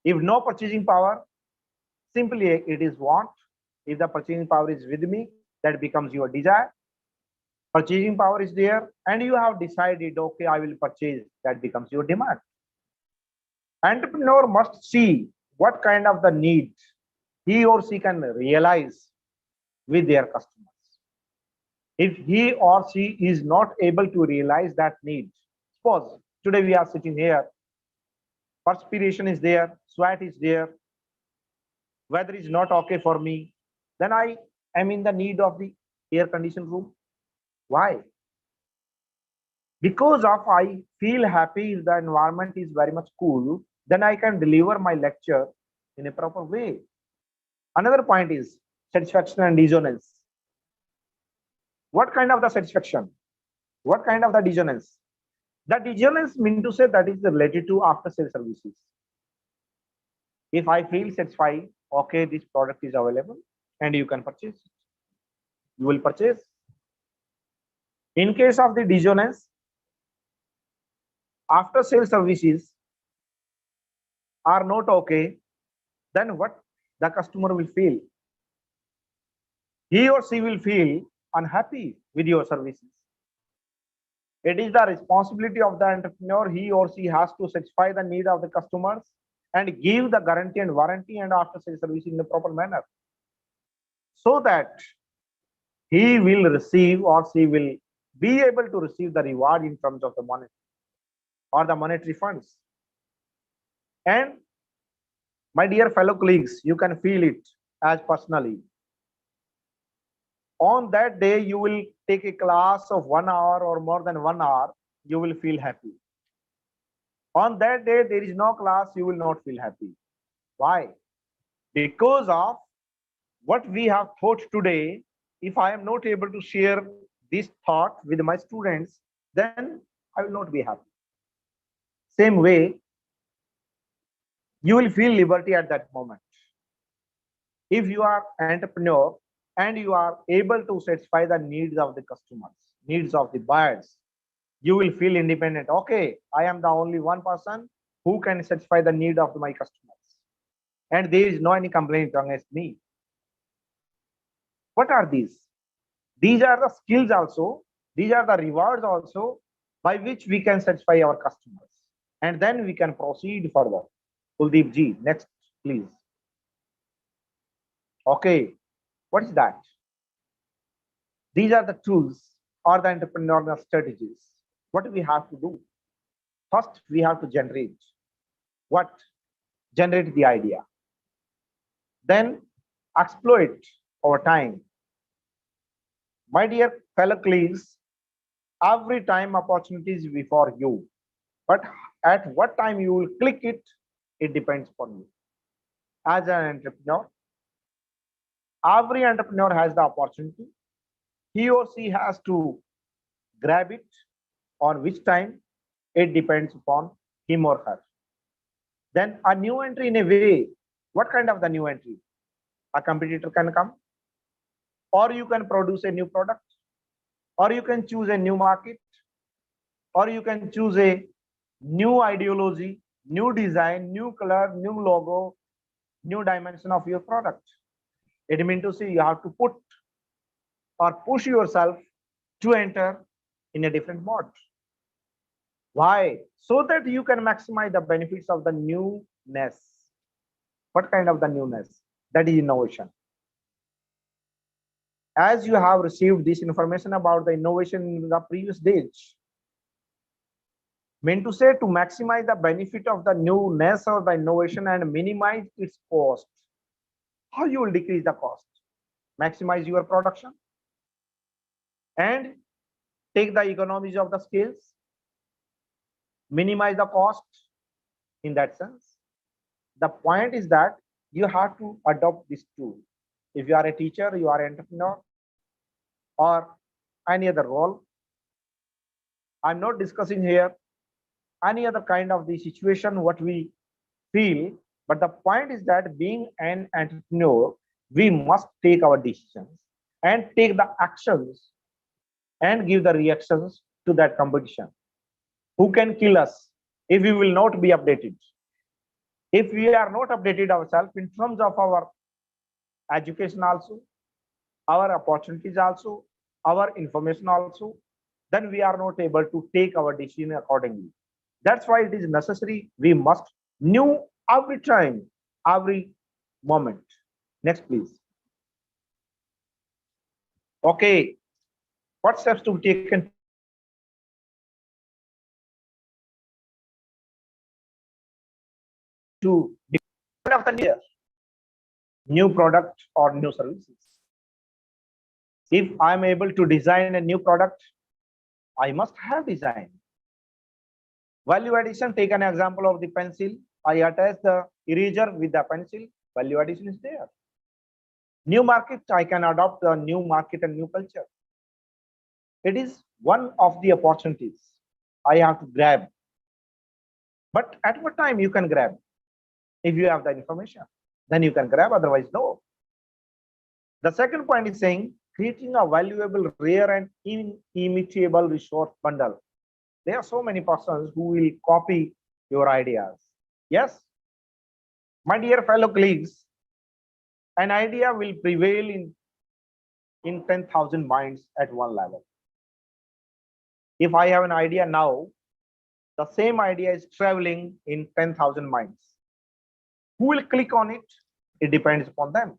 If no purchasing power, simply it is want. If the purchasing power is with me, that becomes your desire. Purchasing power is there and you have decided, okay, I will purchase, that becomes your demand. Entrepreneur must see what kind of the need he or she can realize with their customers. If he or she is not able to realize that need, suppose today we are sitting here, perspiration is there, sweat is there, weather is not okay for me, then I am in the need of the air conditioned room. Why? Because of I feel happy if the environment is very much cool, then I can deliver my lecture in a proper way. Another point is satisfaction and dissonance. What kind of the satisfaction? What kind of the dissonance? The dissonance mean to say that is related to after sales services. If I feel satisfied, okay, this product is available and you can purchase it. You will purchase. In case of the dissonance, after sales services are not okay, then what the customer will feel? He or she will feel unhappy with your services. It is the responsibility of the entrepreneur. He or she has to satisfy the need of the customers and give the guarantee and warranty and after sales service in a proper manner, so that he will receive or she will be able to receive the reward in terms of the money or the monetary funds. And my dear fellow colleagues, you can feel it as personally. On that day, you will take a class of 1 hour or more than 1 hour, you will feel happy. On that day, there is no class, you will not feel happy. Why? Because of what we have thought today. If I am not able to share this thought with my students, then I will not be happy. Same way, you will feel liberty at that moment. If you are an entrepreneur and you are able to satisfy the needs of the customers, needs of the buyers, you will feel independent. Okay, I am the only one person who can satisfy the need of my customers, and there is no any complaint against me. What are these? These are the skills also. These are the rewards also by which we can satisfy our customers, and then we can proceed further. Kuldeep ji, next, please. Okay, what is that? These are the tools or the entrepreneurial strategies. What do we have to do? First, we have to generate. What? Generate the idea. Then exploit over time. My dear fellow colleagues, every time opportunity is before you, but at what time you will click it, it depends upon you. As an entrepreneur, every entrepreneur has the opportunity. He or she has to grab it. On which time, it depends upon him or her. Then a new entry in a way. What kind of the new entry? A competitor can come, or you can produce a new product, or you can choose a new market, or you can choose a new ideology, new design, new color, new logo, new dimension of your product. It means to say you have to put or push yourself to enter in a different mode. Why? So that you can maximize the benefits of the newness. What kind of the newness? That is innovation. As you have received this information about the innovation in the previous days, meant to say to maximize the benefit of the newness or the innovation and minimize its cost. How you will decrease the cost? Maximize your production and take the economies of the scales. minimize the cost in that sense. The point is that you have to adopt this tool. If you are a teacher, you are an entrepreneur, or any other role. I'm not discussing here any other kind of the situation, what we feel, but the point is that being an entrepreneur, we must take our decisions and take the actions and give the reactions to that competition. Who can kill us if we will not be updated? If we are not updated ourselves in terms of our education also, our opportunities also, our information also, then we are not able to take our decision accordingly. That's why it is necessary. We must know every time, every moment. Next, please. Okay. What steps to be taken to of the new product or new services? If I'm able to design a new product, I must have design. Value addition, take an example of the pencil. I attach the eraser with the pencil. Value addition is there. New market, I can adopt the new market and new culture. It is one of the opportunities I have to grab. But at what time you can grab? If you have the information, then you can grab, otherwise no. The second point is saying creating a valuable, rare and inimitable resource bundle. There are so many persons who will copy your ideas. Yes, my dear fellow colleagues, an idea will prevail in 10,000 minds at one level. If I have an idea now, the same idea is traveling in 10,000 minds. Who will click on it? It depends upon them.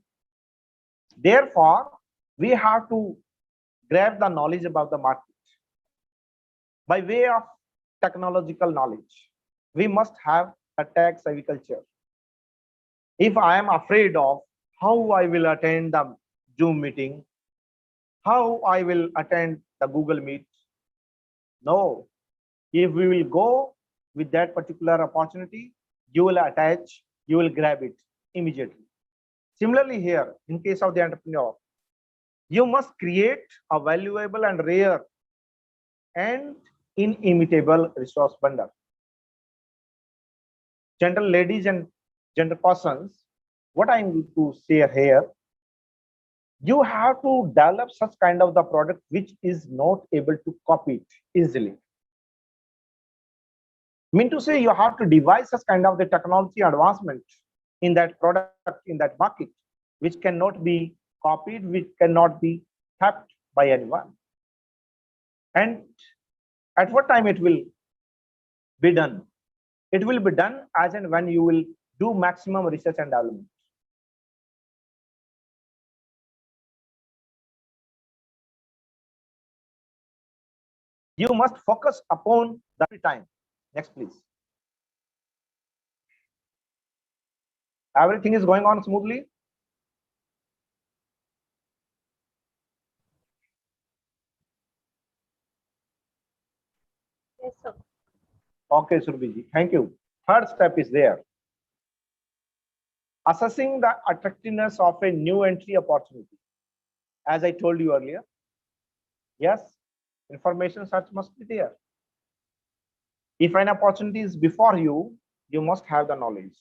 Therefore, we have to grab the knowledge about the market. By way of technological knowledge, we must have a tech-savvy culture. If I am afraid of how I will attend the Zoom meeting, how I will attend the Google Meet, no. If we will go with that particular opportunity, you will attach, you will grab it immediately. Similarly here, in case of the entrepreneur, you must create a valuable and rare and inimitable resource bundle. Gentle ladies and gentle persons, what I'm going to say here, you have to develop such kind of the product which is not able to copy it easily. Mean to say you have to devise such kind of the technology advancement in that product, in that market, which cannot be copied, which cannot be tapped by anyone. And at what time it will be done? It will be done as and when you will do maximum research and development. You must focus upon the time. Next, please. Everything is going on smoothly? Yes, sir. Okay, Surbiji, thank you. Third step is there. Assessing the attractiveness of a new entry opportunity. As I told you earlier, yes, information search must be there. If an opportunity is before you, you must have the knowledge.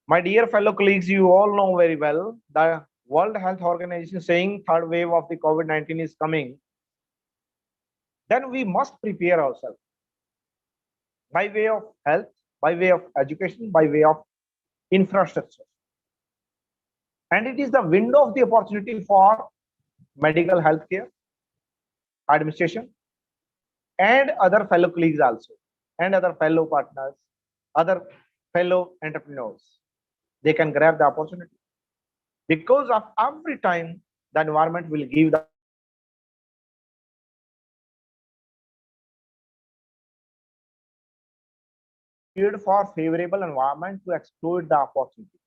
My dear fellow colleagues, you all know very well the World Health Organization saying third wave of the COVID-19 is coming. Then we must prepare ourselves by way of health, by way of education, by way of infrastructure. And it is the window of the opportunity for medical healthcare, administration, and other fellow colleagues also, and other fellow partners, other fellow entrepreneurs. They can grab the opportunity. Because of every time the environment will give the period for favorable environment to exploit the opportunity.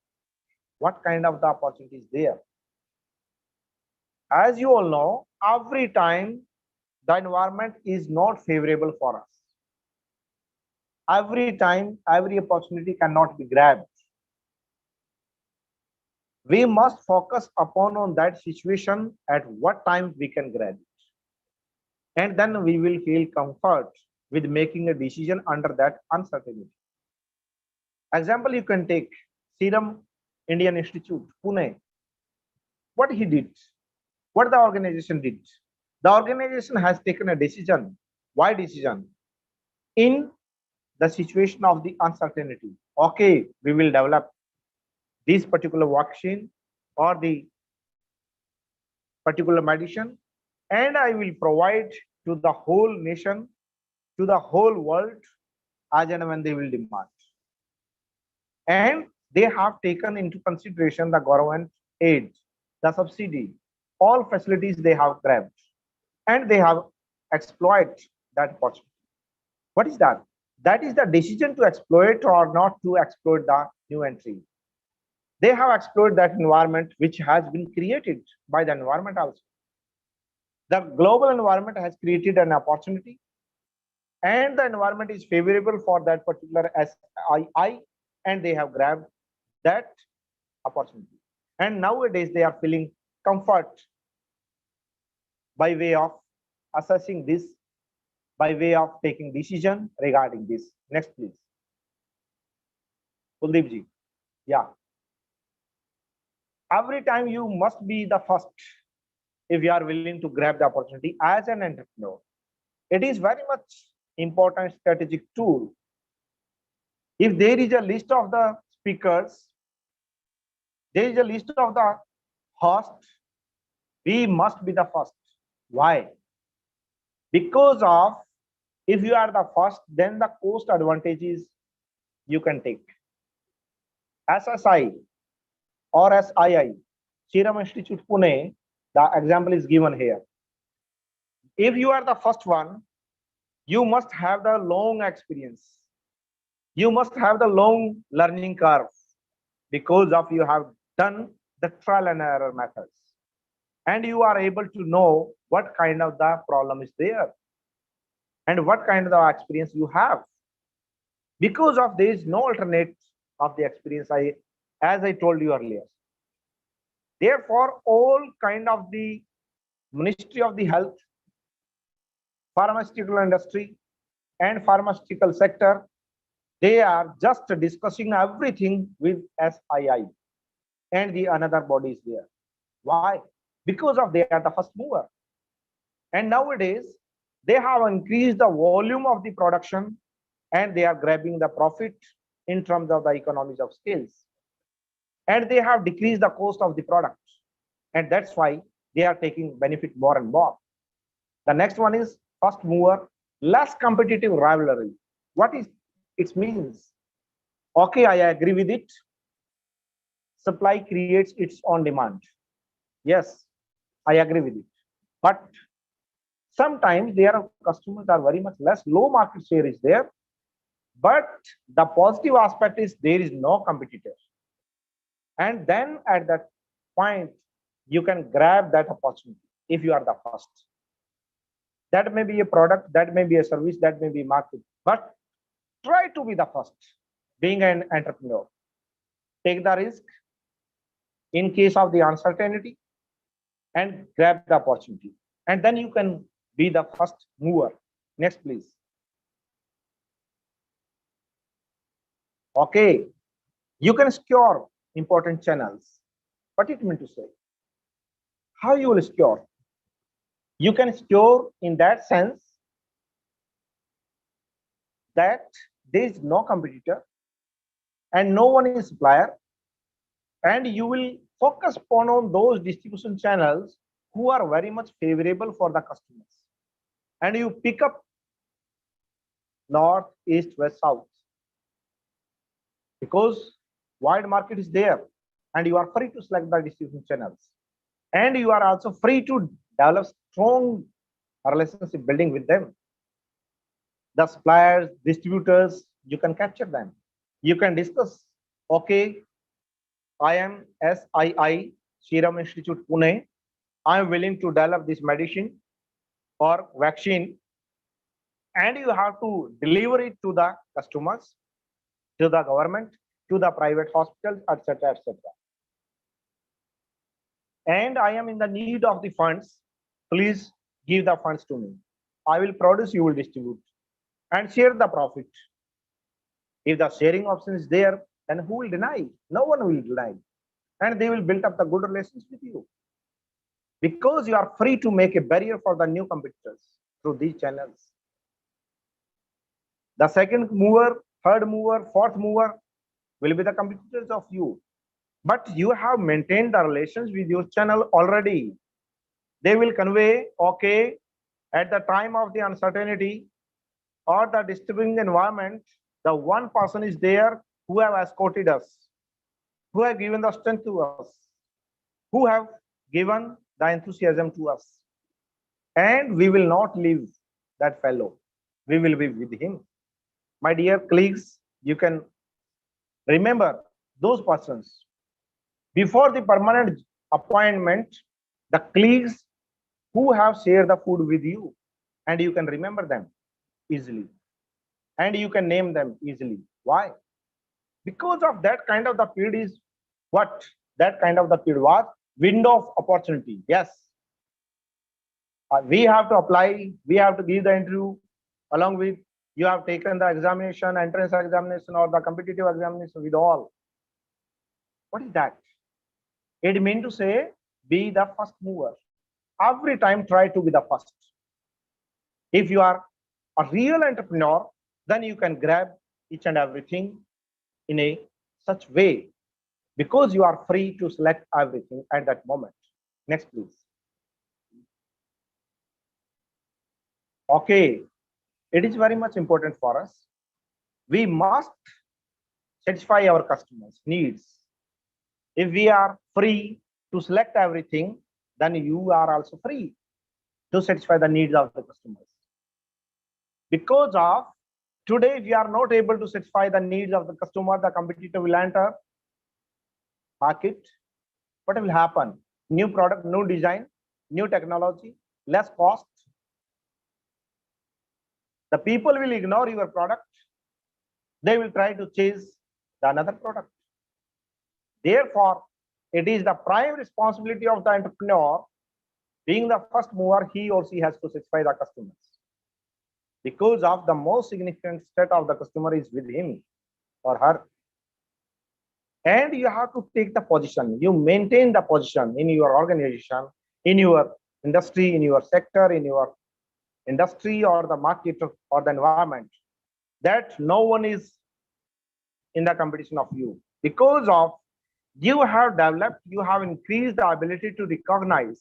What kind of the opportunity is there? As you all know, every time the environment is not favorable for us. every time, every opportunity cannot be grabbed. We must focus upon on that situation at what time we can grab it. And then we will feel comfort with making a decision under that uncertainty. Example, you can take Serum Indian Institute, Pune. What he did, what the organization did. The organization has taken a decision. Why decision? In the situation of the uncertainty. Okay, we will develop this particular vaccine or the particular medicine, and I will provide to the whole nation, to the whole world, as and when they will demand. And they have taken into consideration the government aid, the subsidy, all facilities they have grabbed, and they have exploited that opportunity. What is that? That is the decision to exploit or not to exploit the new entry. They have explored that environment which has been created by the environment also. The global environment has created an opportunity, and the environment is favorable for that particular SII, and they have grabbed that opportunity. And nowadays they are feeling comfort by way of assessing this, by way of taking decision regarding this. Next, please. Kuldeep ji. Yeah. Every time you must be the first if you are willing to grab the opportunity as an entrepreneur. It is very much important strategic tool. If there is a list of the speakers, there is a list of the hosts, we must be the first. Why? Because of, if you are the first, then the cost advantages you can take. SSI or SII, Serum Institute Pune, the example is given here. If you are the first one, you must have the long experience. You must have the long learning curve because of you have done the trial and error methods. And you are able to know what kind of the problem is there and what kind of the experience you have. Because of there is no alternate of the experience, as I told you earlier. Therefore, all kind of the Ministry of the Health, pharmaceutical industry and pharmaceutical sector, they are just discussing everything with SII and the another bodies there. Why? Because of they are the first mover. And nowadays, they have increased the volume of the production and they are grabbing the profit in terms of the economies of scales. And they have decreased the cost of the product. And that's why they are taking benefit more and more. The next one is first mover, less competitive rivalry. What is it means? Okay, I agree with it. Supply creates its own demand. Yes, I agree with it. But sometimes their customers are very much less, low market share is there. But the positive aspect is there is no competitor. And then at that point, you can grab that opportunity if you are the first. That may be a product, that may be a service, that may be market, but try to be the first, being an entrepreneur. Take the risk in case of the uncertainty and grab the opportunity. And then you can be the first mover. Next, please. Okay, you can secure important channels. What it means to say? How you will secure? You can secure in that sense that there is no competitor and no one is supplier, and you will focus on those distribution channels who are very much favorable for the customers, and you pick up north, east, west, south, because wide market is there and you are free to select the distribution channels, and you are also free to develop strong relationship building with them. The suppliers, distributors, you can capture them. You can discuss, okay, I am SII, Serum Institute Pune. I am willing to develop this medicine or vaccine, and you have to deliver it to the customers, to the government, to the private hospitals, etc., etc. And I am in the need of the funds. Please give the funds to me. I will produce, you will distribute, and share the profit. If the sharing option is there, then who will deny? No one will deny. And they will build up the good relations with you. Because you are free to make a barrier for the new competitors through these channels. The second mover, third mover, fourth mover will be the competitors of you. But you have maintained the relations with your channel already. They will convey, okay, at the time of the uncertainty or the disturbing environment, the one person is there who have escorted us, who have given the strength to us, who have given the enthusiasm to us. And we will not leave that fellow. We will be with him. My dear colleagues, you can remember those persons. Before the permanent appointment, the colleagues who have shared the food with you, and you can remember them easily. And you can name them easily. Why? Because of that kind of the period is what? That kind of the period was window of opportunity. Yes. We have to apply, we have to give the interview, along with you have taken the examination, entrance examination, or the competitive examination with all. What is that? It means to say, be the first mover. Every time try to be the first. If you are a real entrepreneur, then you can grab each and everything in a such way, because you are free to select everything at that moment. Next, please. Okay, it is very much important for us. We must satisfy our customers' needs. If we are free to select everything, then you are also free to satisfy the needs of the customers. Because of today, if you are not able to satisfy the needs of the customer, the competitor will enter market. What will happen? New product, new design, new technology, less cost. The people will ignore your product. They will try to chase the another product. Therefore, it is the prime responsibility of the entrepreneur, being the first mover, he or she has to satisfy the customers. Because of the most significant state of the customer is with him or her. And you have to take the position. You maintain the position in your organization, in your industry, in your sector, in your industry or the market or the environment, that no one is in the competition of you. Because of you have developed, you have increased the ability to recognize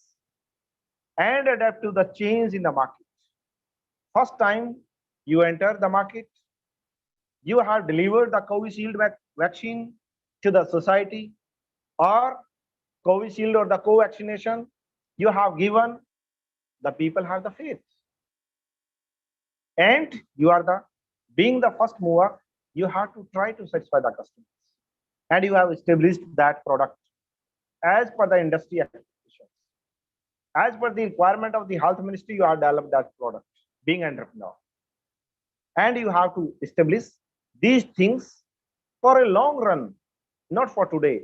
and adapt to the change in the market. First time you enter the market, you have delivered the Covishield vaccine to the society, or Covishield or the co-vaccination you have given, the people have the faith. And you are the, being the first mover, you have to try to satisfy the customers. And you have established that product as per the industry expectations. As per the requirement of the health ministry, you have developed that product, being entrepreneur. And you have to establish these things for a long run, not for today,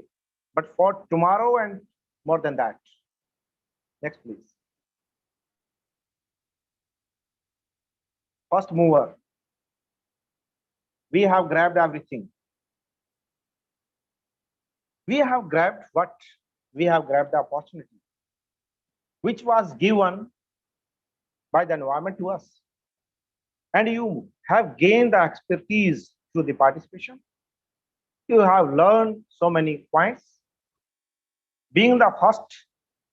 but for tomorrow and more than that. Next, please. First mover. We have grabbed everything. We have grabbed what? We have grabbed the opportunity, which was given by the environment to us. And you have gained the expertise through the participation. You have learned so many points. Being the first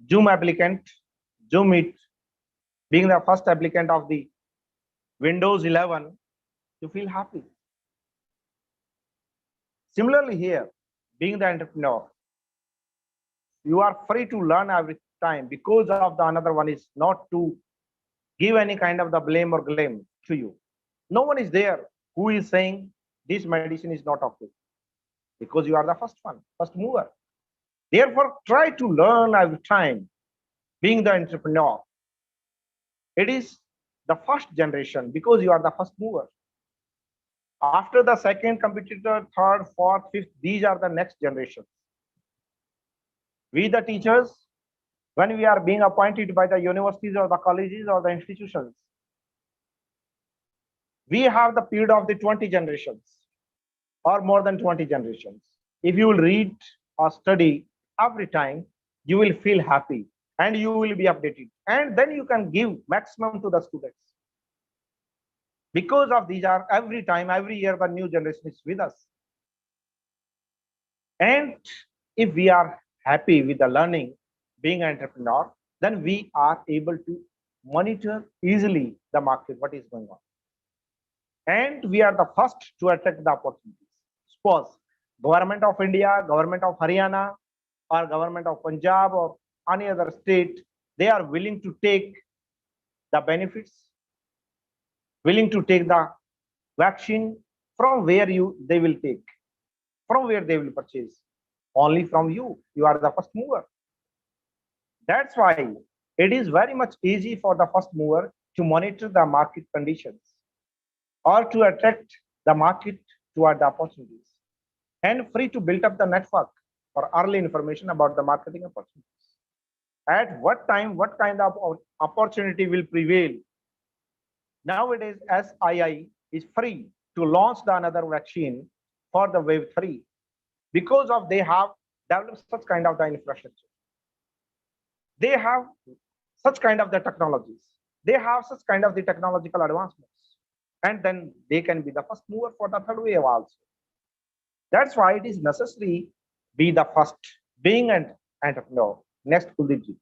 Zoom applicant, Zoom Meet, being the first applicant of the Windows 11, you feel happy. Similarly here, being the entrepreneur, you are free to learn every time, because of the another one is not to give any kind of the blame or blame to you. No one is there who is saying this medicine is not okay, because you are the first one, first mover. Therefore, try to learn every time, being the entrepreneur. It is the first generation because you are the first mover. After the second competitor, third, fourth, fifth, these are the next generations. We, the teachers, when we are being appointed by the universities or the colleges or the institutions, we have the period of the 20 generations or more than 20 generations. If you will read or study every time, you will feel happy and you will be updated. And then you can give maximum to the students. Because of these are every time, every year, the new generation is with us. And if we are happy with the learning, being an entrepreneur, then we are able to monitor easily the market, what is going on. And we are the first to attract the opportunities. Suppose government of India, government of Haryana, or government of Punjab or any other state, they are willing to take the benefits, willing to take the vaccine from where they will take, from where they will purchase. Only from you. You are the first mover. That's why it is very much easy for the first mover to monitor the market conditions or to attract the market toward the opportunities, and free to build up the network for early information about the marketing opportunities. At what time, what kind of opportunity will prevail? Nowadays, SII is free to launch the another vaccine for the wave 3 because of they have developed such kind of the infrastructure. They have such kind of the technologies. They have such kind of the technological advancements. And then they can be the first mover for the third wave also. That's why it is necessary be the first, being an entrepreneur. Next, Kuldipji.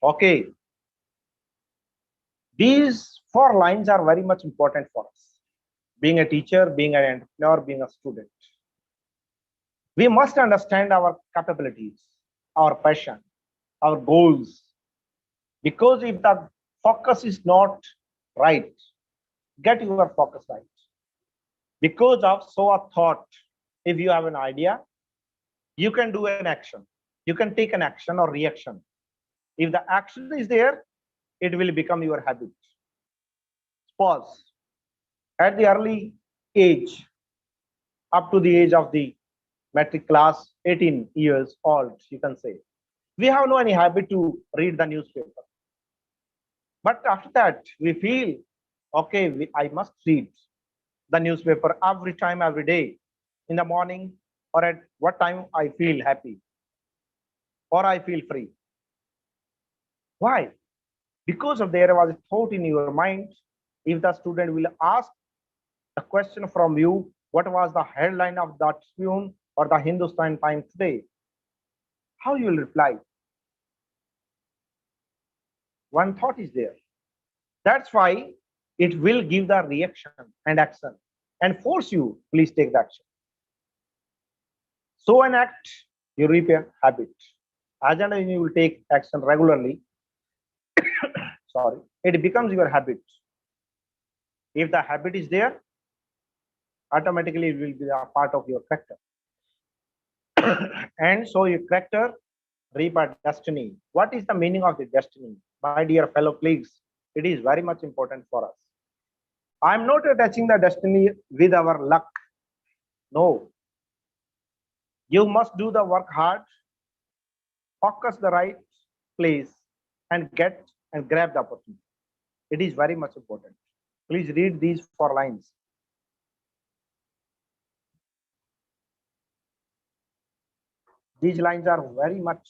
Okay. These 4 lines are very much important for us. Being a teacher, being an entrepreneur, being a student. We must understand our capabilities, our passion, our goals. Because if the focus is not right, get your focus right. Because of a thought, if you have an idea, you can do an action. You can take an action or reaction. If the action is there, it will become your habit. Pause. At the early age, up to the age of the matric class, 18 years old, you can say, we have no any habit to read the newspaper. But after that, we feel, okay, I must read the newspaper every time, every day, in the morning, or at what time I feel happy, or I feel free. Why? Because of there was a thought in your mind. If the student will ask the question from you, what was the headline of that Tribune or the Hindustan Times today? How you will reply? One thought is there. That's why it will give the reaction and action and force you, please take the action. So an act, you reap a habit. As and when you will take action regularly, sorry, it becomes your habit. If the habit is there, automatically it will be a part of your character. And so your character reap a destiny. What is the meaning of the destiny? My dear fellow colleagues, it is very much important for us. I'm not attaching the destiny with our luck. No. You must do the work hard, focus the right place, and get and grab the opportunity. It is very much important. Please read these 4 lines. These lines are very much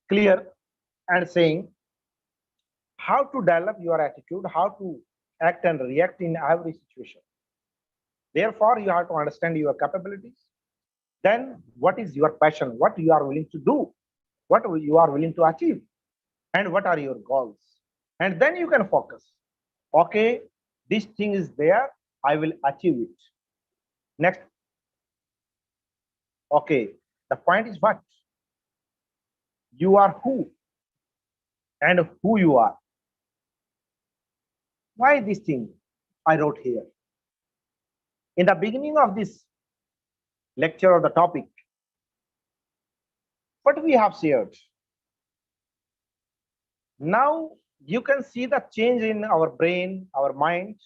clear and saying how to develop your attitude, how to act and react in every situation. Therefore, you have to understand your capabilities. Then what is your passion? What you are willing to do? What you are willing to achieve? And what are your goals? And then you can focus. Okay, this thing is there, I will achieve it. Next. Okay, the point is what? You are who and who you are. Why this thing I wrote here? In the beginning of this lecture or the topic, what we have shared? Now you can see the change in our brain, our mind.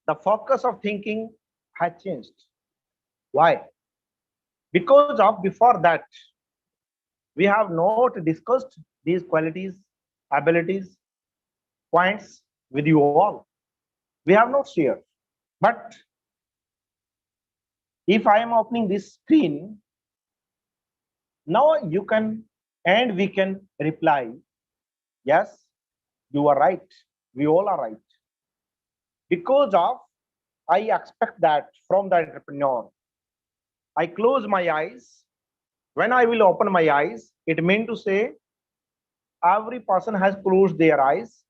The focus of thinking has changed. Why? Because of before that, we have not discussed these qualities, abilities, points with you all. We have not shared. But if I am opening this screen, now you can and we can reply, yes, you are right. We all are right. Because of, I expect that from the entrepreneur. I close my eyes. When I will open my eyes, it means to say every person has closed their eyes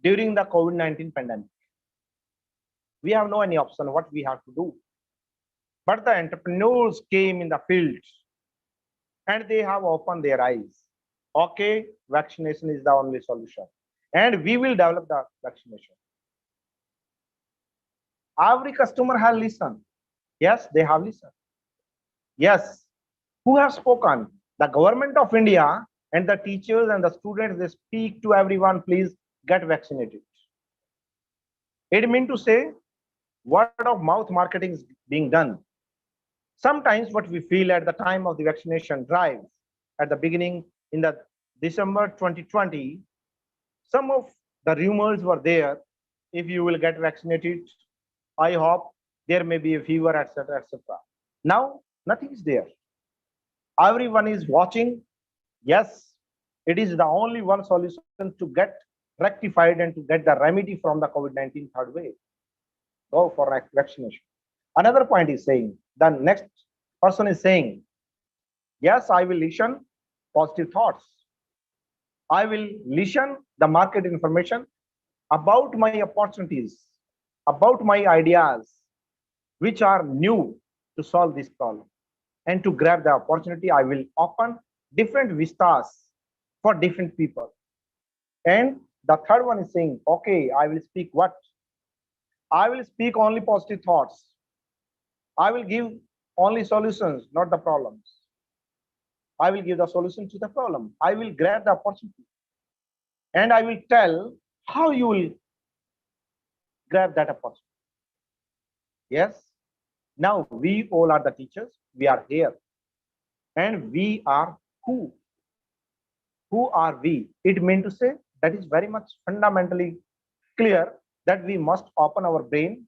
during the COVID-19 pandemic. We have no any option what we have to do. But the entrepreneurs came in the field and they have opened their eyes. Okay, vaccination is the only solution. And we will develop the vaccination. Every customer has listened. Yes, they have listened. Yes, who have spoken? The government of India and the teachers and the students, they speak to everyone, please get vaccinated. It means to say word of mouth marketing is being done. Sometimes what we feel at the time of the vaccination drive, at the beginning in the December 2020, some of the rumors were there. If you will get vaccinated, I hope there may be a fever, etc., etc. Now, nothing is there. Everyone is watching. Yes, it is the only one solution to get rectified and to get the remedy from the COVID-19 third wave. Go for vaccination. Another point is saying, the next person is saying, yes, I will listen positive thoughts. I will listen the market information about my opportunities, about my ideas, which are new to solve this problem. And to grab the opportunity, I will open different vistas for different people. And the third one is saying, okay, I will speak what? I will speak only positive thoughts. I will give only solutions, not the problems. I will give the solution to the problem. I will grab the opportunity. And I will tell how you will grab that opportunity. Yes. Now we all are the teachers. We are here. And we are who? Who are we? It means to say that is very much fundamentally clear that we must open our brain,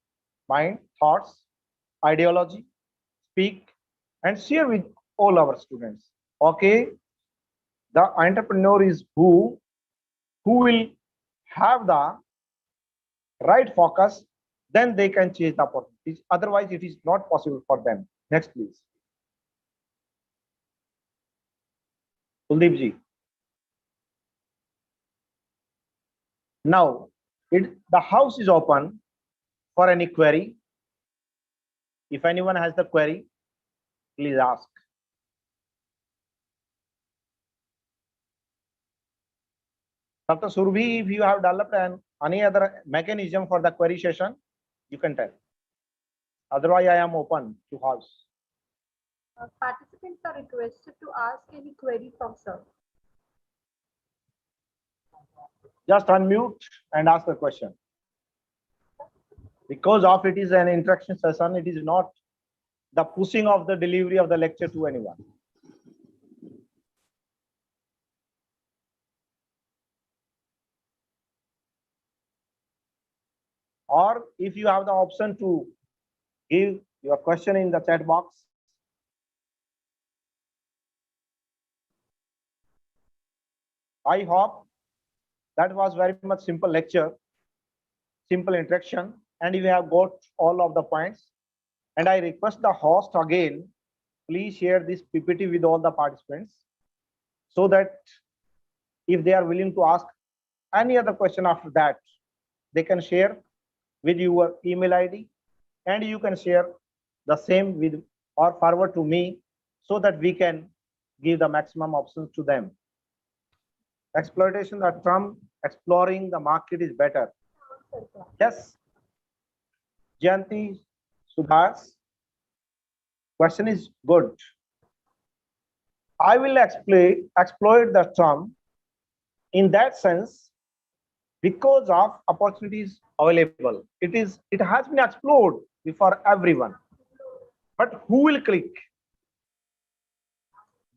mind, thoughts, ideology, speak, and share with all our students. Okay, the entrepreneur is who will have the right focus, then they can change the opportunities. Otherwise, it is not possible for them. Next, please. Kuldeep ji. Now, the house is open for any query. If anyone has the query, please ask. Dr. Surbhi, if you have developed any other mechanism for the query session, you can tell. Otherwise, I am open to house. Participants are requested to ask any query from sir. Just unmute and ask the question. Because of it is an interaction session, it is not the pushing of the delivery of the lecture to anyone. Or if you have the option to give your question in the chat box. I hope that was very much simple lecture, simple interaction, and you have got all of the points. And I request the host again, please share this PPT with all the participants so that if they are willing to ask any other question after that, they can share with your email ID, and you can share the same with or forward to me so that we can give the maximum options to them. Exploitation, the term exploring the market is better. Yes. Jayanti Subhas, question is good. I will exploit the term in that sense, because of opportunities available, it has been explored before everyone. But who will click?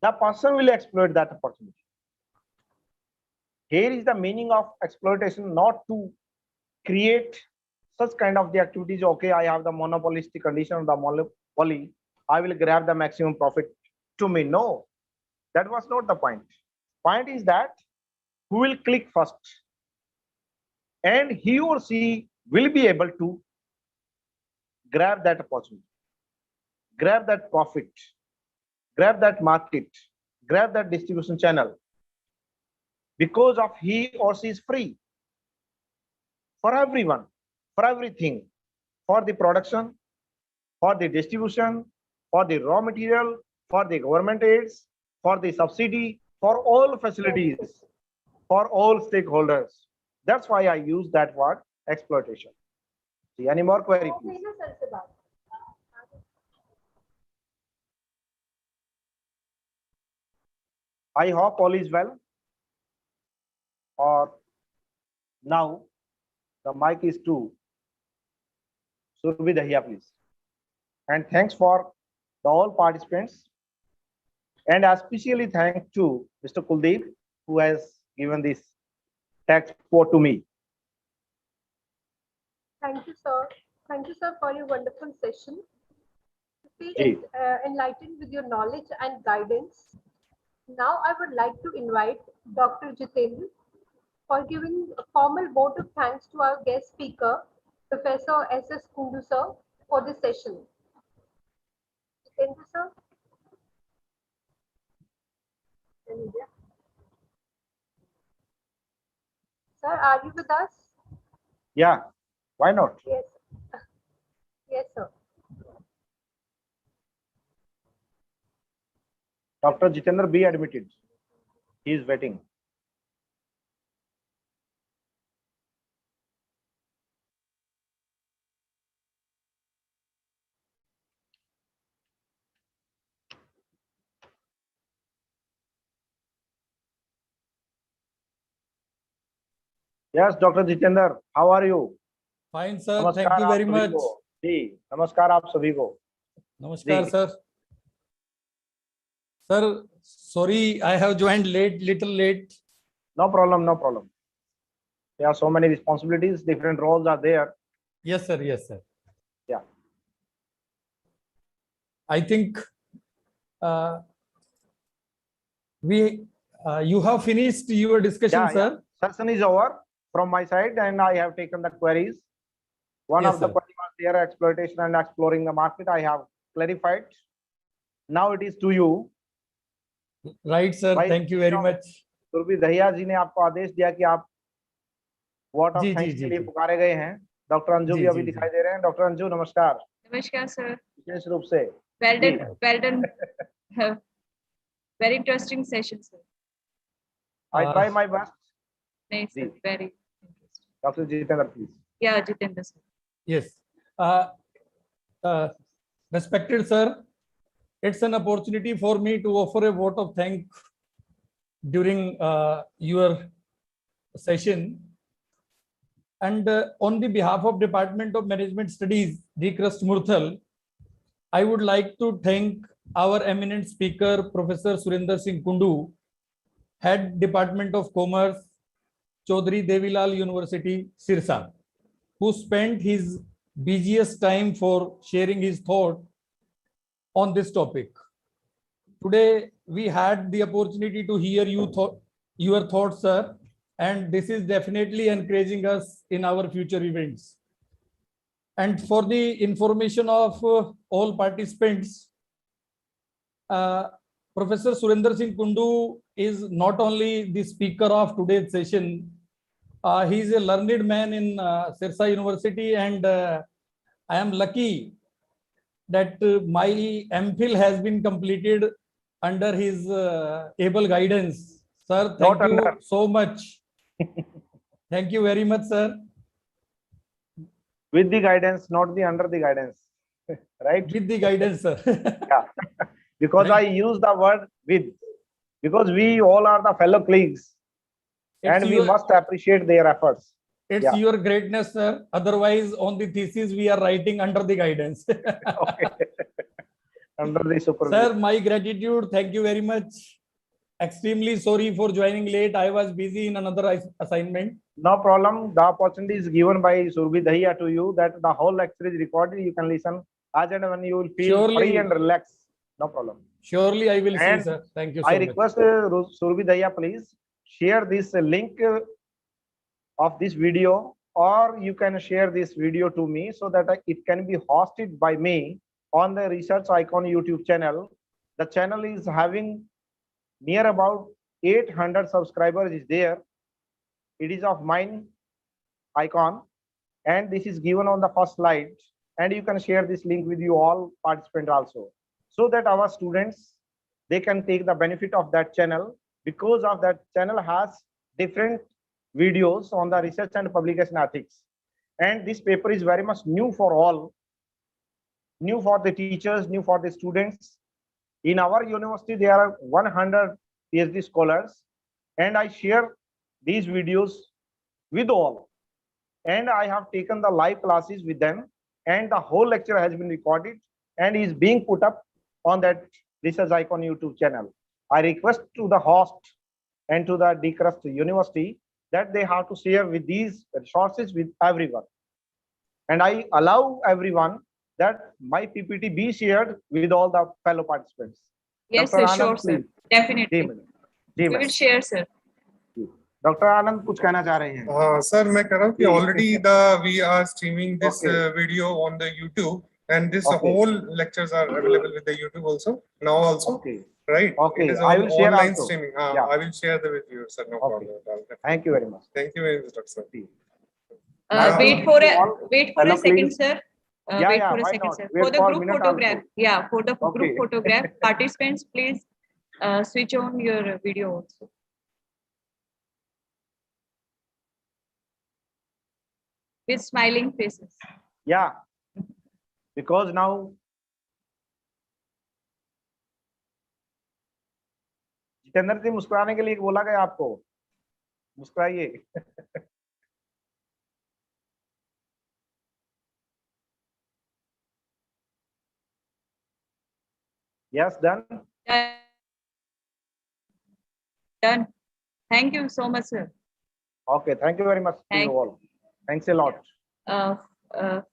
The person will exploit that opportunity. Here is the meaning of exploitation, not to create such kind of the activities. Okay, I have the monopolistic condition of the monopoly, I will grab the maximum profit to me. No, that was not the point. Point is that who will click first, and he or she will be able to grab that opportunity, grab that profit, grab that market, grab that distribution channel, because of he or she is free for everyone, for everything, for the production, for the distribution, for the raw material, for the government aids, for the subsidy, for all facilities, for all stakeholders. That's why I use that word, exploitation. See, any more query, please? I hope all is well. Or now the mic is to Surbi Dahiya, please. And thanks for the all participants. And especially thanks to Mr. Kuldeep, who has given this text quote to me. Thank you, sir. Thank you, sir, for your wonderful session. To feel enlightened with your knowledge and guidance. Now, I would like to invite Dr. Jitendra for giving a formal vote of thanks to our guest speaker, Professor S.S. Kundu, sir, for this session. Jitendra, sir. Sir, are you with us? Yeah, why not? Yes. Yes, sir. Dr. Jitendra, be admitted. He is waiting. Yes, Dr. Jitendra, how are you? Fine, sir. Thank you very much. Namaskar aap sabhi ko. Namaskar, sir. Sir, sorry, I have joined late, little late. No problem, no problem. There are so many responsibilities, different roles are there. Yes, sir. Yes, sir. Yeah. I think you have finished your discussion, sir. Yeah. Session is over from my side, and I have taken the queries. One Yes, of the sir. queries was there, exploitation and exploring the market. I have clarified. Now it is to you. Right, sir. Thank you very much. Surabhi Dahiya जी ने आपको आदेश दिया कि आप vote of ji, thanks जी, के जी, लिए जी। पुकारे गए हैं। डॉक्टर अंजू जी, भी अभी जी, दिखाई दे रहे हैं। डॉक्टर अंजू नमस्कार। नमस्कार सर। विशेष रूप से Well done, well done. Very interesting session, sir. I try my best. Nice, sir. Very interesting. Dr. Jitendra, please. Yeah, Jitendra, sir. Yes. Respected sir, it's an opportunity for me to offer a vote of thanks during your session. And on the behalf of Department of Management Studies, DCRUST Murthal, I would like to thank our eminent speaker, Professor Surinder Singh Kundu, Head Department of Commerce, Chaudhary Devilal University, Sirsa, who spent his busiest time for sharing his thought on this topic. Today, we had the opportunity to hear your thoughts, sir, and this is definitely encouraging us in our future events. And for the information of all participants, Professor Surinder Singh Kundu is not only the speaker of today's session, he is a learned man in Sirsa University, and I am lucky that my MPhil has been completed under his able guidance. Sir, thank you so much. Thank you very much, sir. With the guidance, not the under the guidance, right? With the guidance, sir. Yeah, because I use the word with, because we all are the fellow colleagues. and we must appreciate their efforts. It's your greatness, sir. Otherwise, on the thesis, we are writing under the guidance. Okay. Under the supervision. Sir, my gratitude. Thank you very much. Extremely sorry for joining late. I was busy in another assignment. No problem. The opportunity is given by Surbhi Dahiya to you that the whole lecture is recorded. You can listen as and when you will feel free and relaxed. No problem. Surely I will see, sir. Thank you so I much. request Surbhi Dahiya, please share this link of this video, or you can share this video to me so that it can be hosted by me on the Research Icon YouTube channel. The channel is having near about 800 subscribers is there. It is of mine icon, and this is given on the first slide, and you can share this link with you all participants also, so that our students, they can take the benefit of that channel, because of that channel has different videos on the research and publication ethics. And this paper is very much new for all, new for the teachers, new for the students. In our university, there are 100 PhD scholars, and I share these videos with all. And I have taken the live classes with them, and the whole lecture has been recorded and is being put up on that Research Icon YouTube channel. I request to the host and to the DCRUST University that they have to share with these resources with everyone. And I allow everyone that my PPT be shared with all the fellow participants. Yes, Dr. sir, Anand, sure, sir. please. Definitely. We will share, sir. Dr. Anand, कुछ कहना चाह रहे हैं? Sir, मैं कह रहा हूँ कि already we are streaming this video on the YouTube, and this whole lectures are available with the YouTube also now also. Okay. Right. Okay. It is I will share online also. streaming. Yeah. I will share the video, sir. No problem at all. Thank you very much. Thank you very much, Dr. Wait for a second, sir. Yeah, wait yeah, for a why second, not? sir. Wait For the for a group minute photograph. also. Yeah, for the Okay. group photograph, participants, please switch on your video also. With smiling faces. Yeah, because now Jitendra जी मुस्कुराने के लिए बोला गया आपको, मुस्कुराइए. Yes, done. Done. Thank you so much, sir. Okay, thank you very much to you all. Thanks a lot.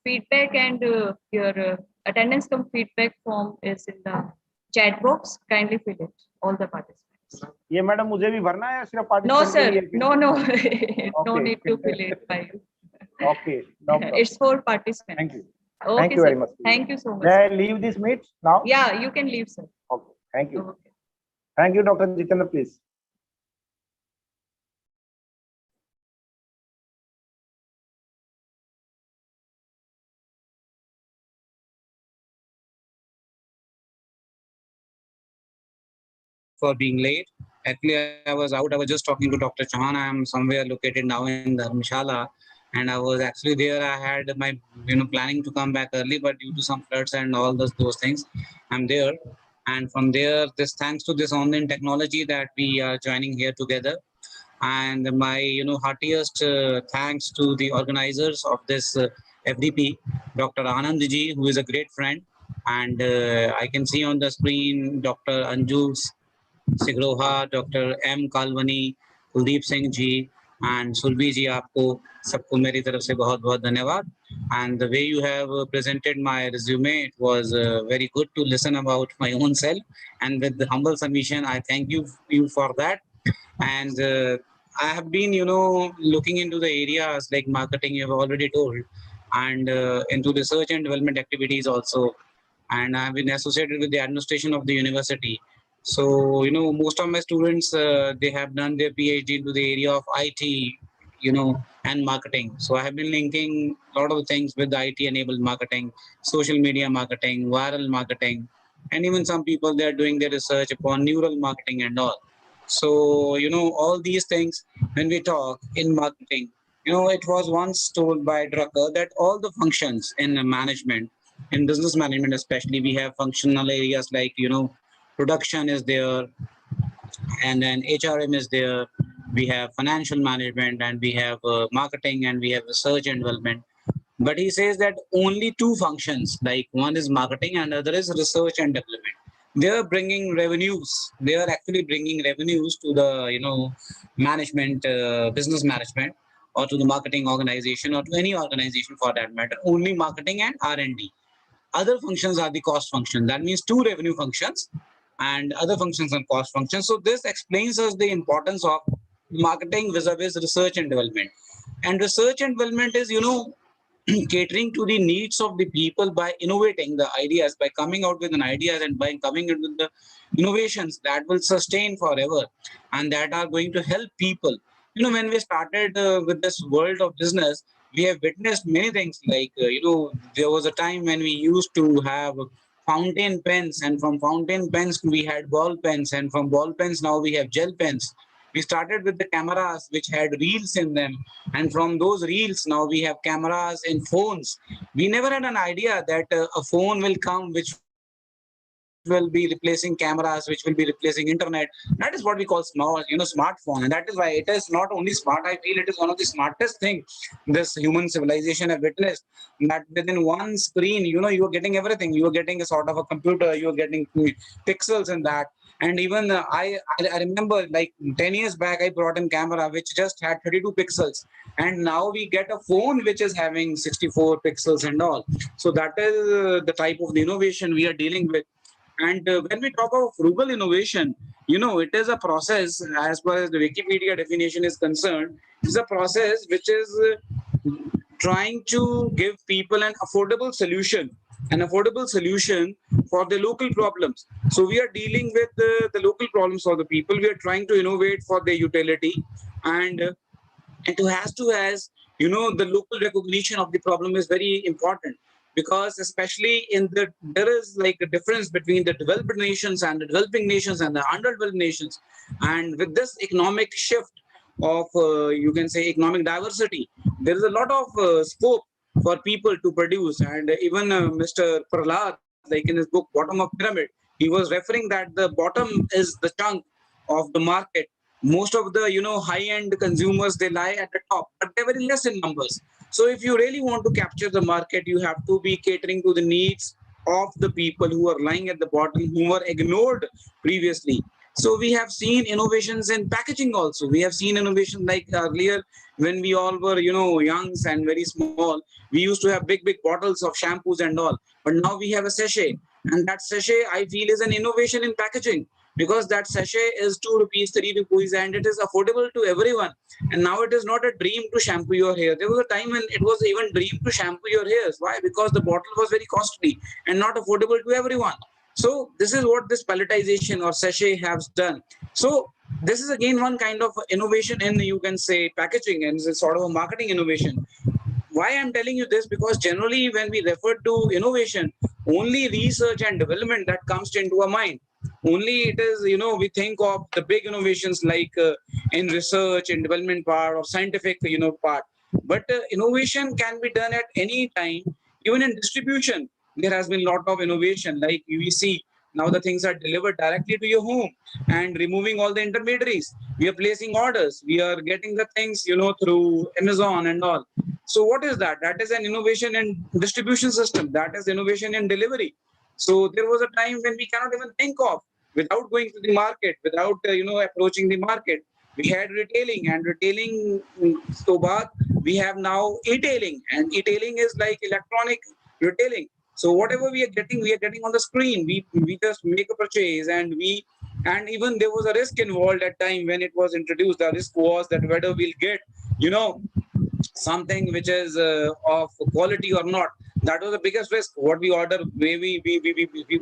Feedback and your attendance come feedback form is in the chat box. Kindly fill it, all the participants. ये madam मुझे भी भरना है या सिर्फ No, participant sir. के लिए? No. No need to fill it by you. Okay, no problem. It's for participants. Thank you. Okay, Thank you sir. very much. Thank you so much. May I leave this meet now? Yeah, you can leave, sir. Okay, thank you. Okay. Thank you, Dr. Jitendra, please. For being late. Actually, I was out. I was just talking to Dr. Chauhan. I am somewhere located now in Dharamshala, and I was actually there. I had my planning to come back early, but due to some floods and all those things, I'm there. And from there, this thanks to this online technology that we are joining here together. And my heartiest thanks to the organizers of this FDP, Dr. Anand ji, who is a great friend, and I can see on the screen Dr. Anju Sigroha, Dr. M. Kalwani, Kuldeep Singh ji, and Sulbhi ji, आपको सबको मेरी तरफ से बहुत-बहुत धन्यवाद. And the way you have presented my resume, it was very good to listen about my own self. And with the humble submission, I thank you for that. And I have been, looking into the areas like marketing, you have already told, and into research and development activities also. And I have been associated with the administration of the university. So, most of my students, they have done their PhD into the area of IT, and marketing. So I have been linking a lot of things with IT-enabled marketing, social media marketing, viral marketing, and even some people, they are doing their research upon neural marketing and all. So, all these things, when we talk in marketing, it was once told by Drucker that all the functions in management, in business management especially, we have functional areas like, production is there, and then HRM is there, we have financial management, and we have marketing, and we have research and development. But he says that only two functions, like one is marketing and other is research and development. They are bringing revenues. They are actually bringing revenues to the management, business management, or to the marketing organization, or to any organization for that matter. Only marketing and R&D. Other functions are the cost function. That means two revenue functions, and other functions are cost functions. So this explains us the importance of marketing vis-a-vis research and development. And research and development is catering to the needs of the people by innovating the ideas, by coming out with an ideas, and by coming out with the innovations that will sustain forever and that are going to help people. When we started with this world of business, we have witnessed many things, like there was a time when we used to have fountain pens, and from fountain pens we had ball pens, and from ball pens now we have gel pens. We started with the cameras which had reels in them, and from those reels now we have cameras in phones. We never had an idea that a phone will come which will be replacing cameras, which will be replacing internet. That is what we call smartphone, and that is why it is not only smart. I feel it is one of the smartest thing this human civilization have witnessed. That within one screen, you are getting everything. You are getting a sort of a computer. You are getting pixels in that. And even I remember, like 10 years back, I brought in camera which just had 32 pixels, and now we get a phone which is having 64 pixels and all. So that is the type of the innovation we are dealing with. And when we talk about frugal innovation, it is a process, as far as the Wikipedia definition is concerned, it's a process which is trying to give people an affordable solution for the local problems. So we are dealing with the local problems of the people. We are trying to innovate for their utility, and the local recognition of the problem is very important, because especially there is like a difference between the developed nations and the developing nations and the underdeveloped nations. And with this economic shift of economic diversity, there is a lot of scope for people to produce. And even Mr. Prahlad, like in his book Bottom of Pyramid, he was referring that the bottom is the chunk of the market. Most of the high-end consumers, they lie at the top, but they're very less in numbers. So if you really want to capture the market, you have to be catering to the needs of the people who are lying at the bottom, who were ignored previously. So we have seen innovations in packaging also. We have seen innovation like earlier when we all were, youngs and very small. We used to have big bottles of shampoos and all. But now we have a sachet. And that sachet, I feel, is an innovation in packaging, because that sachet is 2 rupees, 3 rupees, and it is affordable to everyone. And now it is not a dream to shampoo your hair. There was a time when it was even dream to shampoo your hairs. Why? Because the bottle was very costly and not affordable to everyone. So this is what this palletization or sachet has done. So this is again one kind of innovation in, packaging, and it's a sort of a marketing innovation. Why I'm telling you this? Because generally when we refer to innovation, only research and development that comes into our mind. Only it is, we think of the big innovations like in research and development part or scientific, part. But innovation can be done at any time. Even in distribution, there has been a lot of innovation. Like we see now the things are delivered directly to your home and removing all the intermediaries. We are placing orders. We are getting the things, through Amazon and all. So what is that? That is an innovation in distribution system. That is innovation in delivery. So there was a time when we cannot even think of, without going to the market, without approaching the market. We had retailing, and retailing, so we have now e-tailing, and e-tailing is like electronic retailing. So whatever we are getting on the screen. We just make a purchase, and even there was a risk involved at time when it was introduced. The risk was that whether we'll get something which is of quality or not. That was the biggest risk. What we order, we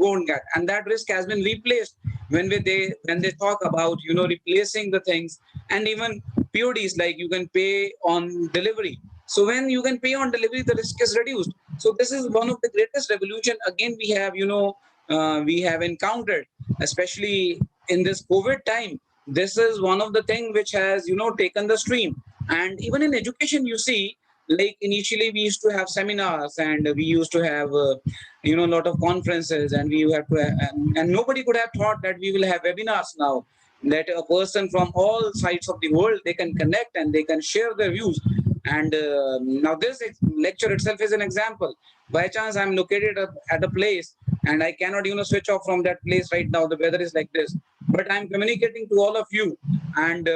won't get, and that risk has been replaced when they talk about replacing the things. And even PODs, like you can pay on delivery. So when you can pay on delivery, the risk is reduced. So this is one of the greatest revolution again we have encountered, especially in this COVID time. This is one of the things which has taken the stream. And even in education, you see, like initially we used to have seminars, and we used to have a lot of conferences, and we have to and nobody could have thought that we will have webinars now. that a person from all sides of the world, they can connect and they can share their views. And now this lecture itself is an example. By chance, I'm located at a place and I cannot, switch off from that place right now. The weather is like this, but I'm communicating to all of you, and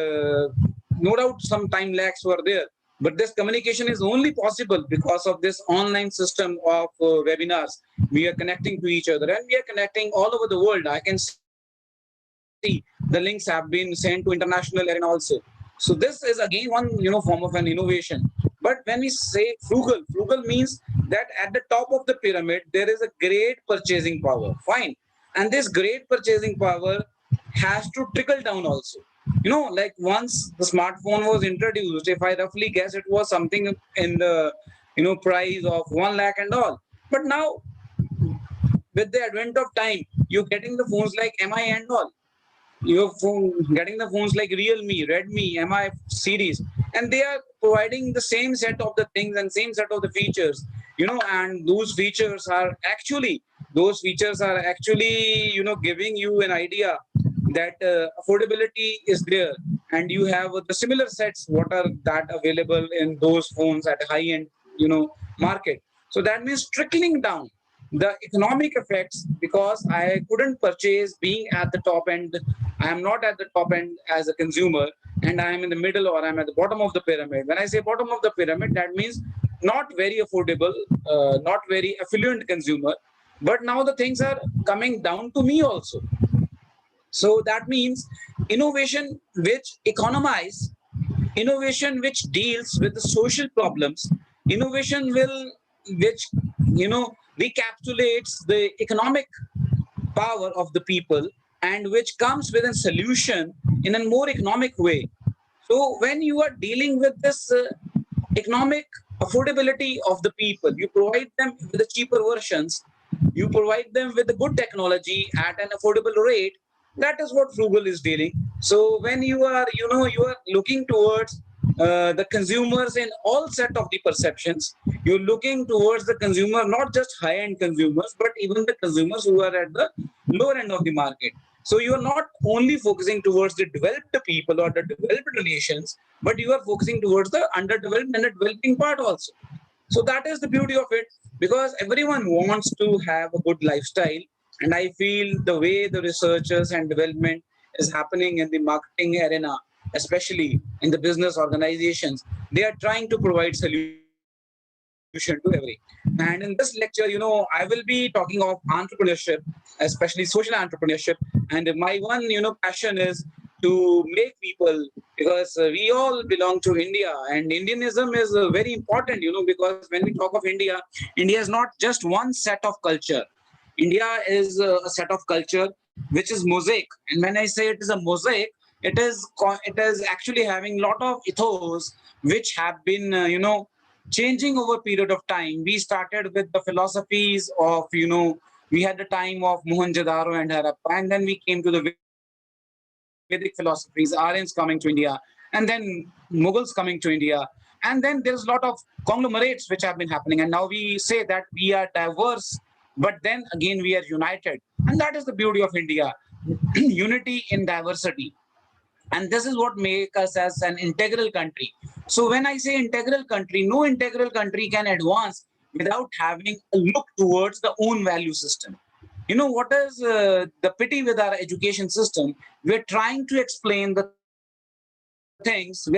no doubt some time lags were there. But this communication is only possible because of this online system of webinars. We are connecting to each other and we are connecting all over the world. I can see the links have been sent to international arena also. So this is again one form of an innovation. But when we say frugal, frugal means that at the top of the pyramid there is a great purchasing power. Fine. And this great purchasing power has to trickle down also. Like once the smartphone was introduced, if I roughly guess, it was something in the price of 1 lakh and all. But now with the advent of time, you're getting the phones like MI and all. You're getting the phones like Realme, Redmi, MI series, and they are providing the same set of the things and same set of the features, and those features are actually giving you an idea that affordability is there, and you have the similar sets what are that available in those phones at high end market. So that means trickling down the economic effects, because I couldn't purchase being at the top end. I am not at the top end as a consumer, and I am in the middle or I'm at the bottom of the pyramid. When I say bottom of the pyramid, that means not very affordable, not very affluent consumer. But now the things are coming down to me also. So that means innovation which economize, innovation which deals with the social problems, innovation which recapitulates the economic power of the people, and which comes with a solution in a more economic way. So when you are dealing with this economic affordability of the people, you provide them with the cheaper versions, you provide them with the good technology at an affordable rate. That is what Frugal is dealing. So when you are looking towards the consumers in all set of the perceptions, you're looking towards the consumer, not just high-end consumers, but even the consumers who are at the lower end of the market. So you are not only focusing towards the developed people or the developed nations, but you are focusing towards the underdeveloped and the developing part also. So that is the beauty of it, because everyone wants to have a good lifestyle. And I feel the way the researchers and development is happening in the marketing arena, especially in the business organizations, they are trying to provide solutions to every. And in this lecture, I will be talking of entrepreneurship, especially social entrepreneurship. And my one, passion is to make people, because we all belong to India, and Indianism is very important, because when we talk of India, India is not just one set of culture. India is a set of culture which is mosaic. And when I say it is a mosaic, it is actually having a lot of ethos which have been, changing over a period of time. We started with the philosophies of, we had the time of Mohenjo-daro and Harappa, and then we came to the Vedic philosophies, Aryans coming to India, and then Mughals coming to India. And then there's a lot of conglomerates which have been happening. And now we say that we are diverse, but then again we are united. And that is the beauty of India, unity in diversity. And this is what makes us as an integral country. So when I say integral country, no integral country can advance without having a look towards the own value system. What is the pity with our education system? We're trying to explain the things,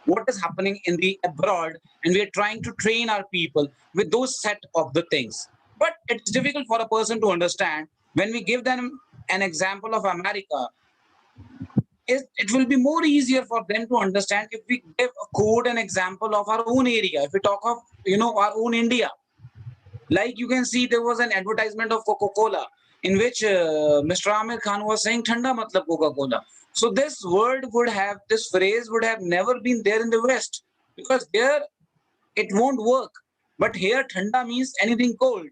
what is happening in the abroad, and we're trying to train our people with those set of the things. But it's difficult for a person to understand. When we give them an example of America, it will be more easier for them to understand if we give a code an example of our own area. If we talk of, our own India, like you can see, there was an advertisement of Coca-Cola in which Mr. Amir Khan was saying, "Thanda matlab Coca-Cola." So this phrase would have never been there in the West, because there it won't work. But here, Thanda means anything cold.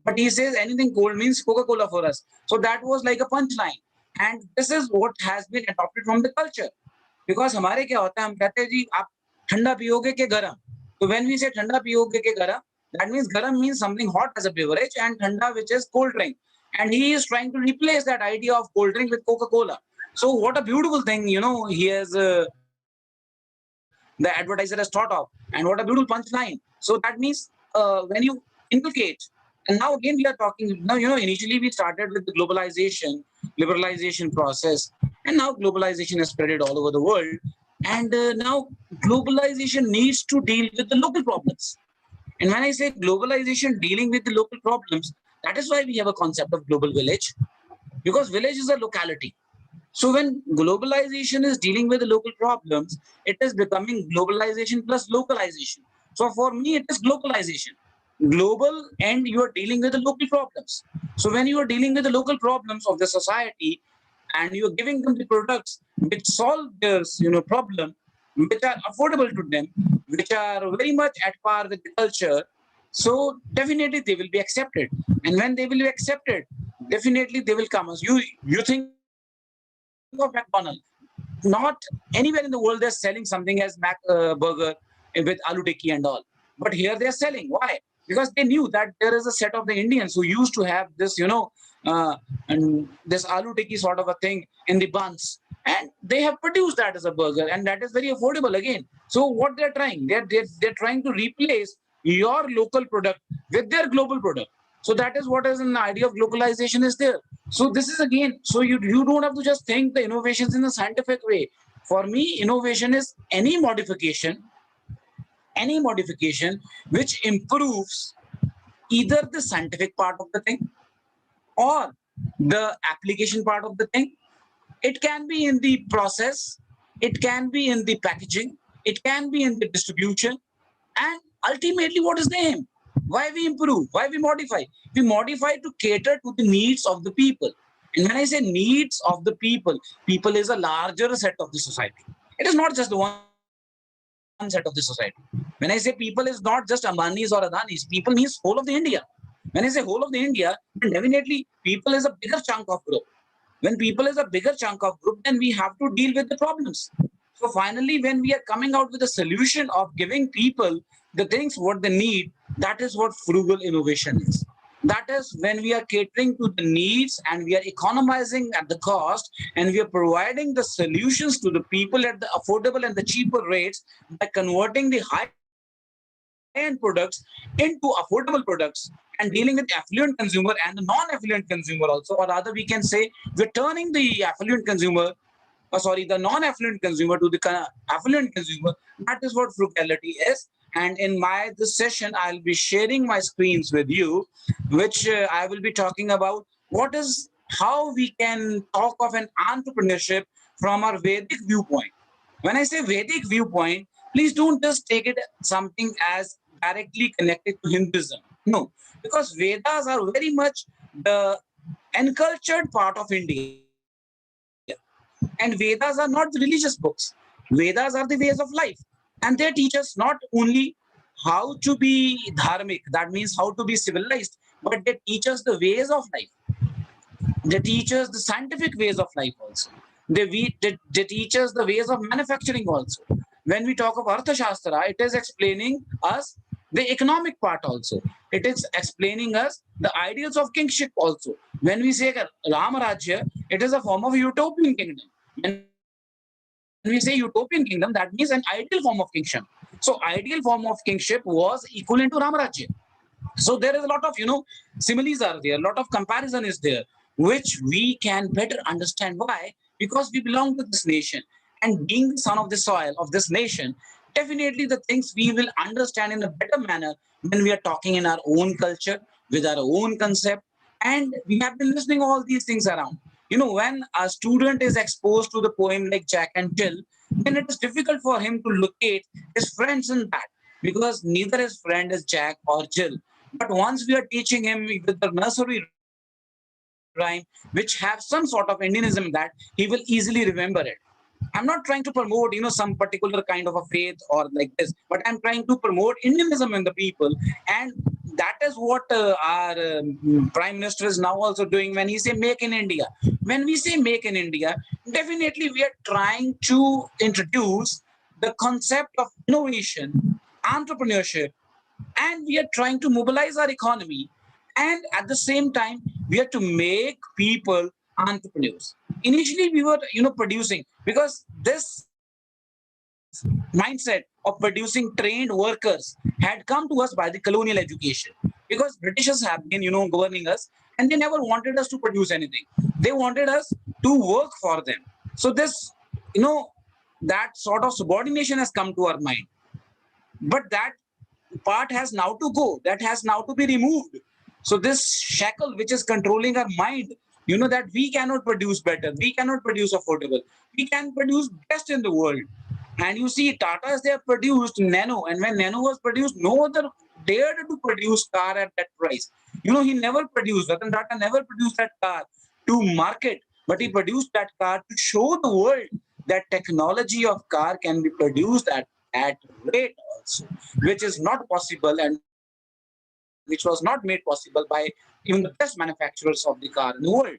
But he says anything cold means Coca-Cola for us. So that was like a punchline. And this is what has been adopted from the culture. Because हमारे क्या होता है, हम कहते हैं जी आप ठंडा पियोगे के गरम. So when we say ठंडा पियोगे के गरम, that means garam means something hot as a beverage, and thanda which is cold drink. and he is trying to replace that idea of cold drink with Coca-Cola. So what a beautiful thing, he has the advertiser has thought of, and what a beautiful punchline. So that means when you inculcate, and now again we are talking now, initially we started with the liberalization process, and now globalization has spread it all over the world, and now globalization needs to deal with the local problems. And when I say globalization dealing with the local problems, that is why we have a concept of global village, because village is a locality. So when globalization is dealing with the local problems, it is becoming globalization plus localization. So for me, it is globalization. Global, and you are dealing with the local problems. So when you are dealing with the local problems of the society, and you are giving them the products which solve their problem, which are affordable to them, which are very much at par with the culture, so definitely they will be accepted. And when they will be accepted, definitely they will come. As you think of McDonald's, not anywhere in the world they're selling something as Mac burger with aloo tikki and all, but here they're selling. Why? Because they knew that there is a set of the Indians who used to have this, and this aloo tikki sort of a thing in the buns, and they have produced that as a burger, and that is very affordable again. So what they're trying, they're trying to replace your local product with their global product. So that is what is an idea of globalization is there. So this is again, so you don't have to just think the innovations in a scientific way. For me, innovation is any modification which improves either the scientific part of the thing or the application part of the thing. It can be in the process, it can be in the packaging, it can be in the distribution, and ultimately what is the aim? Why we improve? Why we modify? We modify to cater to the needs of the people. And when I say needs of the people, people is a larger set of the society. It is not just the one set of the society. When I say people is not just Ambanis or Adanis, people means whole of the India. When I say whole of the India, then definitely people is a bigger chunk of group. When people is a bigger chunk of group, then we have to deal with the problems. So finally, when we are coming out with a solution of giving people the things what they need, that is what frugal innovation is. That is when we are catering to the needs and we are economizing at the cost, and we are providing the solutions to the people at the affordable and the cheaper rates by converting the high-end products into affordable products and dealing with affluent consumer and the non-affluent consumer also, or rather we can say we're turning the affluent consumer, the non-affluent consumer to the affluent consumer. That is what frugality is. And in this session, I'll be sharing my screens with you, which I will be talking about how we can talk of an entrepreneurship from our Vedic viewpoint. When I say Vedic viewpoint, please don't just take it something as directly connected to Hinduism. No, because Vedas are very much the uncultured part of India. And Vedas are not the religious books. Vedas are the ways of life. And they teach us not only how to be dharmic, that means how to be civilized, but they teach us the ways of life. They teach us the scientific ways of life also. They teach us the ways of manufacturing also. When we talk of Arthashastra, it is explaining us the economic part also. It is explaining us the ideals of kingship also. When we say Ramarajya, it is a form of utopian kingdom. When we say utopian kingdom, that means an ideal form of kingship. So ideal form of kingship was equivalent to Ramarajya. So there is a lot of, similes are there, a lot of comparison is there, which we can better understand. Why? Because we belong to this nation, and being the son of the soil of this nation, definitely the things we will understand in a better manner when we are talking in our own culture, with our own concept, and we have been listening all these things around. When a student is exposed to the poem like Jack and Jill, then it is difficult for him to locate his friends in that, because neither his friend is Jack or Jill. But once we are teaching him with the nursery rhyme, which have some sort of Indianism, that he will easily remember it. I'm not trying to promote, some particular kind of a faith or like this, but I'm trying to promote Indianism in the people. And that is what our Prime Minister is now also doing when he say make in India. When we say make in India, definitely we are trying to introduce the concept of innovation, entrepreneurship, and we are trying to mobilize our economy And at the same time, we have to make people entrepreneurs. Initially, we were, producing, because this mindset of producing trained workers had come to us by the colonial education, because Britishers have been, governing us, and they never wanted us to produce anything. They wanted us to work for them. So this, that sort of subordination has come to our mind. But that part has now to go. That has now to be removed. So this shackle which is controlling our mind, that we cannot produce better, we cannot produce affordable, we can produce best in the world. And you see, Tata's, they have produced Nano, and when Nano was produced, no other dared to produce car at that price. He never produced, Ratan Tata never produced that car to market, but he produced that car to show the world that technology of car can be produced at rate also, which is not possible, and which was not made possible by even the best manufacturers of the car in the world.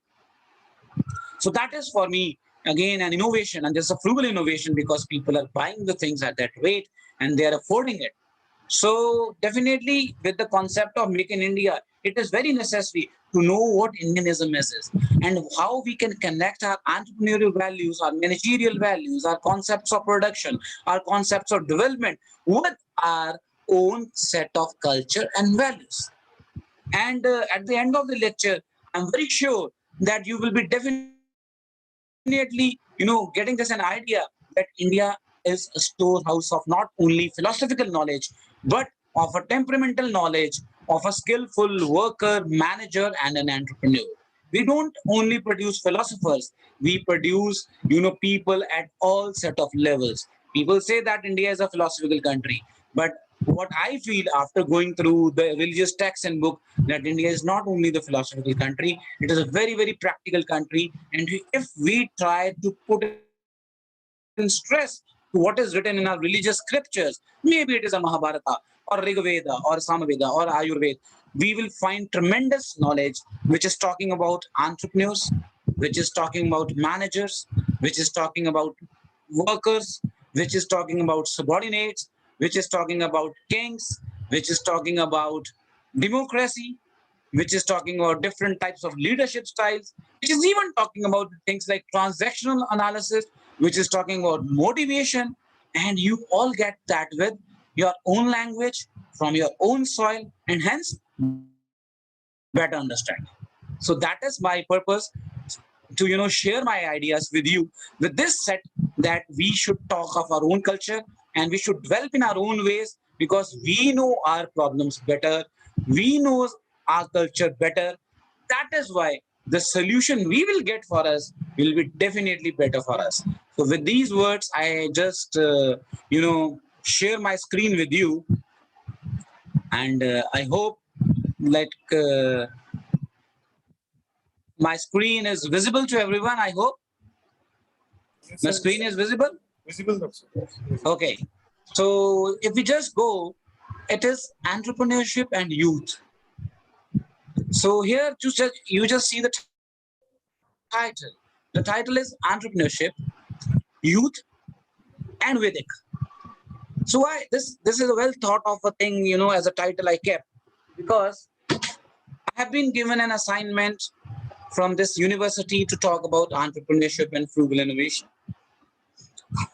So that is, for me, again, an innovation, and there's a frugal innovation, because people are buying the things at that rate and they are affording it. So definitely, with the concept of Make in India, it is very necessary to know what Indianism is and how we can connect our entrepreneurial values, our managerial values, our concepts of production, our concepts of development with our own set of culture and values. And at the end of the lecture, I'm very sure that you will be definitely, getting this an idea that India is a storehouse of not only philosophical knowledge, but of a temperamental knowledge, of a skillful worker, manager, and an entrepreneur. We don't only produce philosophers, we produce, people at all set of levels. People say that India is a philosophical country, but what I feel after going through the religious texts and book, that India is not only the philosophical country, it is a very, very practical country. And if we try to put in stress to what is written in our religious scriptures, maybe it is a Mahabharata or Rig Veda or Samaveda or Ayurveda, we will find tremendous knowledge which is talking about entrepreneurs, which is talking about managers, which is talking about workers, which is talking about subordinates, which is talking about kings, which is talking about democracy, which is talking about different types of leadership styles, which is even talking about things like transactional analysis, which is talking about motivation. And you all get that with your own language, from your own soil, and hence better understanding. So that is my purpose, to share my ideas with you with this set, that we should talk of our own culture and we should develop in our own ways, because we know our problems better, we know our culture better. That is why the solution we will get for us will be definitely better for us. So with these words, I just share my screen with you, and I hope my screen is visible to everyone. I hope my screen is visible. Visible. Okay. So if we just go, it is entrepreneurship and youth. So here you just see the title. The title is Entrepreneurship, Youth, and Vedic. So why this is a well thought of a thing, as a title I kept, because I have been given an assignment from this university to talk about entrepreneurship and frugal innovation.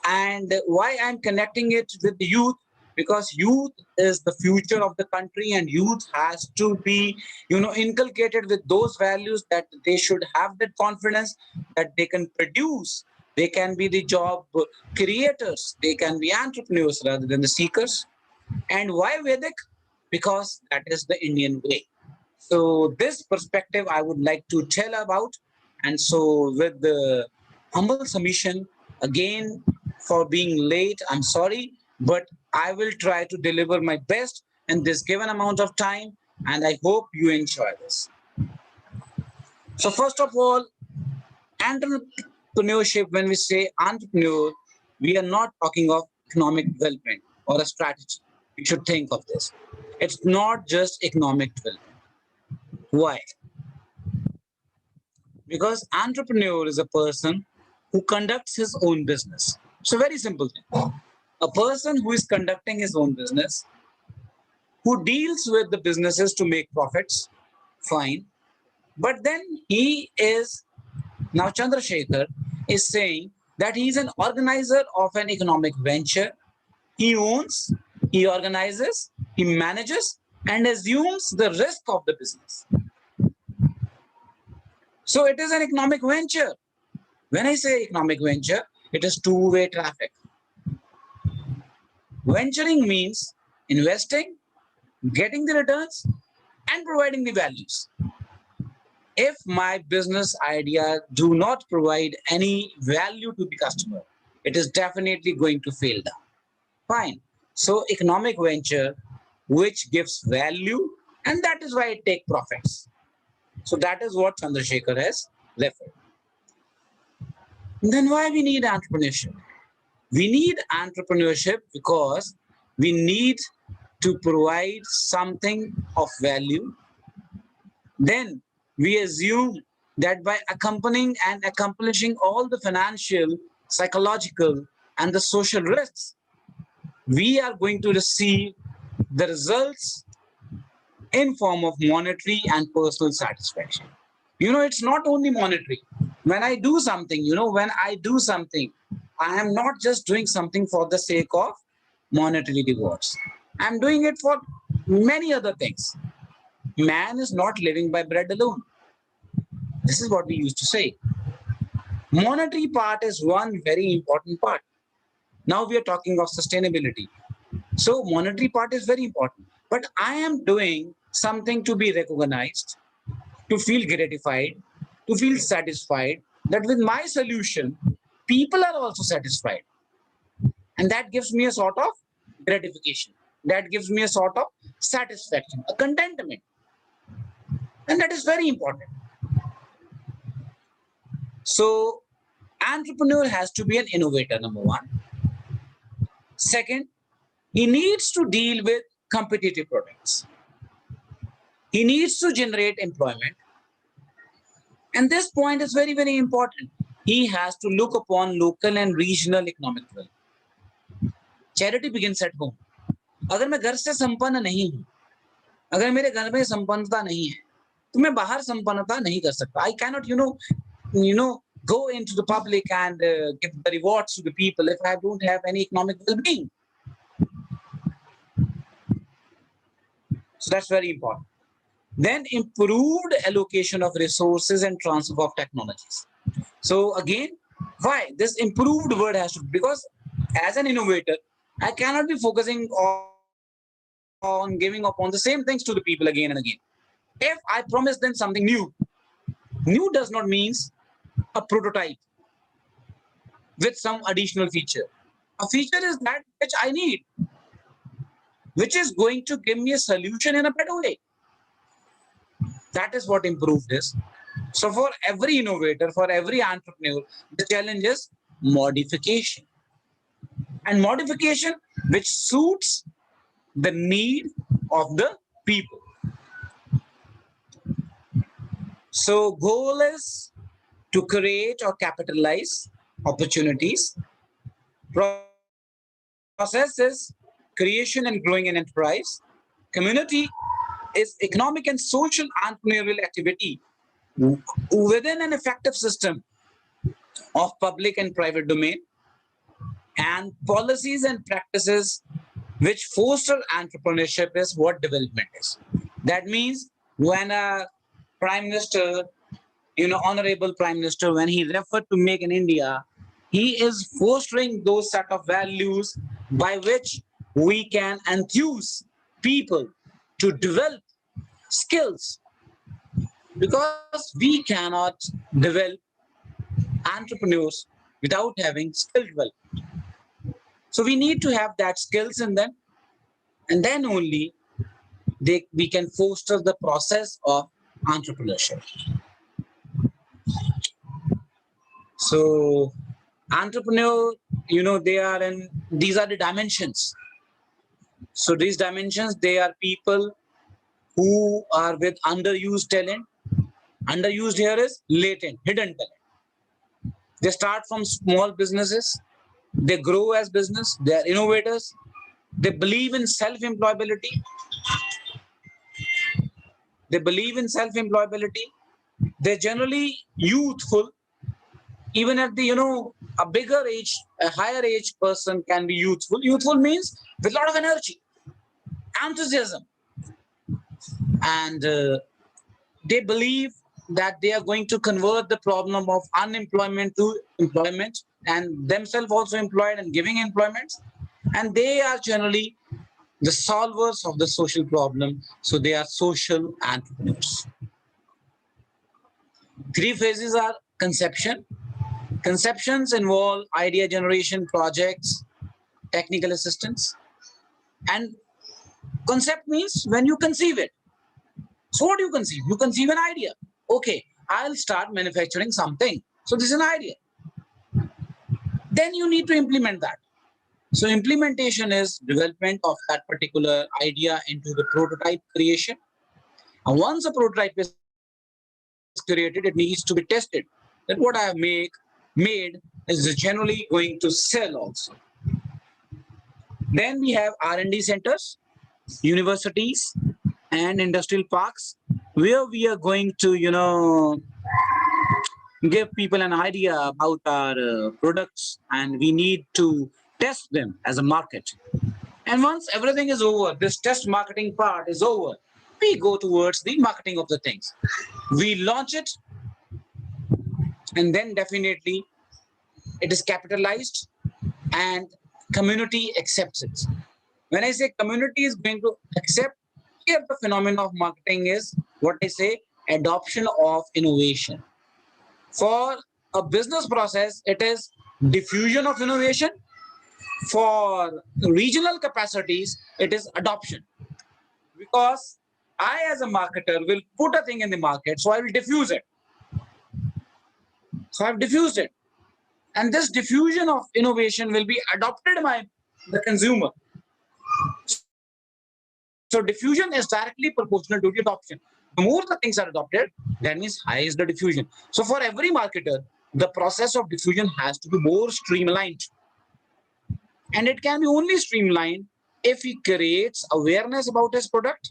And why I'm connecting it with the youth, because youth is the future of the country, and youth has to be, inculcated with those values, that they should have that confidence that they can produce. They can be the job creators. They can be entrepreneurs rather than the seekers. And why Vedic? Because that is the Indian way. So this perspective I would like to tell about. And so with the humble submission, again, for being late, I'm sorry, but I will try to deliver my best in this given amount of time, and I hope you enjoy this. So first of all, entrepreneurship, when we say entrepreneur, we are not talking of economic development or a strategy. You should think of this. It's not just economic development. Why? Because entrepreneur is a person who conducts his own business. It's a very simple thing. A person who is conducting his own business, who deals with the businesses to make profits, Fine. But then he is, now Chandrasekhar is saying that he is an organizer of an economic venture. He owns, he organizes, he manages and assumes the risk of the business. So it is an economic venture. When I say economic venture, it is two-way traffic. Venturing means investing, getting the returns, and providing the values. If my business idea do not provide any value to the customer, it is definitely going to fail down. Fine. So economic venture, which gives value, and that is why it takes profits. So that is what Chandrasekhar has referred. Then why we need entrepreneurship? We need entrepreneurship because we need to provide something of value. Then we assume that by accompanying and accomplishing all the financial, psychological, and the social risks, we are going to receive the results in form of monetary and personal satisfaction. It's not only monetary. When I do something, I am not just doing something for the sake of monetary rewards. I'm doing it for many other things. Man is not living by bread alone. This is what we used to say. Monetary part is one very important part. Now we are talking of sustainability. So monetary part is very important. But I am doing something to be recognized, to feel gratified, to feel satisfied that with my solution, people are also satisfied. And that gives me a sort of gratification. That gives me a sort of satisfaction, a contentment. And that is very important. So, entrepreneur has to be an innovator, number one. Second, he needs to deal with competitive products. He needs to generate employment. And this point is very, very important. He has to look upon local and regional economic development. Charity begins at home. अगर मैं घर से संपन्न नहीं हूं, अगर मेरे घर में संपन्नता नहीं है, तो मैं बाहर संपन्नता नहीं कर सकता. I cannot, go into the public and give the rewards to the people if I don't have any economic well-being. So that's very important. Then improved allocation of resources and transfer of technologies. So again, why this improved word has to, because as an innovator, I cannot be focusing on giving up on the same things to the people again and again. If I promise them something new, new does not mean a prototype with some additional feature. A feature is that which I need, which is going to give me a solution in a better way. That is what improved is. So for every innovator, for every entrepreneur, the challenge is modification. And modification which suits the need of the people. So goal is to create or capitalize opportunities. Process is creation and growing an enterprise. Community is economic and social entrepreneurial activity within an effective system of public and private domain, and policies and practices which foster entrepreneurship is what development is. That means when a prime minister, honorable prime minister, when he referred to Make in India, he is fostering those set of values by which we can enthuse people to develop skills, because we cannot develop entrepreneurs without having skill development. So we need to have that skills in them, and then only we can foster the process of entrepreneurship. So entrepreneur, these are the dimensions. So these dimensions, they are people who are with underused talent. Underused here is latent, hidden talent. They start from small businesses. They grow as business. They are innovators. They believe in self-employability. They believe in self-employability. They're generally youthful. Even at the, a bigger age, a higher age person can be youthful. Youthful means with a lot of energy, enthusiasm. And they believe that they are going to convert the problem of unemployment to employment, and themselves also employed and giving employment. And they are generally the solvers of the social problem. So they are social entrepreneurs. 3 phases are conception. Conceptions involve idea generation, projects, technical assistance. And concept means when you conceive it. So what do you conceive? You conceive an idea. Okay, I'll start manufacturing something. So this is an idea. Then you need to implement that. So implementation is development of that particular idea into the prototype creation. And once a prototype is created, it needs to be tested. That what I have made is generally going to sell also. Then we have R&D centers, universities, and industrial parks, where we are going to, give people an idea about our products, and we need to test them as a market. And once everything is over, this test marketing part is over, we go towards the marketing of the things. We launch it, and then definitely it is capitalized and community accepts it. When I say community is going to accept, here the phenomenon of marketing is what I say, adoption of innovation. For a business process, it is diffusion of innovation. For regional capacities, it is adoption. Because I as a marketer will put a thing in the market, so I will diffuse it. So I've diffused it. And this diffusion of innovation will be adopted by the consumer. So diffusion is directly proportional to the adoption. The more the things are adopted, that means high is the diffusion. So for every marketer, the process of diffusion has to be more streamlined. And it can be only streamlined if he creates awareness about his product,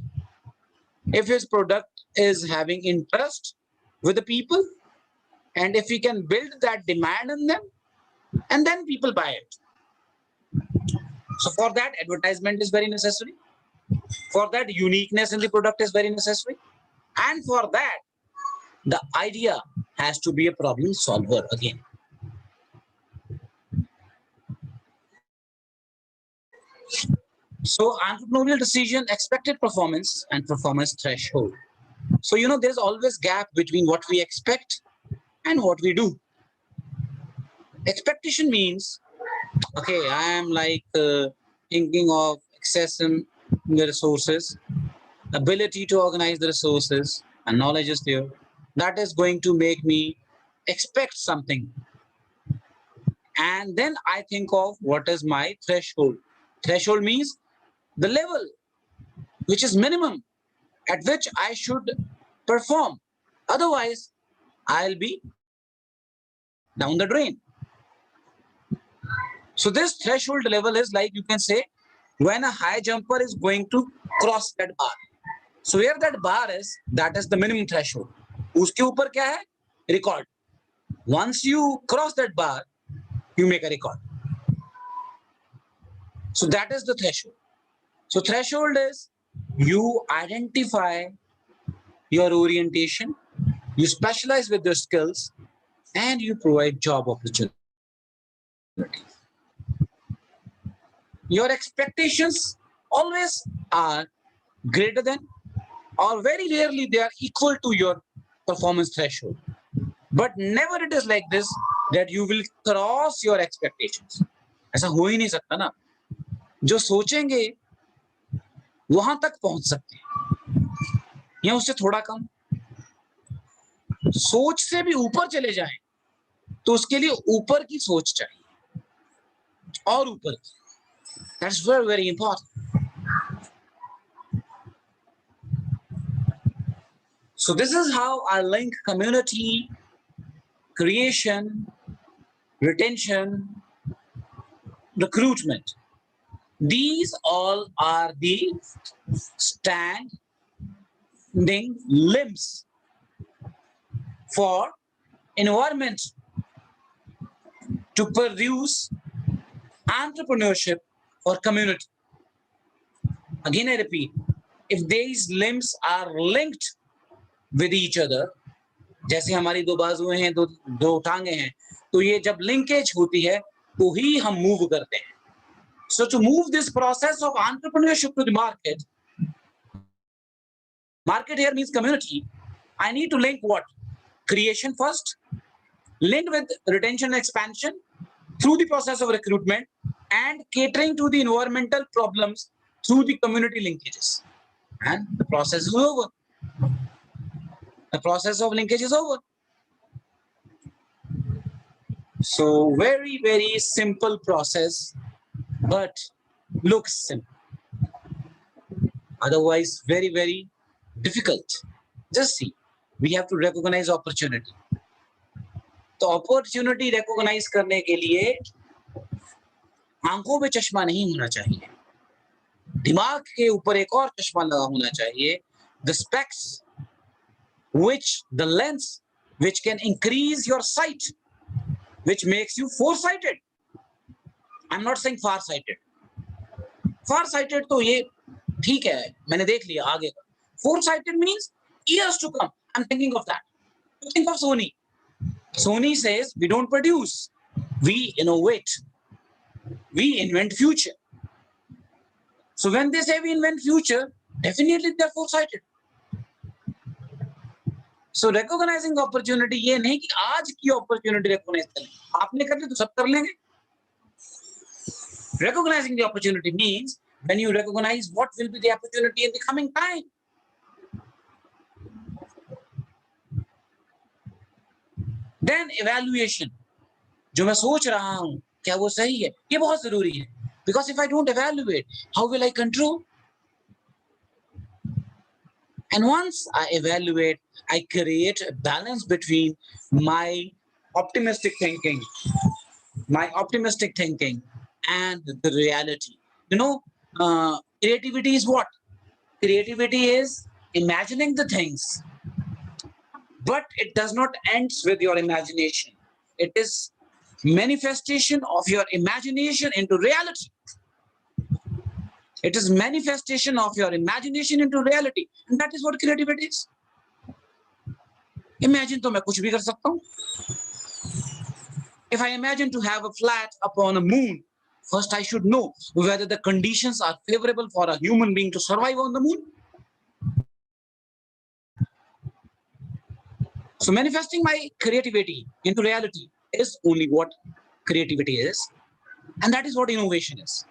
if his product is having interest with the people, and if he can build that demand in them, and then people buy it. So for that, advertisement is very necessary. For that, uniqueness in the product is very necessary. And for that, the idea has to be a problem solver again. So entrepreneurial decision, expected performance, and performance threshold. So, there's always gap between what we expect and what we do. Expectation means, okay, I am like thinking of accessing the resources, ability to organize the resources, and knowledge is there. That is going to make me expect something. And then I think of what is my threshold. Threshold means the level which is minimum at which I should perform. Otherwise, I'll be down the drain. So this threshold level is like, you can say, when a high jumper is going to cross that bar. So where that bar is, that is the minimum threshold. Uske upar kya hai? Record. Once you cross that bar, you make a record. So that is the threshold. So threshold is you identify your orientation, you specialize with your skills, and you provide job opportunities. Your expectations always are greater than, or very rarely they are equal to your performance threshold. But never it is like this that you will cross your expectations. ऐसा हो ही नहीं सकता ना. जो सोचेंगे वहां तक पहुंच सकते हैं या उससे थोड़ा कम. सोच से भी ऊपर चले जाएं तो उसके लिए ऊपर की सोच चाहिए और ऊपर की. That's very, very important. So this is how I link community, creation, retention, recruitment. These all are the stand finding limbs for environment to produce entrepreneurship or community. Again, I repeat, if these limbs are linked with each other, जैसे हमारी दो बाजुएं हैं, दो टांगे हैं, तो ये जब लिंकेज होती है तो ही हम मूव करते हैं. So to move this process of entrepreneurship to the market here means community. I need to link what? Creation first, linked with retention and expansion through the process of recruitment and catering to the environmental problems through the community linkages. And the process is over. The process of linkage is over. So very, very simple process, but looks simple. Otherwise, very, very difficult. Just see, we have to recognize opportunity. तो opportunity recognize करने के लिए आंखों में चश्मा नहीं होना चाहिए, दिमाग के ऊपर एक और चश्मा लगा होना चाहिए. The specs, the lens which can increase your sight, which makes you foresighted. I'm not saying far-sighted. Far-sighted तो ये ठीक है, मैंने देख लिया आगे का. Foresighted means years to come. I'm thinking of that. Think of Sony. Sony says we don't produce, we innovate. We invent future. So when they say we invent future, definitely they're foresighted. So recognizing opportunity ये नहीं कि आज की opportunity recognize करें. आपने कर ली तो सब कर लेंगे. Recognizing the opportunity means when you recognize what will be the opportunity in the coming time. Then evaluation. जो मैं सोच रहा हूँ क्या वो सही है, ये बहुत जरूरी है. Because if I don't evaluate, how will I control? And once I evaluate, I create a balance between my optimistic thinking and the reality. You know, creativity is what? Creativity is imagining the things, but it does not end with your imagination. It is manifestation of your imagination into reality. It is manifestation of your imagination into reality, and that is what creativity is. Imagine तो मैं कुछ भी कर सकता हूँ. If I imagine to have a flat upon a moon, first I should know whether the conditions are favorable for a human being to survive on the moon. So manifesting my creativity into reality is only what creativity is, and that is what innovation is.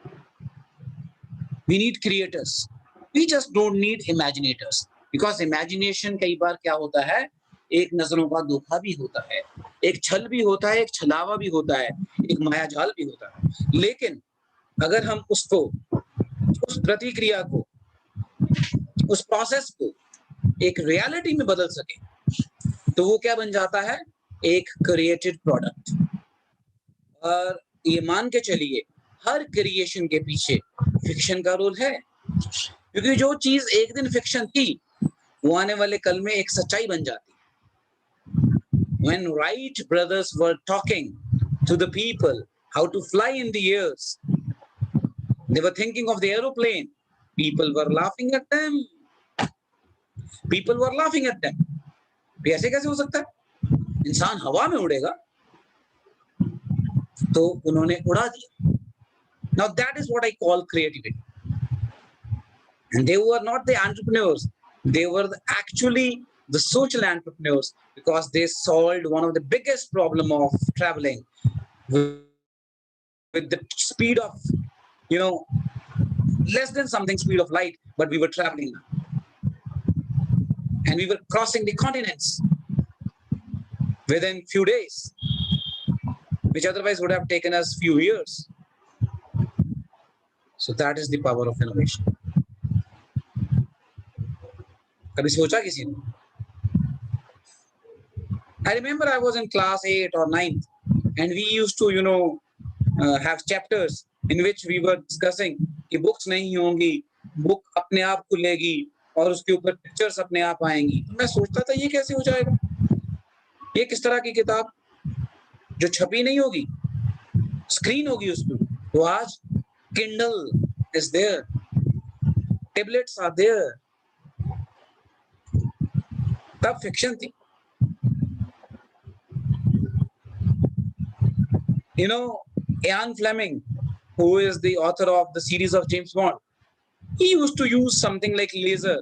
We need creators. We just don't need imaginators, because imagination कई बार क्या होता है, एक नजरों का धोखा भी होता है, एक छल भी होता है, एक छलावा भी होता है, एक मायाजाल भी होता है. लेकिन अगर हम उसको, उस प्रतिक्रिया को, उस प्रोसेस को एक रियलिटी में बदल सके, तो वो क्या बन जाता है, एक क्रिएटेड प्रोडक्ट. और ये मान के चलिए हर क्रिएशन के पीछे फिक्शन का रोल है, क्योंकि जो चीज एक दिन फिक्शन थी वो आने वाले कल में एक सच्चाई बन जाती. When Wright brothers were talking to the people how to fly in the airs, they were thinking of the aeroplane. People were laughing at them. People were laughing at them. ऐसे कैसे हो सकता है, इंसान हवा में उड़ेगा? तो उन्होंने उड़ा दिया. Now that is what I call creativity. And they were not the entrepreneurs, they were actually the social entrepreneurs, because they solved one of the biggest problem of traveling with the speed of, less than something speed of light, but we were traveling. And we were crossing the continents within few days, which otherwise would have taken us few years. So that is the power of innovation. कभी सोचा किसी ने? I remember I was in class 8 or 9, and we used to, have chapters in which we were discussing कि books नहीं होंगी, book अपने आप खुलेगी और उसके ऊपर पिक्चर्स अपने आप आएंगी। तो मैं सोचता था ये कैसे हो जाएगा, ये किस तरह की किताब जो छपी नहीं होगी, स्क्रीन होगी उसमें। तो आज Kindle is there, tablets are there, तब फिक्शन थी। You know, Ian Fleming, who is the author of the series of James Bond, he used to use something like laser.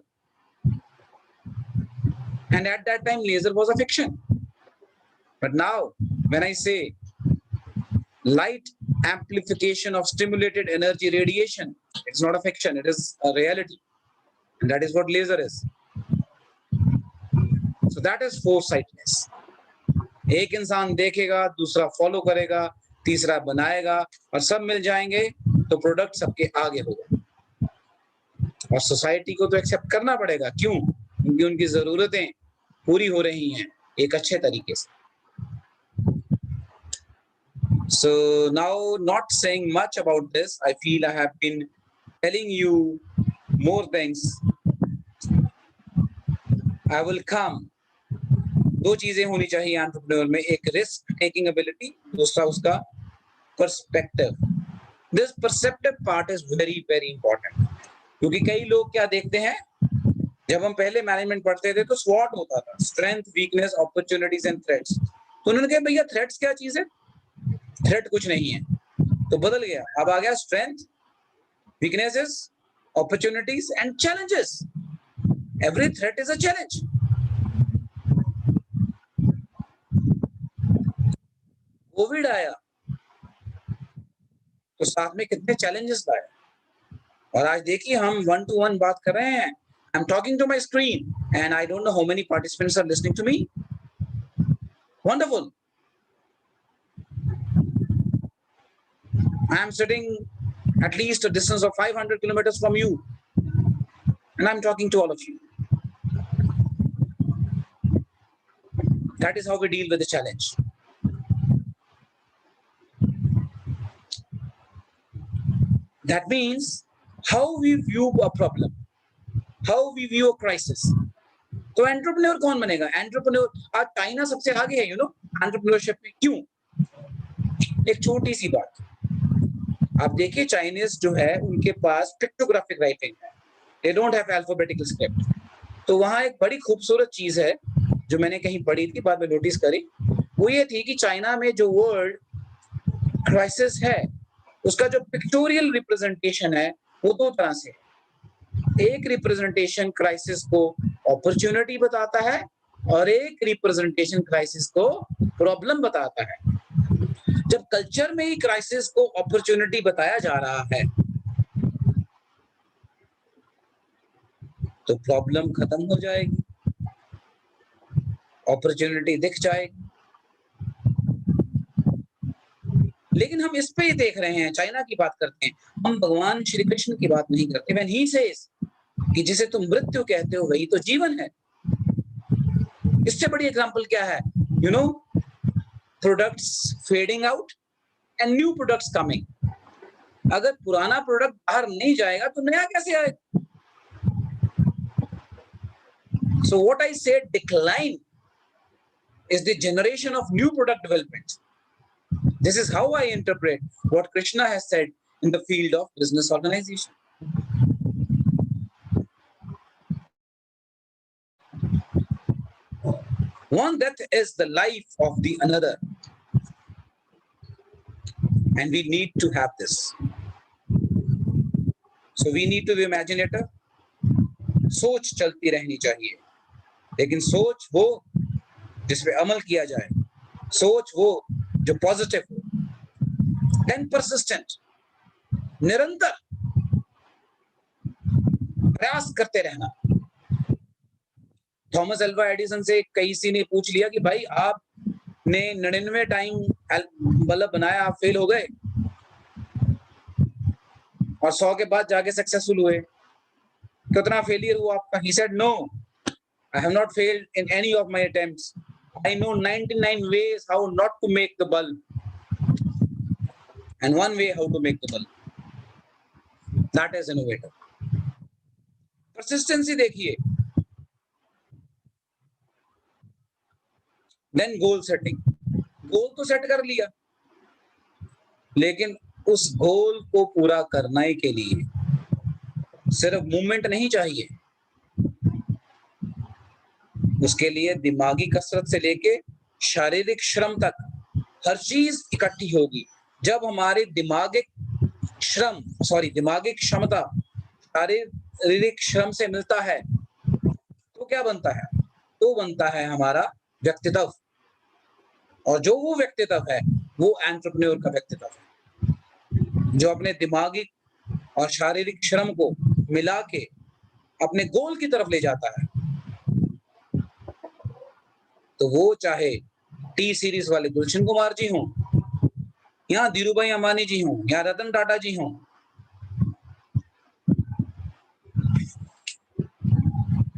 And at that time, laser was a fiction. But now, when I say light amplification of stimulated energy radiation, it's not a fiction, it is a reality. And that is what laser is. So that is foresightness. एक इंसान देखेगा, दूसरा follow करेगा, तीसरा बनाएगा, और सब मिल जाएंगे तो प्रोडक्ट सबके आगे होगा। और सोसाइटी को तो एक्सेप्ट करना पड़ेगा। क्यों? क्योंकि उनकी जरूरतें पूरी हो रही हैं एक अच्छे तरीके से। So now, not saying much about this, I feel I have been telling you more things. I will come. दो चीजें होनी चाहिए एंटरप्रेन्योर में, एक रिस्क टेकिंग एबिलिटी, दूसरा उसका perspective. This perceptive part is very very important, क्योंकि कई लोग क्या देखते हैं, जब हम पहले मैनेजमेंट पढ़ते थे तो स्वॉट होता था, strength, weakness, opportunities and threats. तो उन्होंने कहा भैया थ्रेट्स क्या चीज है, थ्रेट कुछ नहीं है, तो बदल गया, अब आ गया strength, weaknesses, opportunities and challenges. Every threat is a challenge. Covid आया तो साथ में कितने चैलेंजेस लाए, और आज देखिए हम 1-to-1 बात कर रहे हैं। I am talking to my screen and I don't know how many participants are listening to me. Wonderful. I am sitting at least a distance of 500 kilometers from you, and I'm talking to all of you. That is how we deal with the challenge. That means how we view a problem, how we view a crisis. तो entrepreneur कौन बनेगा? Entrepreneur, आज China सबसे आगे है, entrepreneurship में। क्यों? एक छोटी सी बात, आप देखिए चाइनीज जो है उनके पास पिक्टोग्राफिक राइटिंग है, they don't have alphabetical script. तो वहां एक बड़ी खूबसूरत चीज है जो मैंने कहीं पढ़ी थी, बाद में नोटिस करी, वो ये थी कि चाइना में जो वर्ड क्राइसिस है उसका जो पिक्टोरियल रिप्रेजेंटेशन है वो दो तरह से है। एक रिप्रेजेंटेशन क्राइसिस को अपॉर्चुनिटी बताता है और एक रिप्रेजेंटेशन क्राइसिस को प्रॉब्लम बताता है। जब कल्चर में ही क्राइसिस को अपॉर्चुनिटी बताया जा रहा है तो प्रॉब्लम खत्म हो जाएगी, अपॉर्चुनिटी दिख जाएगी। लेकिन हम इस पे ही देख रहे हैं, चाइना की बात करते हैं, हम भगवान श्री कृष्ण की बात नहीं करते। When he says कि जिसे तुम मृत्यु कहते हो वही तो जीवन है, इससे बड़ी एग्जांपल क्या है? Products fading out and new products coming. अगर पुराना प्रोडक्ट बाहर नहीं जाएगा तो नया कैसे आएगा? So what I said, decline is the generation of new product development. This is how I interpret what Krishna has said in the field of business organization. One death is the life of the another, and we need to have this. So we need to be imaginative. सोच चलती रहनी चाहिए, लेकिन सोच वो जिसपे अमल किया जाए, सोच वो जो पॉजिटिव हो, एंड परसिस्टेंट, निरंतर प्रयास करते रहना। थॉमस अल्वा एडिसन से किसी ने पूछ लिया कि भाई आपने 99 टाइम बल्ब बनाया, आप फेल हो गए और 100 के बाद जाके सक्सेसफुल हुए, कितना फेलियर हुआ आपका? He said, no, I have not failed in any of my attempts. I know 99 ways how not to make the bulb, and one way how to make the bulb. That is innovative. Persistency देखिए, then goal setting. गोल तो set कर लिया, लेकिन उस गोल को पूरा करने के लिए सिर्फ मूवमेंट नहीं चाहिए, उसके लिए दिमागी कसरत से लेके शारीरिक श्रम तक हर चीज इकट्ठी होगी। जब हमारी दिमागी क्षमता शारीरिक श्रम से मिलता है तो क्या बनता है? तो बनता है हमारा व्यक्तित्व, और जो वो व्यक्तित्व है वो एंटरप्रेन्योर का व्यक्तित्व है, जो अपने दिमागी और शारीरिक श्रम को मिला के अपने गोल की तरफ ले जाता है। तो वो चाहे टी सीरीज वाले गुलशन कुमार जी हों, या धीरूभाई अंबानी जी हों, या रतन टाटा जी हों,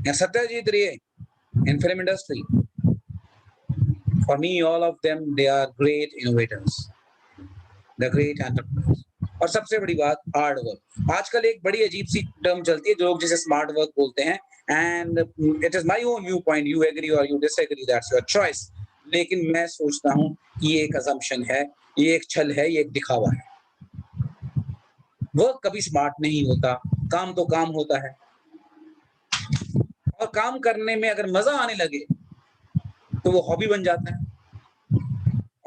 या सत्यजीत रे in film industry, for me all of them they are great innovators, they're great entrepreneurs। और सबसे बड़ी बात हार्ड वर्क। आजकल एक बड़ी अजीब सी टर्म चलती है, जो लोग जिसे स्मार्ट वर्क बोलते हैं, and it is my own view point, you agree और you disagree, that's your choice. लेकिन मैं सोचता हूं ये एक असम्पशन है, ये एक छल है, ये एक दिखावा है। वर्क कभी स्मार्ट नहीं होता, काम तो काम होता है, और काम करने में अगर मजा आने लगे तो वो हॉबी बन जाता है,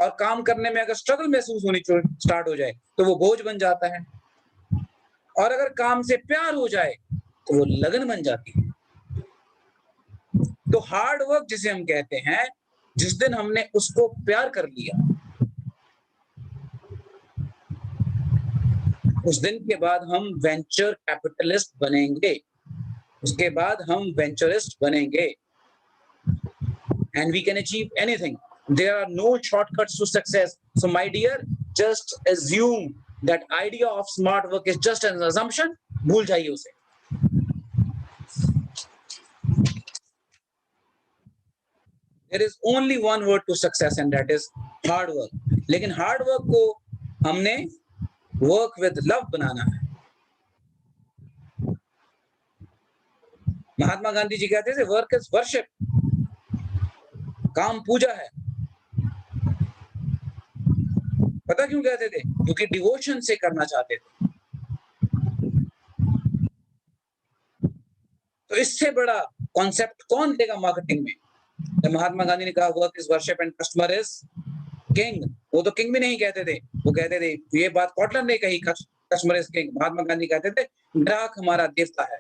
और काम करने में अगर स्ट्रगल महसूस होनी स्टार्ट हो जाए तो वो बोझ बन जाता है, और अगर काम से प्यार हो जाए तो वो लगन बन जाती है। तो हार्ड वर्क जिसे हम कहते हैं, जिस दिन हमने उसको प्यार कर लिया, उस दिन के बाद हम वेंचर कैपिटलिस्ट बनेंगे, उसके बाद हम वेंचरिस्ट बनेंगे, and we can achieve anything. There are no shortcuts to success. So my dear, just assume that idea of smart work is just an assumption. भूल जाइए उसे। There is only one word to success and that is hard work. लेकिन hard work को हमने work with love बनाना है। महात्मा गांधी जी कहते थे work is worship, काम पूजा है। पता क्यों कहते थे? क्योंकि डिवोशन से करना चाहते थे। तो इससे बड़ा कॉन्सेप्ट कौन देगा मार्केटिंग में? तो महात्मा गांधी ने कहा work is worship and customer is king. वो तो किंग भी नहीं कहते थे, वो कहते थे, ये बात कॉटलर ने कही, customer is king. Mahatma Gandhi कहते थे ग्राहक हमारा देवता है,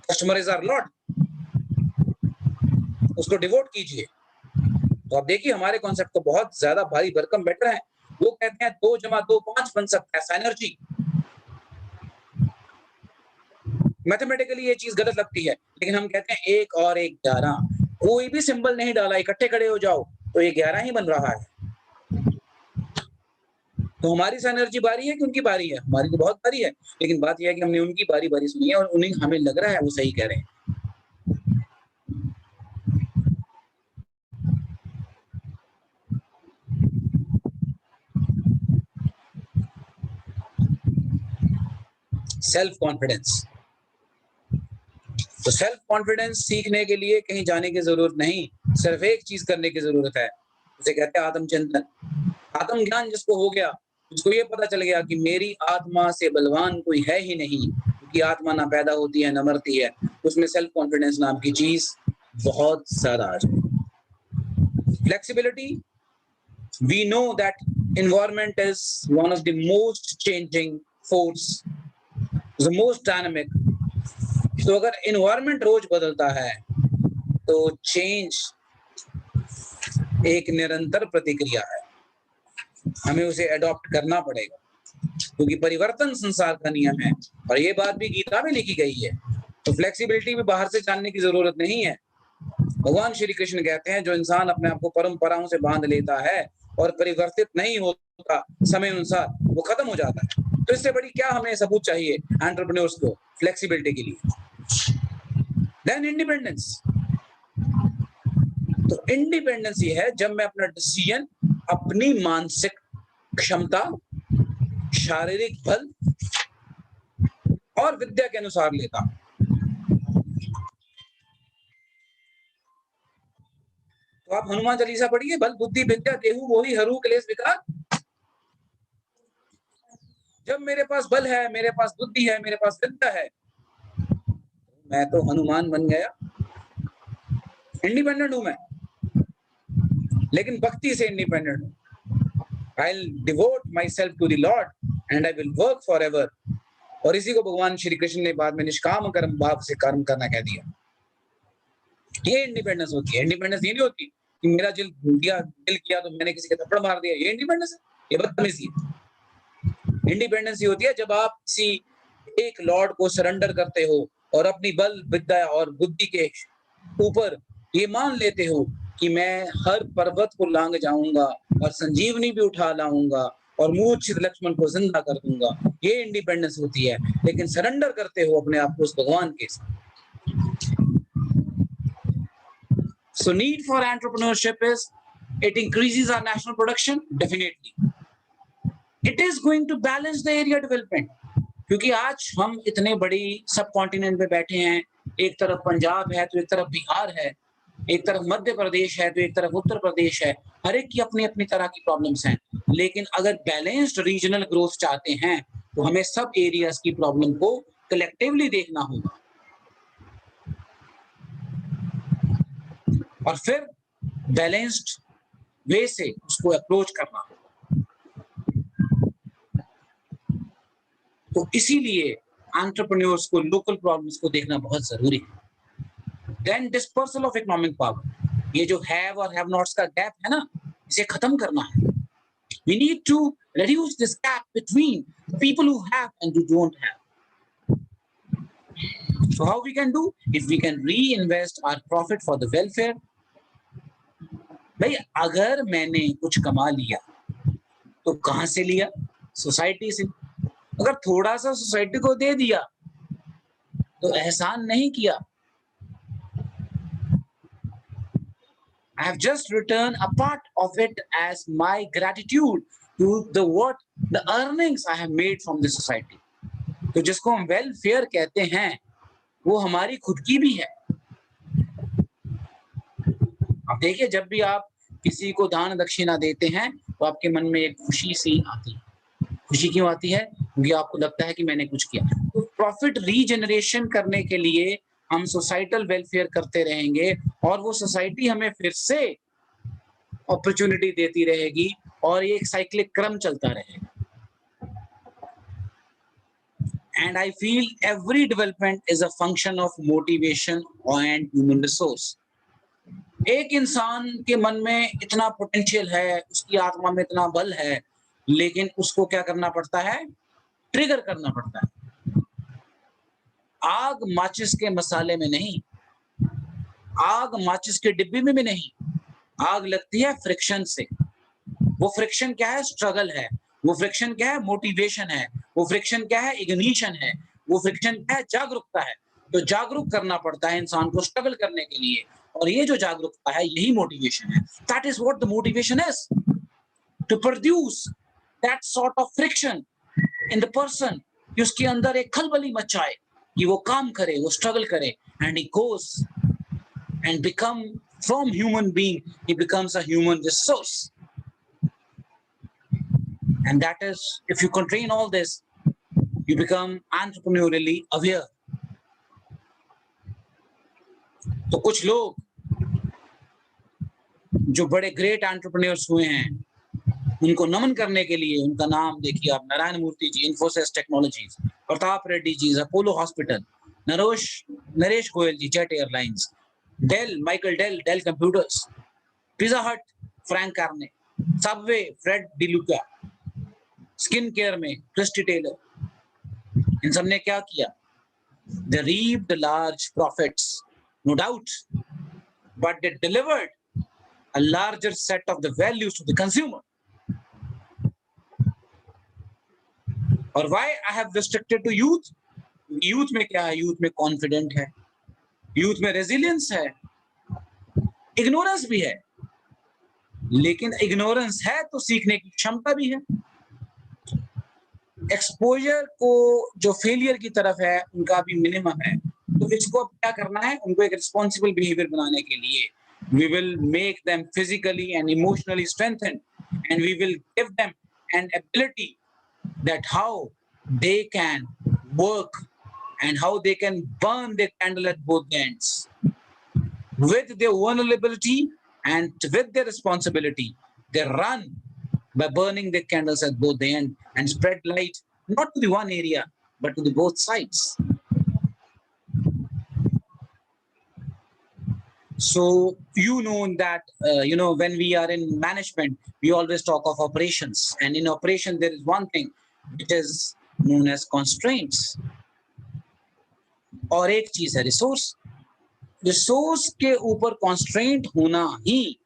कस्टमर इज आवर लॉर्ड, उसको डिवोट कीजिए। तो आप देखिए हमारे कॉन्सेप्ट तो बहुत ज्यादा भारी भरकम बेटर है। वो कहते हैं 2 + 2 5 बन सकता है, साइनर्जी। मैथमेटिकली ये चीज गलत लगती है, लेकिन हम कहते हैं 1 और 1 11। कोई भी सिंबल नहीं डाला, इकट्ठे खड़े हो जाओ तो ये 11 ही बन रहा है। तो हमारी साइनर्जी बारी है कि उनकी बारी है? हमारी तो बहुत बारी है, लेकिन बात यह है कि हमने उनकी बारी बारी सुनी है और उन्हें हमें लग रहा है वो सही कह रहे हैं। Self confidence. तो सेल्फ कॉन्फिडेंस सीखने के लिए कहीं जाने की जरूरत नहीं, सिर्फ एक चीज करने की जरूरत है, उसे कहते हैं आत्मचिंतन। आत्मज्ञान जिसको हो गया, उसको ये पता चल गया कि मेरी आत्मा से बलवान कोई है ही नहीं, क्योंकि आत्मा ना पैदा होती है ना मरती है। उसमें सेल्फ कॉन्फिडेंस नाम की चीज बहुत ज्यादा आ जाए। Flexibility, we know that environment is one of the most changing force, the most dynamic. तो अगर एनवायरनमेंट रोज बदलता है तो चेंज एक निरंतर प्रतिक्रिया है, हमें उसे अडॉप्ट करना पड़ेगा, क्योंकि परिवर्तन संसार का नियम है, और ये बात भी गीता में लिखी गई है। तो फ्लेक्सिबिलिटी भी बाहर से जानने की जरूरत नहीं है। भगवान श्री कृष्ण कहते हैं जो इंसान अपने आप को परंपराओं से बांध लेता है और परिवर्तित नहीं होता समय अनुसार, वो खत्म हो जाता है। तो इससे बड़ी क्या हमें सबूत चाहिए एंटरप्रेन्योर्स को फ्लेक्सिबिलिटी के लिए? Then independence. तो इंडिपेंडेंस ये है जब मैं अपना डिसीजन अपनी मानसिक क्षमता, शारीरिक बल और विद्या के अनुसार लेता हूं। तो आप हनुमान चालीसा पढ़िए, बल बुद्धि विद्या देहु मोहि हरु क्लेश विकार। जब मेरे पास बल है, मेरे पास बुद्धि है, मेरे पास विद्या है, मैं तो हनुमान बन गया, इंडिपेंडेंट हूं मैं, लेकिन भक्ति से इंडिपेंडेंट हूं। I'll devote myself to the Lord and I will work forever। और इसी को भगवान श्री कृष्ण ने बाद में निष्काम कर्म भाव से कर्म करना कह दिया। ये इंडिपेंडेंस होती है। इंडिपेंडेंस ये नहीं होती कि मेरा दिल किया तो मैंने किसी के थप्पड़ मार दिया, ये इंडिपेंडेंस है, ये बदतमीजी है। इंडिपेंडेंस ये होती है जब आप किसी एक लॉर्ड को सरेंडर करते हो और अपनी बल विद्या और बुद्धि के ऊपर ये मान लेते हो कि मैं हर पर्वत को लांग जाऊंगा और संजीवनी भी उठा लाऊंगा और मूर्छित लक्ष्मण को जिंदा कर दूंगा, ये इंडिपेंडेंस होती है। लेकिन सरेंडर करते हो अपने आप को उस भगवान के साथ। So need for entrepreneurship is, it increases our national production, definitely. It is going to balance the area development, क्योंकि आज हम इतने बड़ी सब कॉन्टिनेंट पे बैठे हैं, एक तरफ पंजाब है तो एक तरफ बिहार है, एक तरफ मध्य प्रदेश है तो एक तरफ उत्तर प्रदेश है, हर एक की अपनी अपनी तरह की प्रॉब्लम्स हैं। लेकिन अगर बैलेंस्ड रीजनल ग्रोथ चाहते हैं तो हमें सब एरियाज की प्रॉब्लम को कलेक्टिवली देखना होगा और फिर बैलेंस्ड वे से उसको अप्रोच करना होगा। तो इसीलिए एंटरप्रेन्योर्स को लोकल प्रॉब्लम्स को देखना बहुत जरूरी है। Then dispersal of economic power, ये जो हैव और हैव नॉट्स का गैप है ना, इसे खत्म करना है। We need to reduce this gap between the people who have and who don't have. So how we can do? If we can reinvest our profit for the welfare. भाई अगर मैंने कुछ कमा लिया तो कहां से लिया? सोसाइटी से। अगर थोड़ा सा सोसाइटी को दे दिया तो एहसान नहीं किया। I have just returned a part of it as my gratitude to the earnings I have made from the society. तो जिसको हम वेलफेयर कहते हैं वो हमारी खुद की भी है। अब देखिए, जब भी आप किसी को दान दक्षिणा देते हैं तो आपके मन में एक खुशी सी आती है। खुशी क्यों आती है? क्योंकि आपको लगता है कि मैंने कुछ किया। तो प्रॉफिट रीजनरेशन करने के लिए हम सोसाइटल वेलफेयर करते रहेंगे और वो सोसाइटी हमें फिर से अपॉर्चुनिटी देती रहेगी और ये एक साइक्लिक क्रम चलता रहेगा। And I feel every development is a function of motivation and human resource. एक इंसान के मन में इतना पोटेंशियल है, उसकी आत्मा में इतना बल है, लेकिन उसको क्या करना पड़ता है? ट्रिगर करना पड़ता है। आग माचिस के मसाले में नहीं, आग माचिस के डिब्बे में भी नहीं, आग लगती है फ्रिक्शन से। वो फ्रिक्शन क्या है? स्ट्रगल है। वो फ्रिक्शन क्या है? मोटिवेशन है। वो फ्रिक्शन क्या है? इग्निशन है। वो फ्रिक्शन क्या है? जागरूकता है। तो जागरूक करना पड़ता है इंसान को स्ट्रगल करने के लिए, और ये जो जागरूकता है यही मोटिवेशन है। That is what the motivation is, to produce that sort of friction in the person, कि उसके अंदर एक खलबली मचाए, कि वो काम करे, वो स्ट्रगल करे, and he goes and become from human being he becomes a human resource. And that is, if you contain all this, you become entrepreneurially aware. तो कुछ लोग जो बड़े ग्रेट एंटरप्रेन्योर्स हुए हैं, उनको नमन करने के लिए उनका नाम देखिए आप, Narayana Murthy ji, Infosys technologies, Pratap Reddy ji, Apollo hospital, Naresh Goyal ji, Jet airlines, Dell, Michael Dell, Dell computers, pizza hut, Frank Carney, subway, Fred DeLuca, skin care में क्रिस्टी टेलर, इन सब ने क्या किया? They reaped large profits, no doubt, but they delivered a larger set of the values to the consumer. और why I have restricted to youth? Youth में क्या है? Youth में confident है, youth में resilience है, ignorance भी है, लेकिन ignorance है तो सीखने की क्षमता भी है। एक्सपोजर को जो फेलियर की तरफ है उनका भी मिनिमम है। तो इसको अब क्या करना है? उनको एक रिस्पॉन्सिबल बिहेवियर बनाने के लिए we will make them physically and emotionally strengthened, and we will give them an ability that how they can work and how they can burn their candle at both ends with their vulnerability and with their responsibility. They run by burning their candles at both the end and spread light not to the one area but to the both sides. So you know that when we are in management, we always talk of operations, and in operation there is one thing which is known as constraints. और एक चीज है resource. Resource के ऊपर constraint होना ही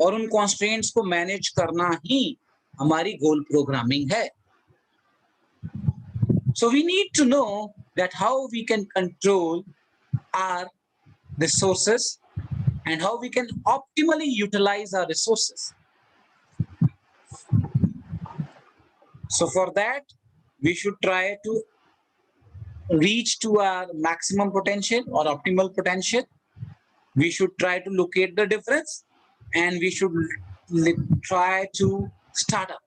और उन constraints को मैनेज करना ही हमारी गोल प्रोग्रामिंग है. So we need to know that how we can control our resources and how we can optimally utilize our resources. So for that, we should try to reach to our maximum potential or optimal potential. We should try to locate the difference and we should try to start up.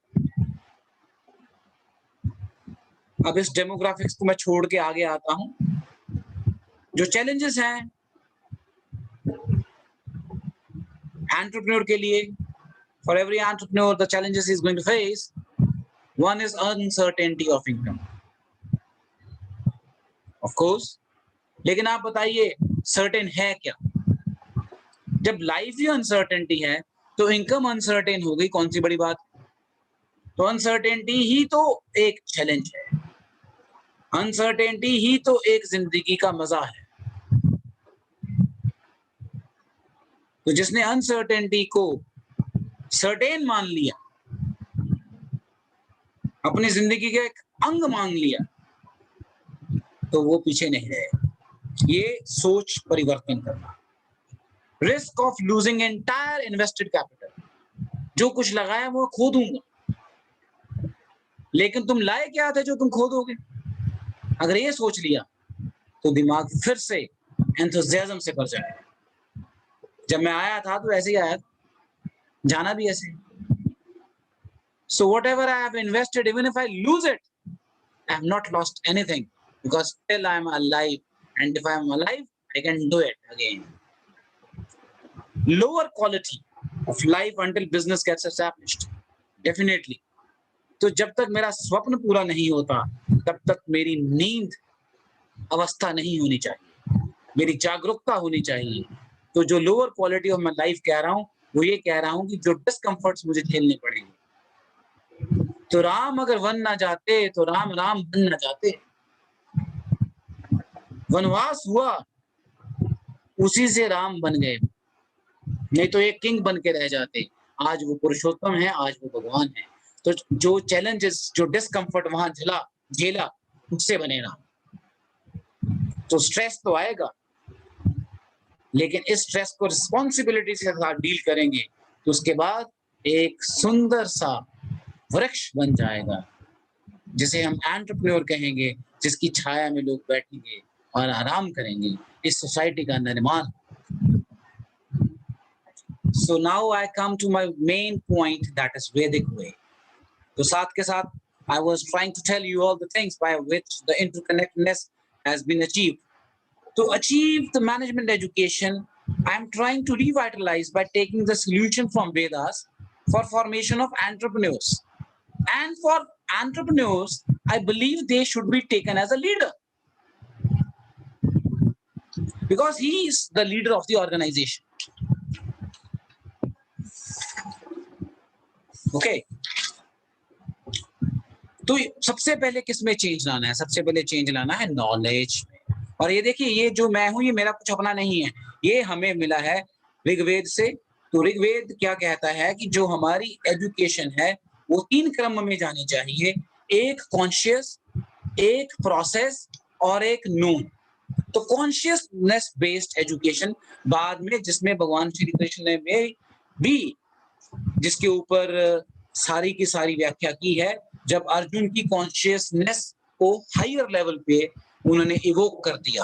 अब इस demographics को मैं छोड़ के आगे आता हूं. जो चैलेंजेस हैं एंटरप्रेन्योर के लिए, for every entrepreneur the challenges he is going to face, one is uncertainty of income. Of course, लेकिन आप बताइए सर्टेन है क्या? जब लाइफ ही अनसर्टेनिटी है तो इनकम अनसर्टेन हो गई, कौन सी बड़ी बात? तो अनसर्टेनिटी ही तो एक चैलेंज है, अनसर्टेनिटी ही तो एक जिंदगी का मजा है. तो जिसने अनसर्टेनिटी को सर्टेन मान लिया, अपनी जिंदगी का एक अंग मान लिया, तो वो पीछे नहीं रहे. ये सोच परिवर्तन करना. Risk of losing entire invested capital. जो कुछ लगाया वो खो दूंगा, लेकिन तुम लाए क्या थे जो तुम खो दोगे? अगर ये सोच लिया तो दिमाग फिर से एंथुसियाज्म से भर जाएगा. जब मैं आया था तो ऐसे ही आया, जाना भी ऐसे. So whatever I have invested, even if I lose it, I have not lost anything because still I am alive, and if I am alive, I can do it again. Lower quality of life until business gets established. Definitely. तो जब तक मेरा स्वप्न पूरा नहीं होता तब तक मेरी नींद अवस्था नहीं होनी चाहिए, मेरी जागरूकता होनी चाहिए. तो जो lower quality of my life कह रहा हूं वो ये कह रहा हूं कि जो डिस्कम्फर्ट्स मुझे झेलने पड़ेंगे. तो राम अगर वन ना जाते तो राम राम बन ना जाते. वनवास हुआ उसी से राम बन गए, नहीं तो एक किंग बन के रह जाते. आज वो पुरुषोत्तम है, आज वो भगवान है. तो जो चैलेंजेस, जो डिस्कम्फर्ट वहां झेला उससे बने राम. तो स्ट्रेस तो आएगा, लेकिन इस स्ट्रेस को रिस्पॉन्सिबिलिटी के साथ डील करेंगे तो उसके बाद एक सुंदर सा वृक्ष बन जाएगा जिसे हम एंटरप्रेन्योर कहेंगे, जिसकी छाया में लोग बैठेंगे और आराम करेंगे. इस सोसाइटी का निर्माण. So now I come to my main point, that is Vedic way. तो साथ के साथ I was trying to tell you all the things by which the interconnectedness has been achieved. To achieve the management education, I am trying to revitalize by taking the solution from Vedas for formation of entrepreneurs. And for entrepreneurs, I believe they should be taken as a leader, because he is the leader of the organization. Okay. तो सबसे पहले किस में change लाना है? सबसे पहले change लाना है नॉलेज में. और ये देखिए, ये जो मैं हूं ये मेरा कुछ अपना नहीं है, ये हमें मिला है ऋग्वेद से. तो ऋग्वेद क्या कहता है कि जो हमारी एजुकेशन है वो 3 क्रम में जानी चाहिए. एक कॉन्शियस, एक प्रोसेस और एक नोन. तो कॉन्शियसनेस बेस्ड एजुकेशन बाद में, जिसमें भगवान श्री कृष्ण ने भी जिसके ऊपर सारी की सारी व्याख्या की है, जब अर्जुन की कॉन्शियसनेस को हायर लेवल पे उन्होंने इवोक कर दिया.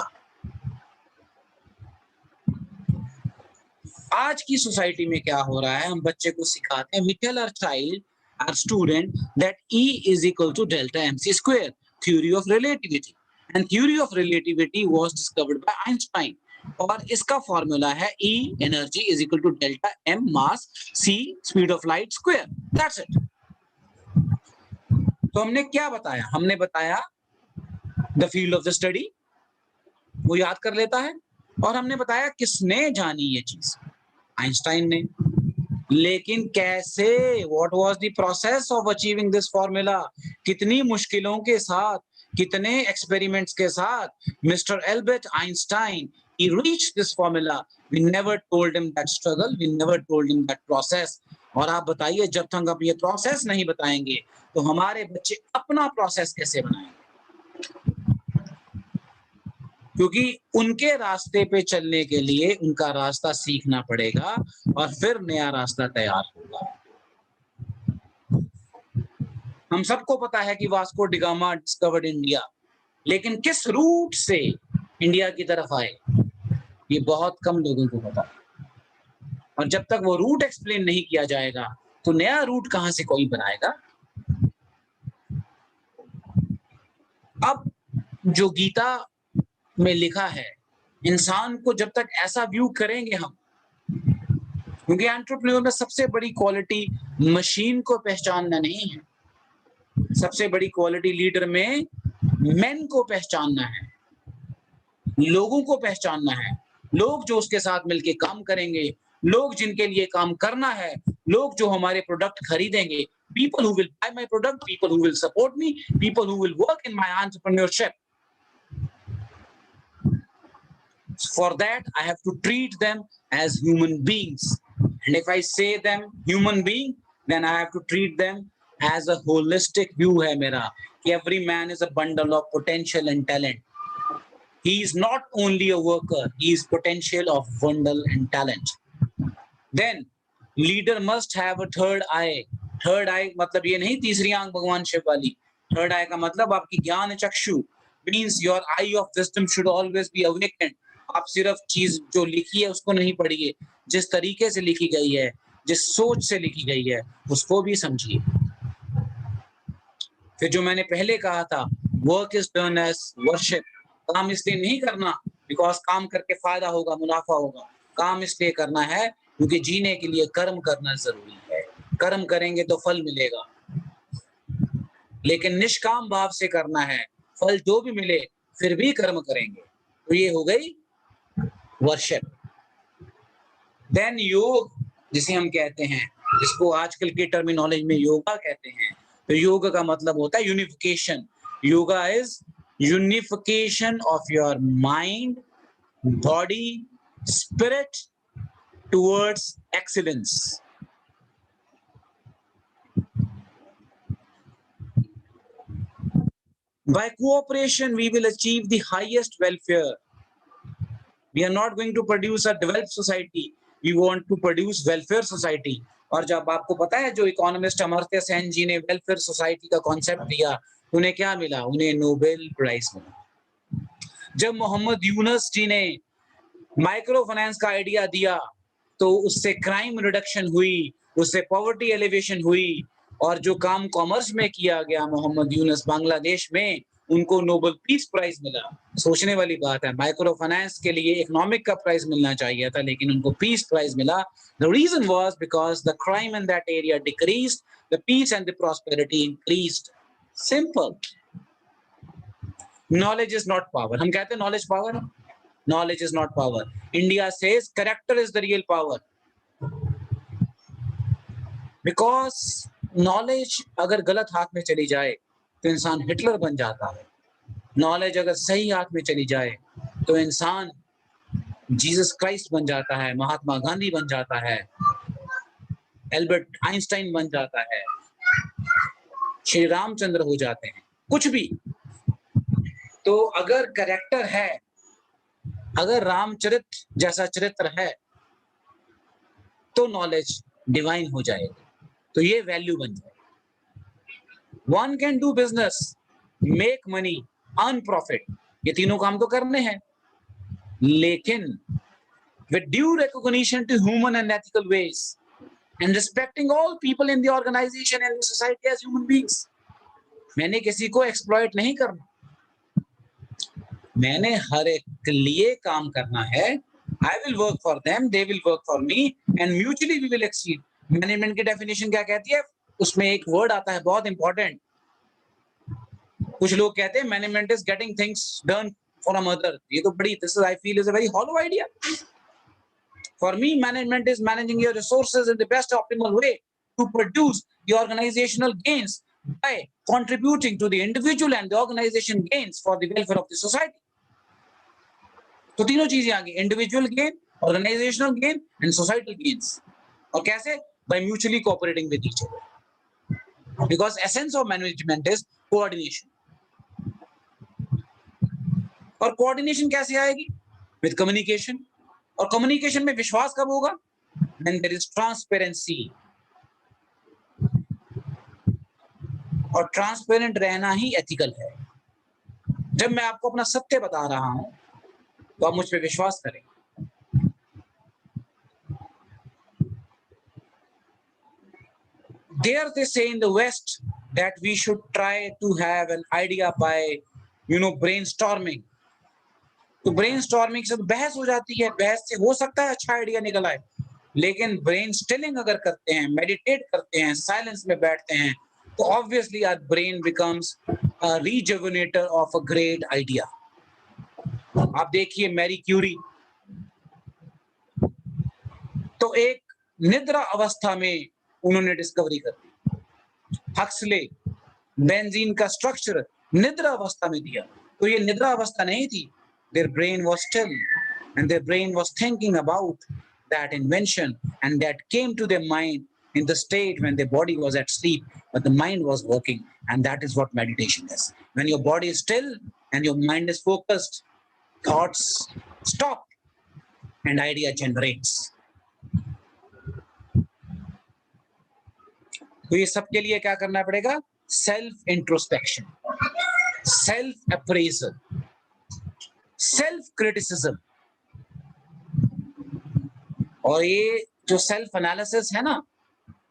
आज की सोसाइटी में क्या हो रहा है, हम बच्चे को सिखाते हैं, we tell our child, our student that E is equal to delta mc square, theory of relativity, and theory of relativity was discovered by Einstein, और इसका फॉर्मूला है E energy is equal to delta m mass c speed of light square, that's it. तो हमने क्या बताया, हमने बताया the field of the study, वो याद कर लेता है, और हमने बताया किसने जानी ये चीज, आइंस्टाइन ने। लेकिन कैसे, what was the process of achieving this formula, कितनी मुश्किलों के साथ, कितने एक्सपेरिमेंट्स के साथ mister Albert Einstein he reached this formula. We never told him that struggle, we never told him that process. और आप बताइए, जब तक आप ये प्रोसेस नहीं बताएंगे तो हमारे बच्चे अपना प्रोसेस कैसे बनाएंगे, क्योंकि उनके रास्ते पे चलने के लिए उनका रास्ता सीखना पड़ेगा और फिर नया रास्ता तैयार होगा। हम सबको पता है कि वास्को डिगामा डिस्कवर्ड इंडिया, लेकिन किस रूट से इंडिया की तरफ आए ये बहुत कम लोगों को पता, और जब तक वो रूट एक्सप्लेन नहीं किया जाएगा तो नया रूट कहां से कोई बनाएगा। अब जो गीता में लिखा है, इंसान को जब तक ऐसा व्यू करेंगे हम, क्योंकि एंटरप्रेन्योर में सबसे बड़ी क्वालिटी मशीन को पहचानना नहीं है, सबसे बड़ी क्वालिटी लीडर में मैन को पहचानना है, लोगों को पहचानना है, लोग जो उसके साथ मिलके काम करेंगे, लोग जिनके लिए काम करना है, लोग जो हमारे प्रोडक्ट खरीदेंगे, people who will buy my product, people who will support me, people who will work in my entrepreneurship. For that, I have to treat them as human beings. And if I say them human being, then I have to treat them as a holistic view है मेरा, कि every man is a bundle of potential and talent. He is not only a worker, he is potential of bundle and talent. Then leader must have a third eye. Third eye मतलब ये नहीं तीसरी आंख भगवान शिव वाली, third eye का मतलब आपकी ज्ञान चक्षु, means your eye of wisdom should always be awakened. आप सिर्फ चीज जो लिखी है उसको नहीं पढ़िए, जिस तरीके से लिखी गई है, जिस सोच से लिखी गई है उसको भी समझिए। फिर जो मैंने पहले कहा था, work is done as worship, काम इसलिए नहीं करना बिकॉज काम करके फायदा होगा, मुनाफा होगा, काम इसलिए करना है क्योंकि जीने के लिए कर्म करना जरूरी है, कर्म करेंगे तो फल मिलेगा, लेकिन निष्काम भाव से करना है, फल जो भी मिले फिर भी कर्म करेंगे, तो ये हो गई वर्शिप। देन योग, जिसे हम कहते हैं, जिसको आजकल के टर्मिनोलॉजी में योगा कहते हैं, तो योग का मतलब होता है unification. Yoga is unification of your mind, body, spirit towards excellence. By cooperation, we will achieve the highest welfare. We are not going to produce a developed society. We want to produce welfare society. और जब आपको पता है जो economist Amartya Sen जी ने welfare society का concept दिया, उन्हें क्या मिला? उन्हें नोबेल प्राइज मिला। जब मोहम्मद यूनुस जी ने माइक्रो फाइनेंस का आइडिया दिया तो उससे क्राइम रिडक्शन हुई, उससे पॉवर्टी एलिवेशन हुई, और जो काम कॉमर्स में किया गया मोहम्मद यूनुस बांग्लादेश में, उनको नोबेल पीस प्राइज मिला। सोचने वाली बात है, माइक्रो फाइनेंस के लिए इकोनॉमिक का प्राइज मिलना चाहिए था, लेकिन उनको पीस प्राइज मिला। The reason was because the crime in that area decreased, the peace and the prosperity increased. Simple. Knowledge is not power. हम कहते हैं knowledge power, knowledge is not power. India says character is the real power, because knowledge अगर गलत हाथ में चली जाए तो इंसान हिटलर बन जाता है, नॉलेज अगर सही हाथ में चली जाए तो इंसान जीसस क्राइस्ट बन जाता है, महात्मा गांधी बन जाता है, एल्बर्ट आइंस्टाइन बन जाता है, श्री रामचंद्र हो जाते हैं, कुछ भी। तो अगर कैरेक्टर है, अगर रामचरित्र जैसा चरित्र है, तो नॉलेज डिवाइन हो जाएगी, तो ये वैल्यू बन जाए। One can do business, make money, earn profit, ये तीनों काम तो करने हैं, लेकिन with due recognition to human and ethical ways, and respecting all people in the organization and the society as human beings. मैंने किसी को exploit नहीं करना, मैंने हर एक के लिए काम करना है. I will work for them, they will work for me, and mutually we will exceed. Management की डेफिनेशन क्या कहती है? उसमें एक वर्ड आता है बहुत इंपॉर्टेंट. कुछ लोग कहते हैं management is getting things done for a mother. ये तो बड़ी, this is I feel is a very hollow idea. For me, management is managing your resources in the best optimal way to produce the organizational gains by contributing to the individual and the organization gains for the welfare of the society. तो तीनों चीजें आ गई, individual gain, organisational gain and societal gains. और कैसे? by mutually cooperating with each other, because essence of management is coordination. और coordination कैसे आएगी? with communication. और communication में विश्वास कब होगा? when there is transparency. और ट्रांसपेरेंट रहना ही एथिकल है. जब मैं आपको अपना सत्य बता रहा हूं तो आप मुझ पे विश्वास करें. There they say in the West that we should try to have an idea by, brainstorming. तो brainstorming से बहस हो जाती है, बहस से हो सकता है अच्छा आइडिया निकल आए, लेकिन brainstorming अगर करते हैं, meditate करते हैं, silence में बैठते हैं, तो obviously our brain becomes a rejuvenator of a great idea. आप देखिए मैरी क्यूरी, तो एक निद्रा अवस्था में उन्होंने डिस्कवरी कर दी. हक्सले बेंजीन का स्ट्रक्चर निद्रा अवस्था में दिया. तो ये निद्रा अवस्था नहीं थी. Their brain was still and their brain was thinking about that invention, and that came to their mind in the state when their body was at sleep, but the mind was working. And that is what meditation is. When your body is still and your mind is focused, thoughts stop and idea generates. तो ये सबके लिए क्या करना पड़ेगा? Self introspection, self appraisal, self criticism. और ये जो सेल्फ एनालिसिस है ना,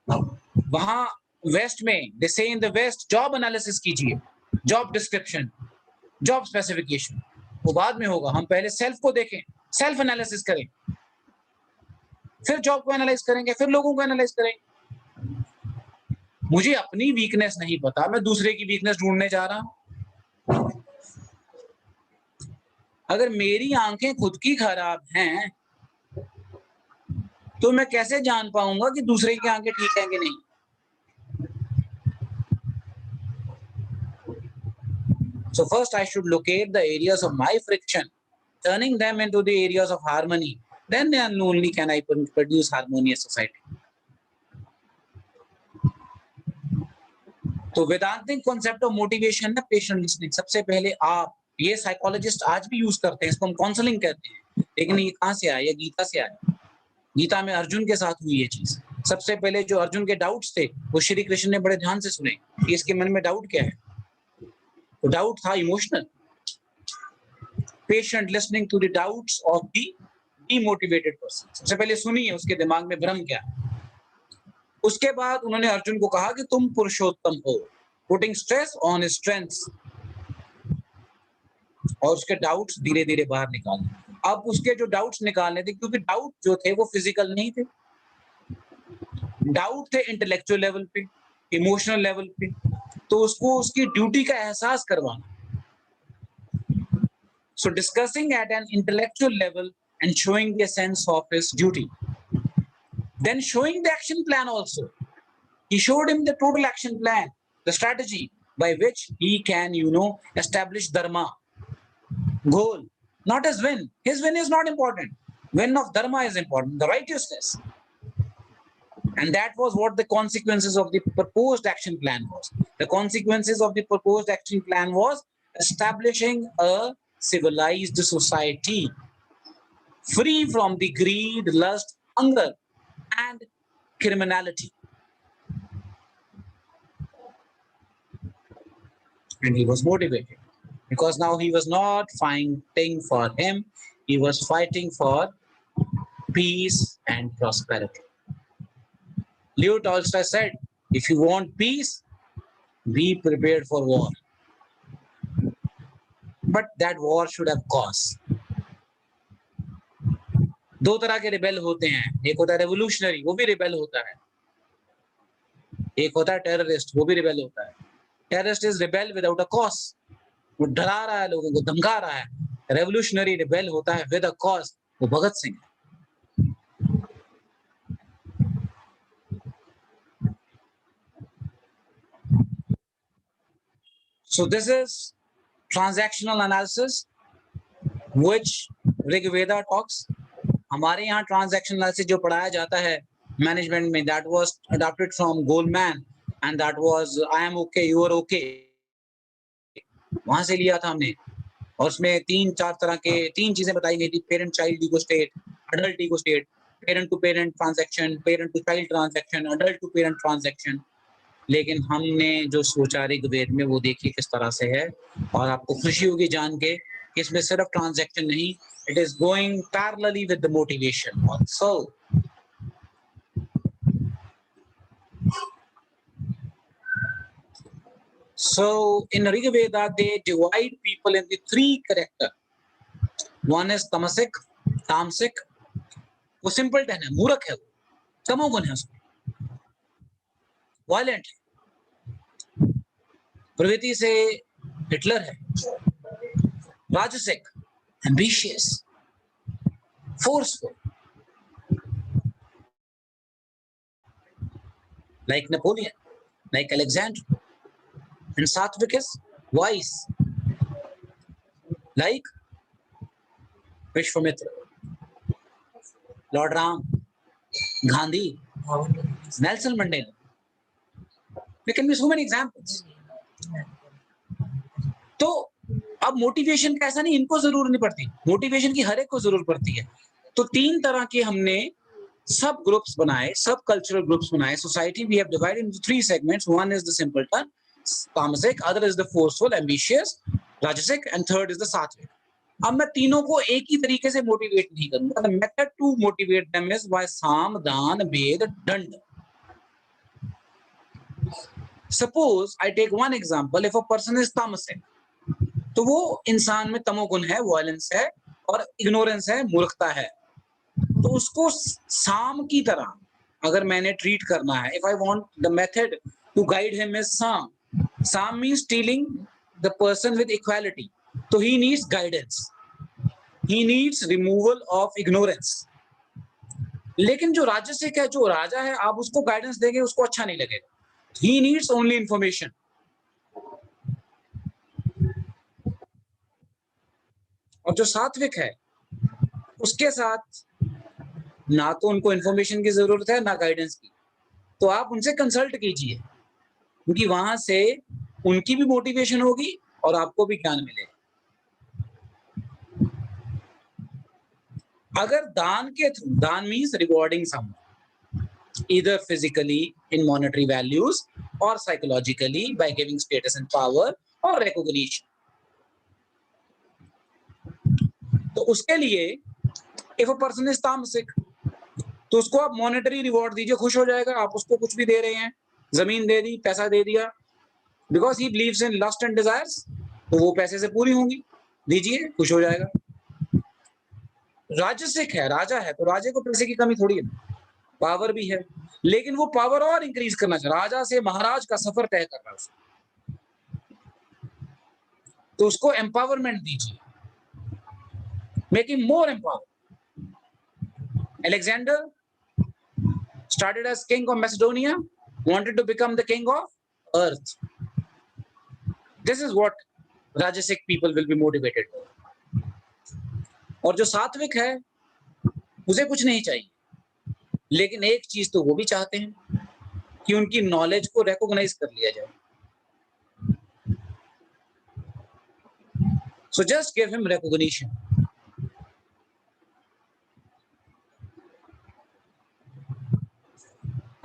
वहां वेस्ट में they say in the west job analysis कीजिए, जॉब डिस्क्रिप्शन, जॉब स्पेसिफिकेशन, वो बाद में होगा. हम पहले सेल्फ को देखें, सेल्फ एनालिसिस करें, फिर जॉब को एनालाइज करेंगे, फिर लोगों को एनालाइज करेंगे. मुझे अपनी वीकनेस नहीं पता, मैं दूसरे की वीकनेस ढूंढने जा रहा हूं. अगर मेरी आंखें खुद की खराब हैं तो मैं कैसे जान पाऊंगा कि दूसरे की आंखें ठीक हैं कि नहीं? So first I should locate the areas of my friction, turning them into the areas of harmony. Then and only can I produce harmonious society. तो वेदांतिक कॉन्सेप्ट ऑफ मोटिवेशन है पेशेंट लिसनिंग. सबसे पहले आप, ये साइकोलॉजिस्ट आज भी use करते हैं, इसको हम काउंसलिंग कहते हैं, लेकिन ये कहां से आया? ये गीता से आया. गीता में अर्जुन के साथ हुई ये चीज. सबसे पहले जो अर्जुन के डाउट्स थे वो श्री कृष्ण ने बड़े ध्यान से सुने कि इसके मन में डाउट क्या है. तो डाउट था emotional. Patient listening to the doubts of the demotivated person. सबसे पहले सुनिए उसके दिमाग में भ्रम क्या है. उसके बाद उन्होंने अर्जुन को कहा कि तुम पुरुषोत्तम हो, पुटिंग स्ट्रेस ऑन स्ट्रेंथ्स, और उसके डाउट्स धीरे धीरे बाहर निकालने. अब उसके जो डाउट्स निकालने थे, क्योंकि डाउट जो थे वो फिजिकल नहीं थे, डाउट थे इंटेलेक्चुअल लेवल पे, इमोशनल लेवल पे. तो उसको उसकी ड्यूटी का एहसास करवाना. So discussing at an intellectual level and showing the sense of his duty. Then showing the action plan also. He showed him the total action plan, the strategy by which he can, establish dharma. Goal, not his win. His win is not important. Win of dharma is important, the righteousness. And that was what the consequences of the proposed action plan was. The consequences of the proposed action plan was establishing a civilized society free from the greed, lust, hunger, and criminality. And he was motivated because now he was not fighting for him, he was fighting for peace and prosperity. Leo Tolstoy said, if you want peace, be prepared for war. But that war should have cause. दो तरह के rebel होते हैं, एक होता है revolutionary, वो भी रिबेल होता है, एक होता है टेररिस्ट, वो भी रिबेल होता है. Terrorist is rebel without a cause, वो डरा रहा है लोगों को, धमका रहा है. रेवोल्यूशनरी रिबेल होता है विद अ कॉज, वो भगत सिंह है. So this is transactional analysis which Rigveda talks. हमारे यहाँ ट्रांजैक्शन एनालिसिस जो पढ़ाया जाता है मैनेजमेंट में, that was adapted from Goldman and that was I am okay, you are okay, वहां से लिया था हमने. और उसमें 3-4 तरह के 3 चीजें बताई गई थी: parent child ego state, adult ego state, parent to parent transaction, parent to child transaction, adult to parent transaction. लेकिन हमने जो सोचा ऋग्वेद में वो देखिए किस तरह से है, और आपको खुशी होगी जान के कि इसमें सिर्फ ट्रांजैक्शन नहीं, it is going parallelly with the motivation also. So in Rigveda they divide people into 3 characters. One is tamasic, tamasic, वो simpleton है, मूर्ख है, वो तमोगुण है, उसमें वायलेंट है, प्रवृत्ति से हिटलर है. राजसिक, ambitious, forceful, like Napoleon, like Alexander. And Satvik is wise, like Vishwamitra, Lord Ram, Gandhi, Nelson Mandela. There can be so many examples. तो अब मोटिवेशन का ऐसा नहीं इनको जरूर नहीं पड़ती, मोटिवेशन की हर एक को जरूर पड़ती है. तो 3 तरह के हमने सब ग्रुप्स बनाए, सब कल्चरल ग्रुप्स बनाए. Society we have divided into 3 segments. One is the simpleton, tamasic, other is the forceful, ambitious, rajasic, and third is the sattvic. अब मैं तीनों को एक ही तरीके से मोटिवेट नहीं करूंगा. The method to motivate them is by साम, दान, भेद, दंड. Suppose I take one example. If a person is तामसिक, तो वो इंसान में तमोगुण है, वायलेंस है और इग्नोरेंस है, मूर्खता है. तो उसको साम की तरह अगर मैंने ट्रीट करना है, if I want the method to guide him is sama. Sama means telling the person with equality. तो he needs guidance, he needs removal of ignorance. लेकिन जो राजसिक है, जो राजा है, आप उसको गाइडेंस देंगे उसको अच्छा नहीं लगेगा. He needs only information. और जो सात्विक है उसके साथ ना तो उनको इंफॉर्मेशन की जरूरत है ना गाइडेंस की. तो आप उनसे कंसल्ट कीजिए, क्योंकि वहां से उनकी भी मोटिवेशन होगी और आपको भी ज्ञान मिलेगा. अगर दान के थ्रू, दान means rewarding someone, either physically in monetary values or psychologically by giving status and power or recognition. तो उसके लिए if a person is tamasic, तो उसको आप मॉनेटरी रिवॉर्ड दीजिए, खुश हो जाएगा. आप उसको कुछ भी दे रहे हैं, जमीन दे दी, पैसा दे दिया, because he believes in lust and desires, तो वो पैसे से पूरी होंगी, दीजिए, खुश हो जाएगा. राजसिक है, राजा है, तो राजे को पैसे की कमी थोड़ी है, पावर भी है, लेकिन वो पावर और इंक्रीज करना चाहिए. राजा से महाराज का सफर तय कर रहा है उसको, तो उसको एम्पावरमेंट दीजिए, make him more empowered. Alexander started as king of Macedonia, wanted to become the king of earth. This is what Rajasic people will be motivated by. और जो सात्विक है उसे कुछ नहीं चाहिए, लेकिन एक चीज तो वो भी चाहते हैं कि उनकी नॉलेज को रिकॉग्नाइज कर लिया जाए. So just give him recognition.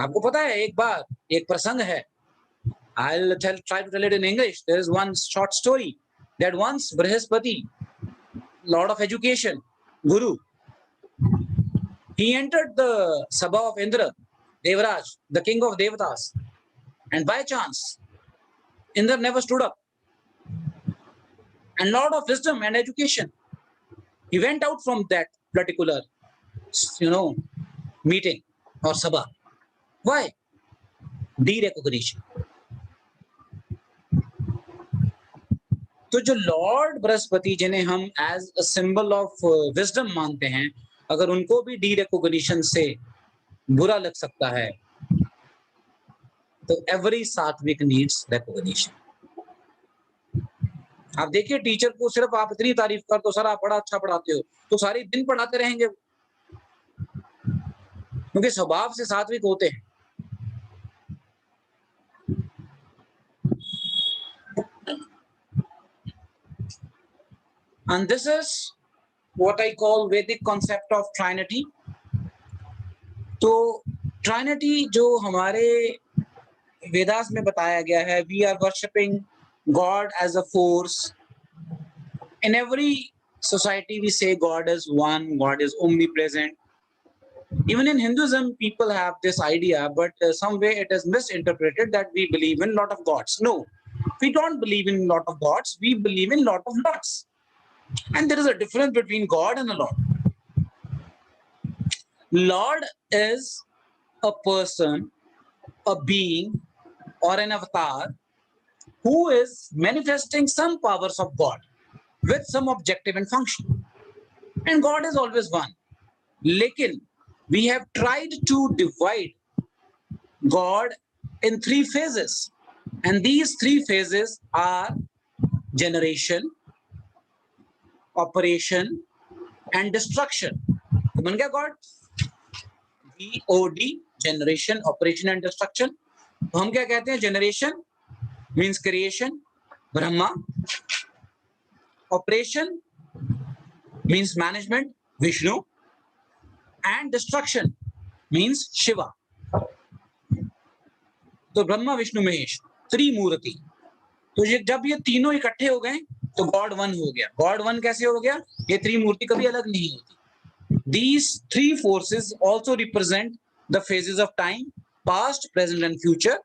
आपको पता है एक बार एक प्रसंग है, I'll try to tell it in English. There is one short story that once Brihaspati, Lord of Education, Guru, He entered the Sabha of Indra, Devraj, the king of Devatas. And by chance, Indra never stood up. And lot of wisdom and education. He went out from that particular, meeting or Sabha. Why? De-recognition. तो जो Lord Brihaspati जिन्हें हम as a symbol of wisdom मानते हैं, अगर उनको भी D recognition से बुरा लग सकता है, तो एवरी सात्विक नीड्स रिकॉग्निशन. आप देखिए टीचर को सिर्फ आप इतनी तारीफ कर दो, सर आप बड़ा अच्छा पढ़ाते हो, तो सारी दिन पढ़ाते रहेंगे, क्योंकि स्वभाव से सात्विक होते हैं. And this is what I call Vedic concept of Trinity. तो Trinity जो हमारे वेदास में बताया गया है, we are worshipping God as a force. In every society we say God is one, God is omnipresent. Even in Hinduism people have this idea, but some way it is misinterpreted that we believe in lot of gods. No, we don't believe in lot of gods, we believe in lot of lords. And there is a difference between God and a Lord. Lord is a person, a being, or an avatar who is manifesting some powers of God with some objective and function. And God is always one. Lekin, we have tried to divide God in 3 phases. And these 3 phases are generation, operation, and destruction. बन गया God? GOD, generation, operation, and destruction. तो हम क्या कहते हैं? Generation means creation, Brahma. Operation means management, Vishnu. And destruction means Shiva. तो ब्रह्मा विष्णु महेश, त्रिमूर्ति. तो जब ये तीनों इकट्ठे हो गए तो गॉड वन हो गया. गॉड वन कैसे हो गया? ये त्रिमूर्ति कभी अलग नहीं होती. These 3 forces also represent the phases of time, past, present, and future.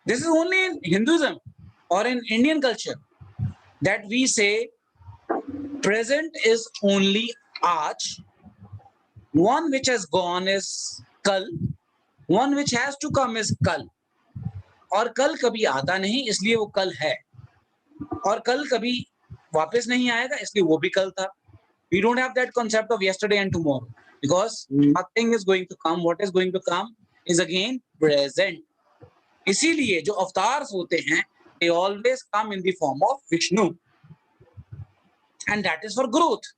This is only in Hinduism or in Indian culture that we say present is only Aaj, one which has gone is Kal, one which has to come is Kal. और कल कभी आता नहीं इसलिए वो कल है, और कल कभी वापस नहीं आएगा इसलिए वो भी कल था. We don't have that concept of yesterday and tomorrow because nothing is going to come. What is going to come is again present. इसीलिए जो अवतार्स होते हैं they always come in the form of Vishnu, and that is for growth.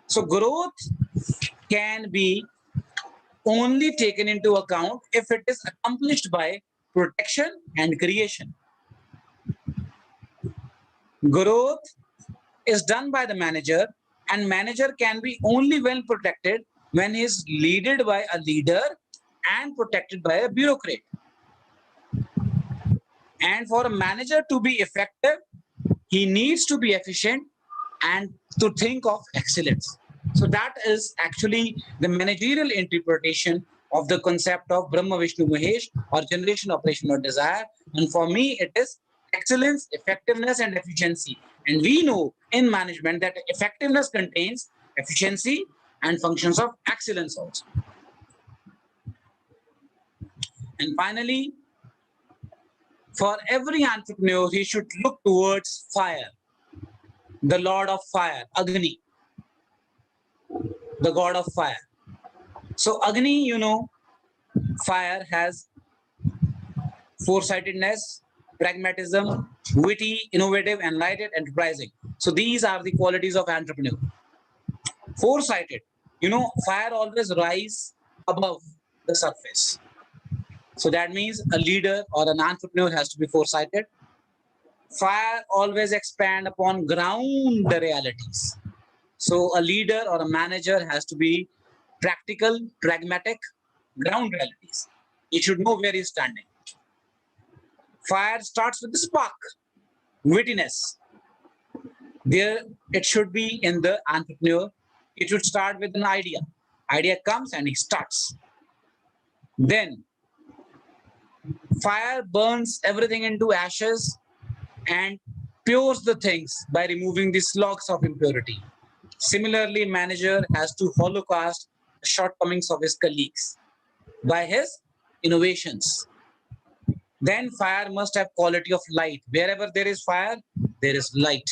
So growth can be only taken into account if it is accomplished by protection and creation. Growth is done by the manager, and manager can be only well protected when he is led by a leader and protected by a bureaucrat. And for a manager to be effective, he needs to be efficient and to think of excellence. So that is actually the managerial interpretation of the concept of Brahma, Vishnu, Mahesh, or generation, operation, or desire. And for me, it is excellence, effectiveness, and efficiency. And we know in management that effectiveness contains efficiency and functions of excellence also. And finally, for every entrepreneur, he should look towards fire, the Lord of fire, Agni, the God of fire. So Agni, you know, fire has foresightedness, pragmatism, witty, innovative, enlightened, enterprising. So these are the qualities of entrepreneur. Foresighted, you know, fire always rise above the surface. So that means a leader or an entrepreneur has to be foresighted. Fire always expand upon ground realities. So a leader or a manager has to be practical, pragmatic, ground realities. He should know where he's standing. Fire starts with the spark, wittiness. There, it should be in the entrepreneur. It should start with an idea. Idea comes and he starts. Then fire burns everything into ashes and pures the things by removing the slugs of impurity. Similarly, manager has to holocaust the shortcomings of his colleagues by his innovations. Then fire must have quality of light. Wherever there is fire, there is light.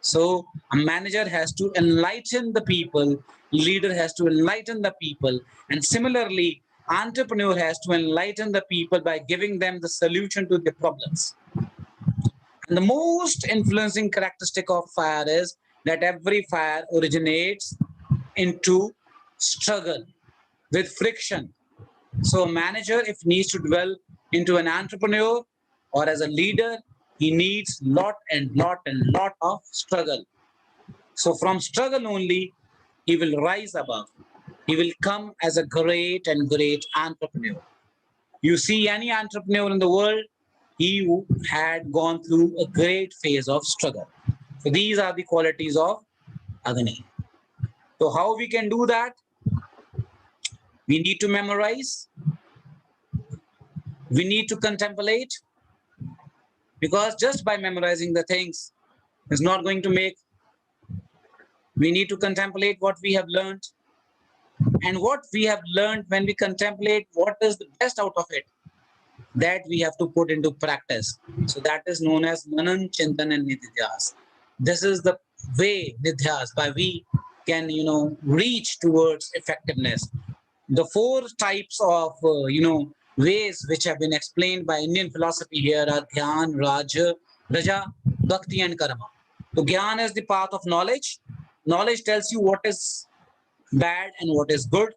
So a manager has to enlighten the people, leader has to enlighten the people, and similarly, entrepreneur has to enlighten the people by giving them the solution to their problems. And the most influencing characteristic of fire is that every fire originates into struggle with friction. So a manager, if needs to develop into an entrepreneur or as a leader, he needs lot of struggle. So from struggle only, he will rise above. He will come as a great entrepreneur. You see any entrepreneur in the world, he had gone through a great phase of struggle. So these are the qualities of Agni. So how we can do that? We need to memorize. We need to contemplate, because just by memorizing the things is not going to make. We need to contemplate what we have learned, and what we have learned, when we contemplate what is the best out of it, that we have to put into practice. So that is known as Manan, Chintan and Nidhyas. This is the way, Nidhyas, by we can, reach towards effectiveness. The four types of, ways which have been explained by Indian philosophy here are Dhyan, Raja, Bhakti and Karma. So Dhyan is the path of knowledge. Knowledge tells you what is bad and what is good.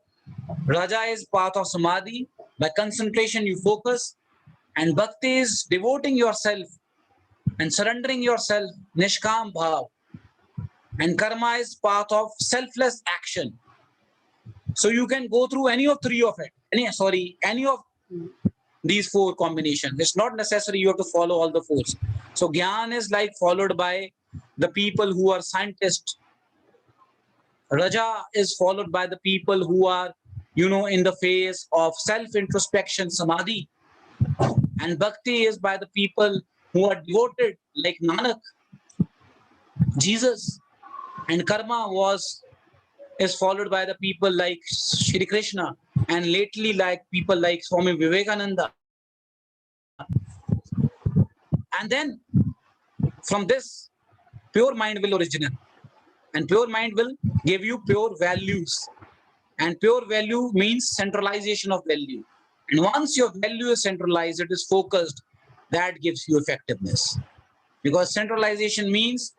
Raja is path of Samadhi. By concentration you focus. And Bhakti is devoting yourself and surrendering yourself, Nishkam Bhav. And Karma is path of selfless action. So you can go through any of three of it. Any of these four combinations. It's not necessary you have to follow all the four. So Gyan is like followed by the people who are scientists. Raja is followed by the people who are, in the phase of self-introspection, Samadhi. And Bhakti is by the people who are devoted, like Nanak, Jesus. And Karma is followed by the people like Shri Krishna, and lately like people like Swami Vivekananda. And then from this, pure mind will originate. And pure mind will give you pure values. And pure value means centralization of value. And once your value is centralized, it is focused, that gives you effectiveness. Because centralization means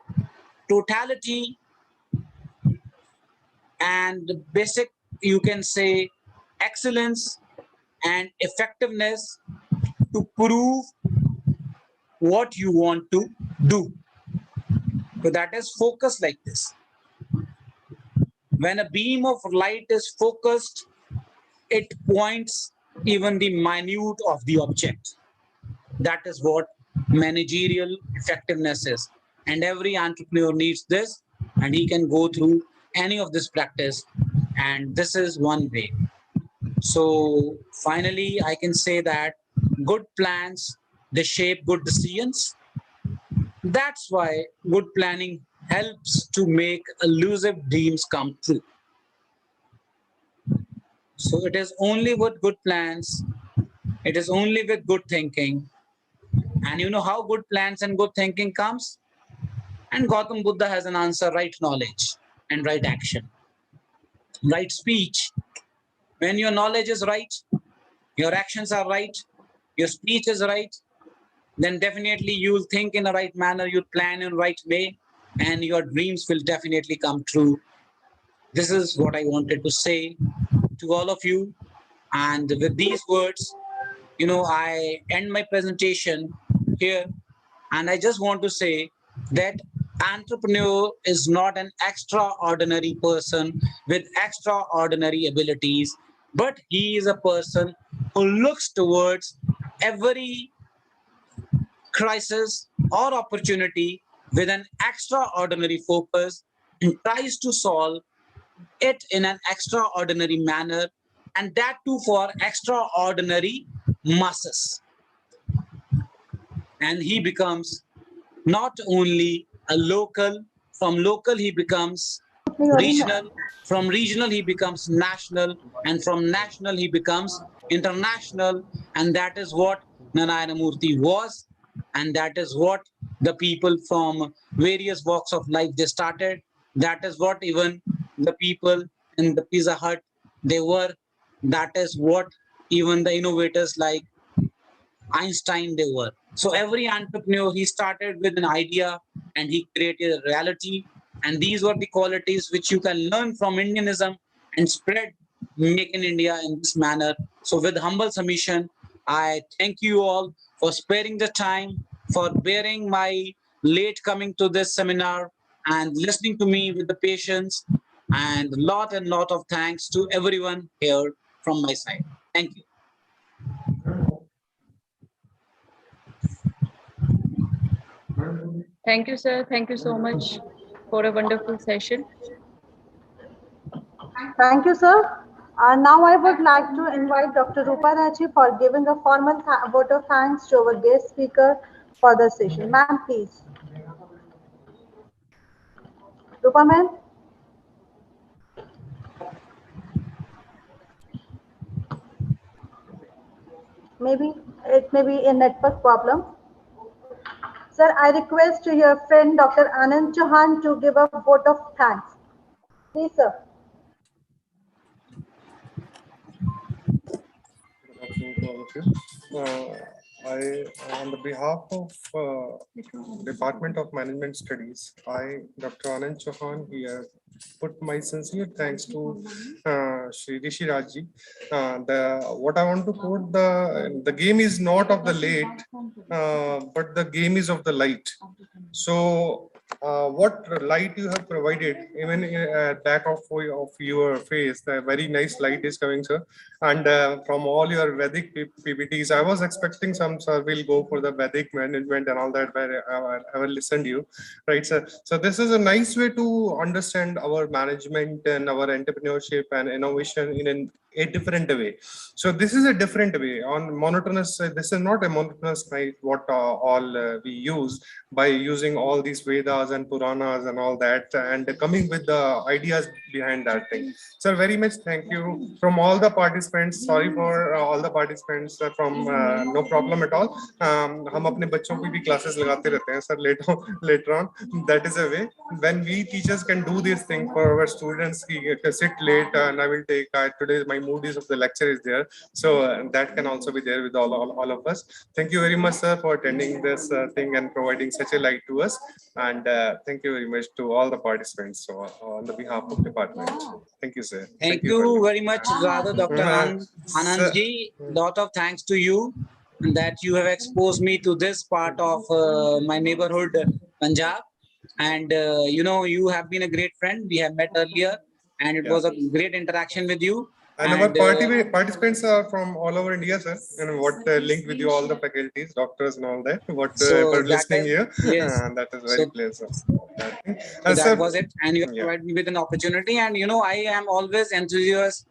totality and basic, you can say, excellence and effectiveness to prove what you want to do. So that is focus like this. When a beam of light is focused, it points even the minute of the object. That is what managerial effectiveness is. And every entrepreneur needs this, and he can go through any of this practice. And this is one way. So finally, I can say that good plans, they shape good decisions. That's why good planning helps to make elusive dreams come true. So it is only with good plans, it is only with good thinking. And you know how good plans and good thinking comes? And Gautam Buddha has an answer: right knowledge and right action, right speech. When your knowledge is right, your actions are right, your speech is right, then definitely you'll think in the right manner, you'll plan in the right way, and your dreams will definitely come true. This is what I wanted to say to all of you. And with these words, I end my presentation here. And I just want to say that entrepreneur is not an extraordinary person with extraordinary abilities, but he is a person who looks towards every crisis or opportunity with an extraordinary focus and tries to solve it in an extraordinary manner, and that too for extraordinary masses. And he becomes not only a local, from local he becomes regional, from regional he becomes national, and from national he becomes international. And that is what Narayana Murthy was, and that is what the people from various walks of life they started. That is what even the people in the Pizza Hut they were. That is what even the innovators like Einstein they were. So every entrepreneur, he started with an idea and he created a reality. And these were the qualities which you can learn from Indianism and spread Make in India in this manner. So with humble submission, I thank you all for sparing the time, for bearing my late coming to this seminar and listening to me with the patience, and lot of thanks to everyone here from my side. Thank you. Thank you, sir. Thank you so much for a wonderful session. Thank you, sir. Now I would like to invite Dr. Rupa Raji for giving a formal vote of thanks to our guest speaker for the session. Ma'am, please. Rupa, ma'am. Maybe it may be a network problem. Sir, I request your friend Dr. Anand Chauhan to give a vote of thanks. Please, sir. I, on the behalf of Department of Management Studies, I, Dr. Anand Chauhan, here put my sincere thanks to Shri Rishi Raji. What I want to quote, the game is not of the late, but the game is of the light. So what light you have provided, even back of your face, the very nice light is coming, sir. And from all your Vedic PPTs, I was expecting some, sir, will go for the Vedic management and all that, but I will listen to you, right, sir? So this is a nice way to understand our management and our entrepreneurship and innovation in a different way. So this is a different way on monotonous. This is not a monotonous night what all we use by using all these Vedas and Puranas and all that, and coming with the ideas behind that thing. Sir, very much thank you from all the participants. Sorry for all the participants from no problem at all. हम अपने बच्चों की भी classes लगाते रहते हैं, sir, later on. That is a way when we teachers can do this thing for our students. Sit late and I will take today my mood is of the lecture is there, so that can also be there with all of us. Thank you very much, sir, for attending this thing and providing such a light to us, and thank you very much to all the participants. So on the behalf of department, thank you, sir. Thank you very much, rather, Dr. Anandji. Lot of thanks to you that you have exposed me to this part of my neighborhood, Punjab. And you know, you have been a great friend. We have met earlier, and it was a great interaction with you. And our participants are from all over India, sir. And what linked with you, all the faculties, doctors, and all that. What for listening here, yes. That is very pleasant. So that was it, and you have provided me with an opportunity. And you know, I am always enthusiastic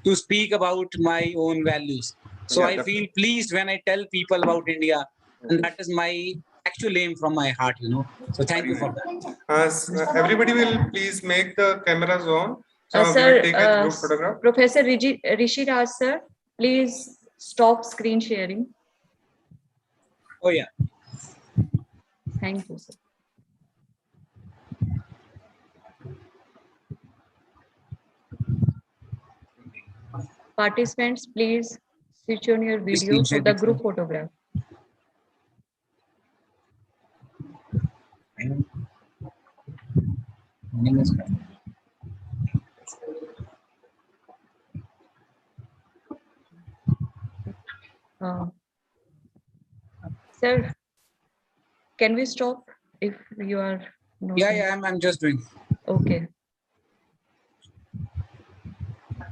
to speak about my own values. So I feel pleased when I tell people about India, and that is my actual aim from my heart. You know, so thank you for that. Everybody will please make the cameras on. So Sir, take a group photograph. Professor Rishi Raj, sir, please stop screen sharing. Oh yeah. Thank you, sir. Participants, please switch on your video for the group photograph. Sir, can we stop if you are not? Yeah, I'm just doing. Okay.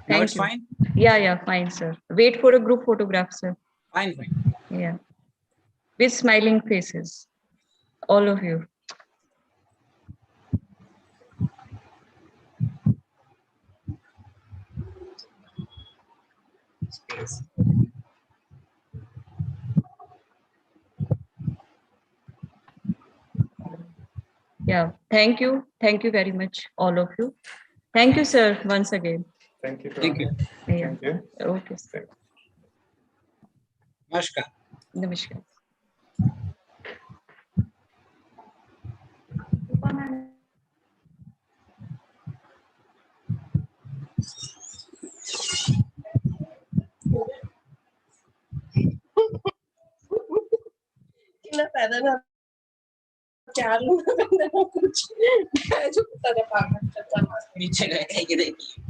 Now it's fine? Yeah, fine, sir. Wait for a group photograph, sir. Fine. Yeah. With smiling faces. All of you. space. Yeah, thank you. Thank you very much, all of you. Thank you, sir, once again. Thank you. Thank you. Yeah. Thank you. Okay. Namaskar. Namaskar. पैदा ना चार लोग कुछ जो पता पागल नीचे गए देखिए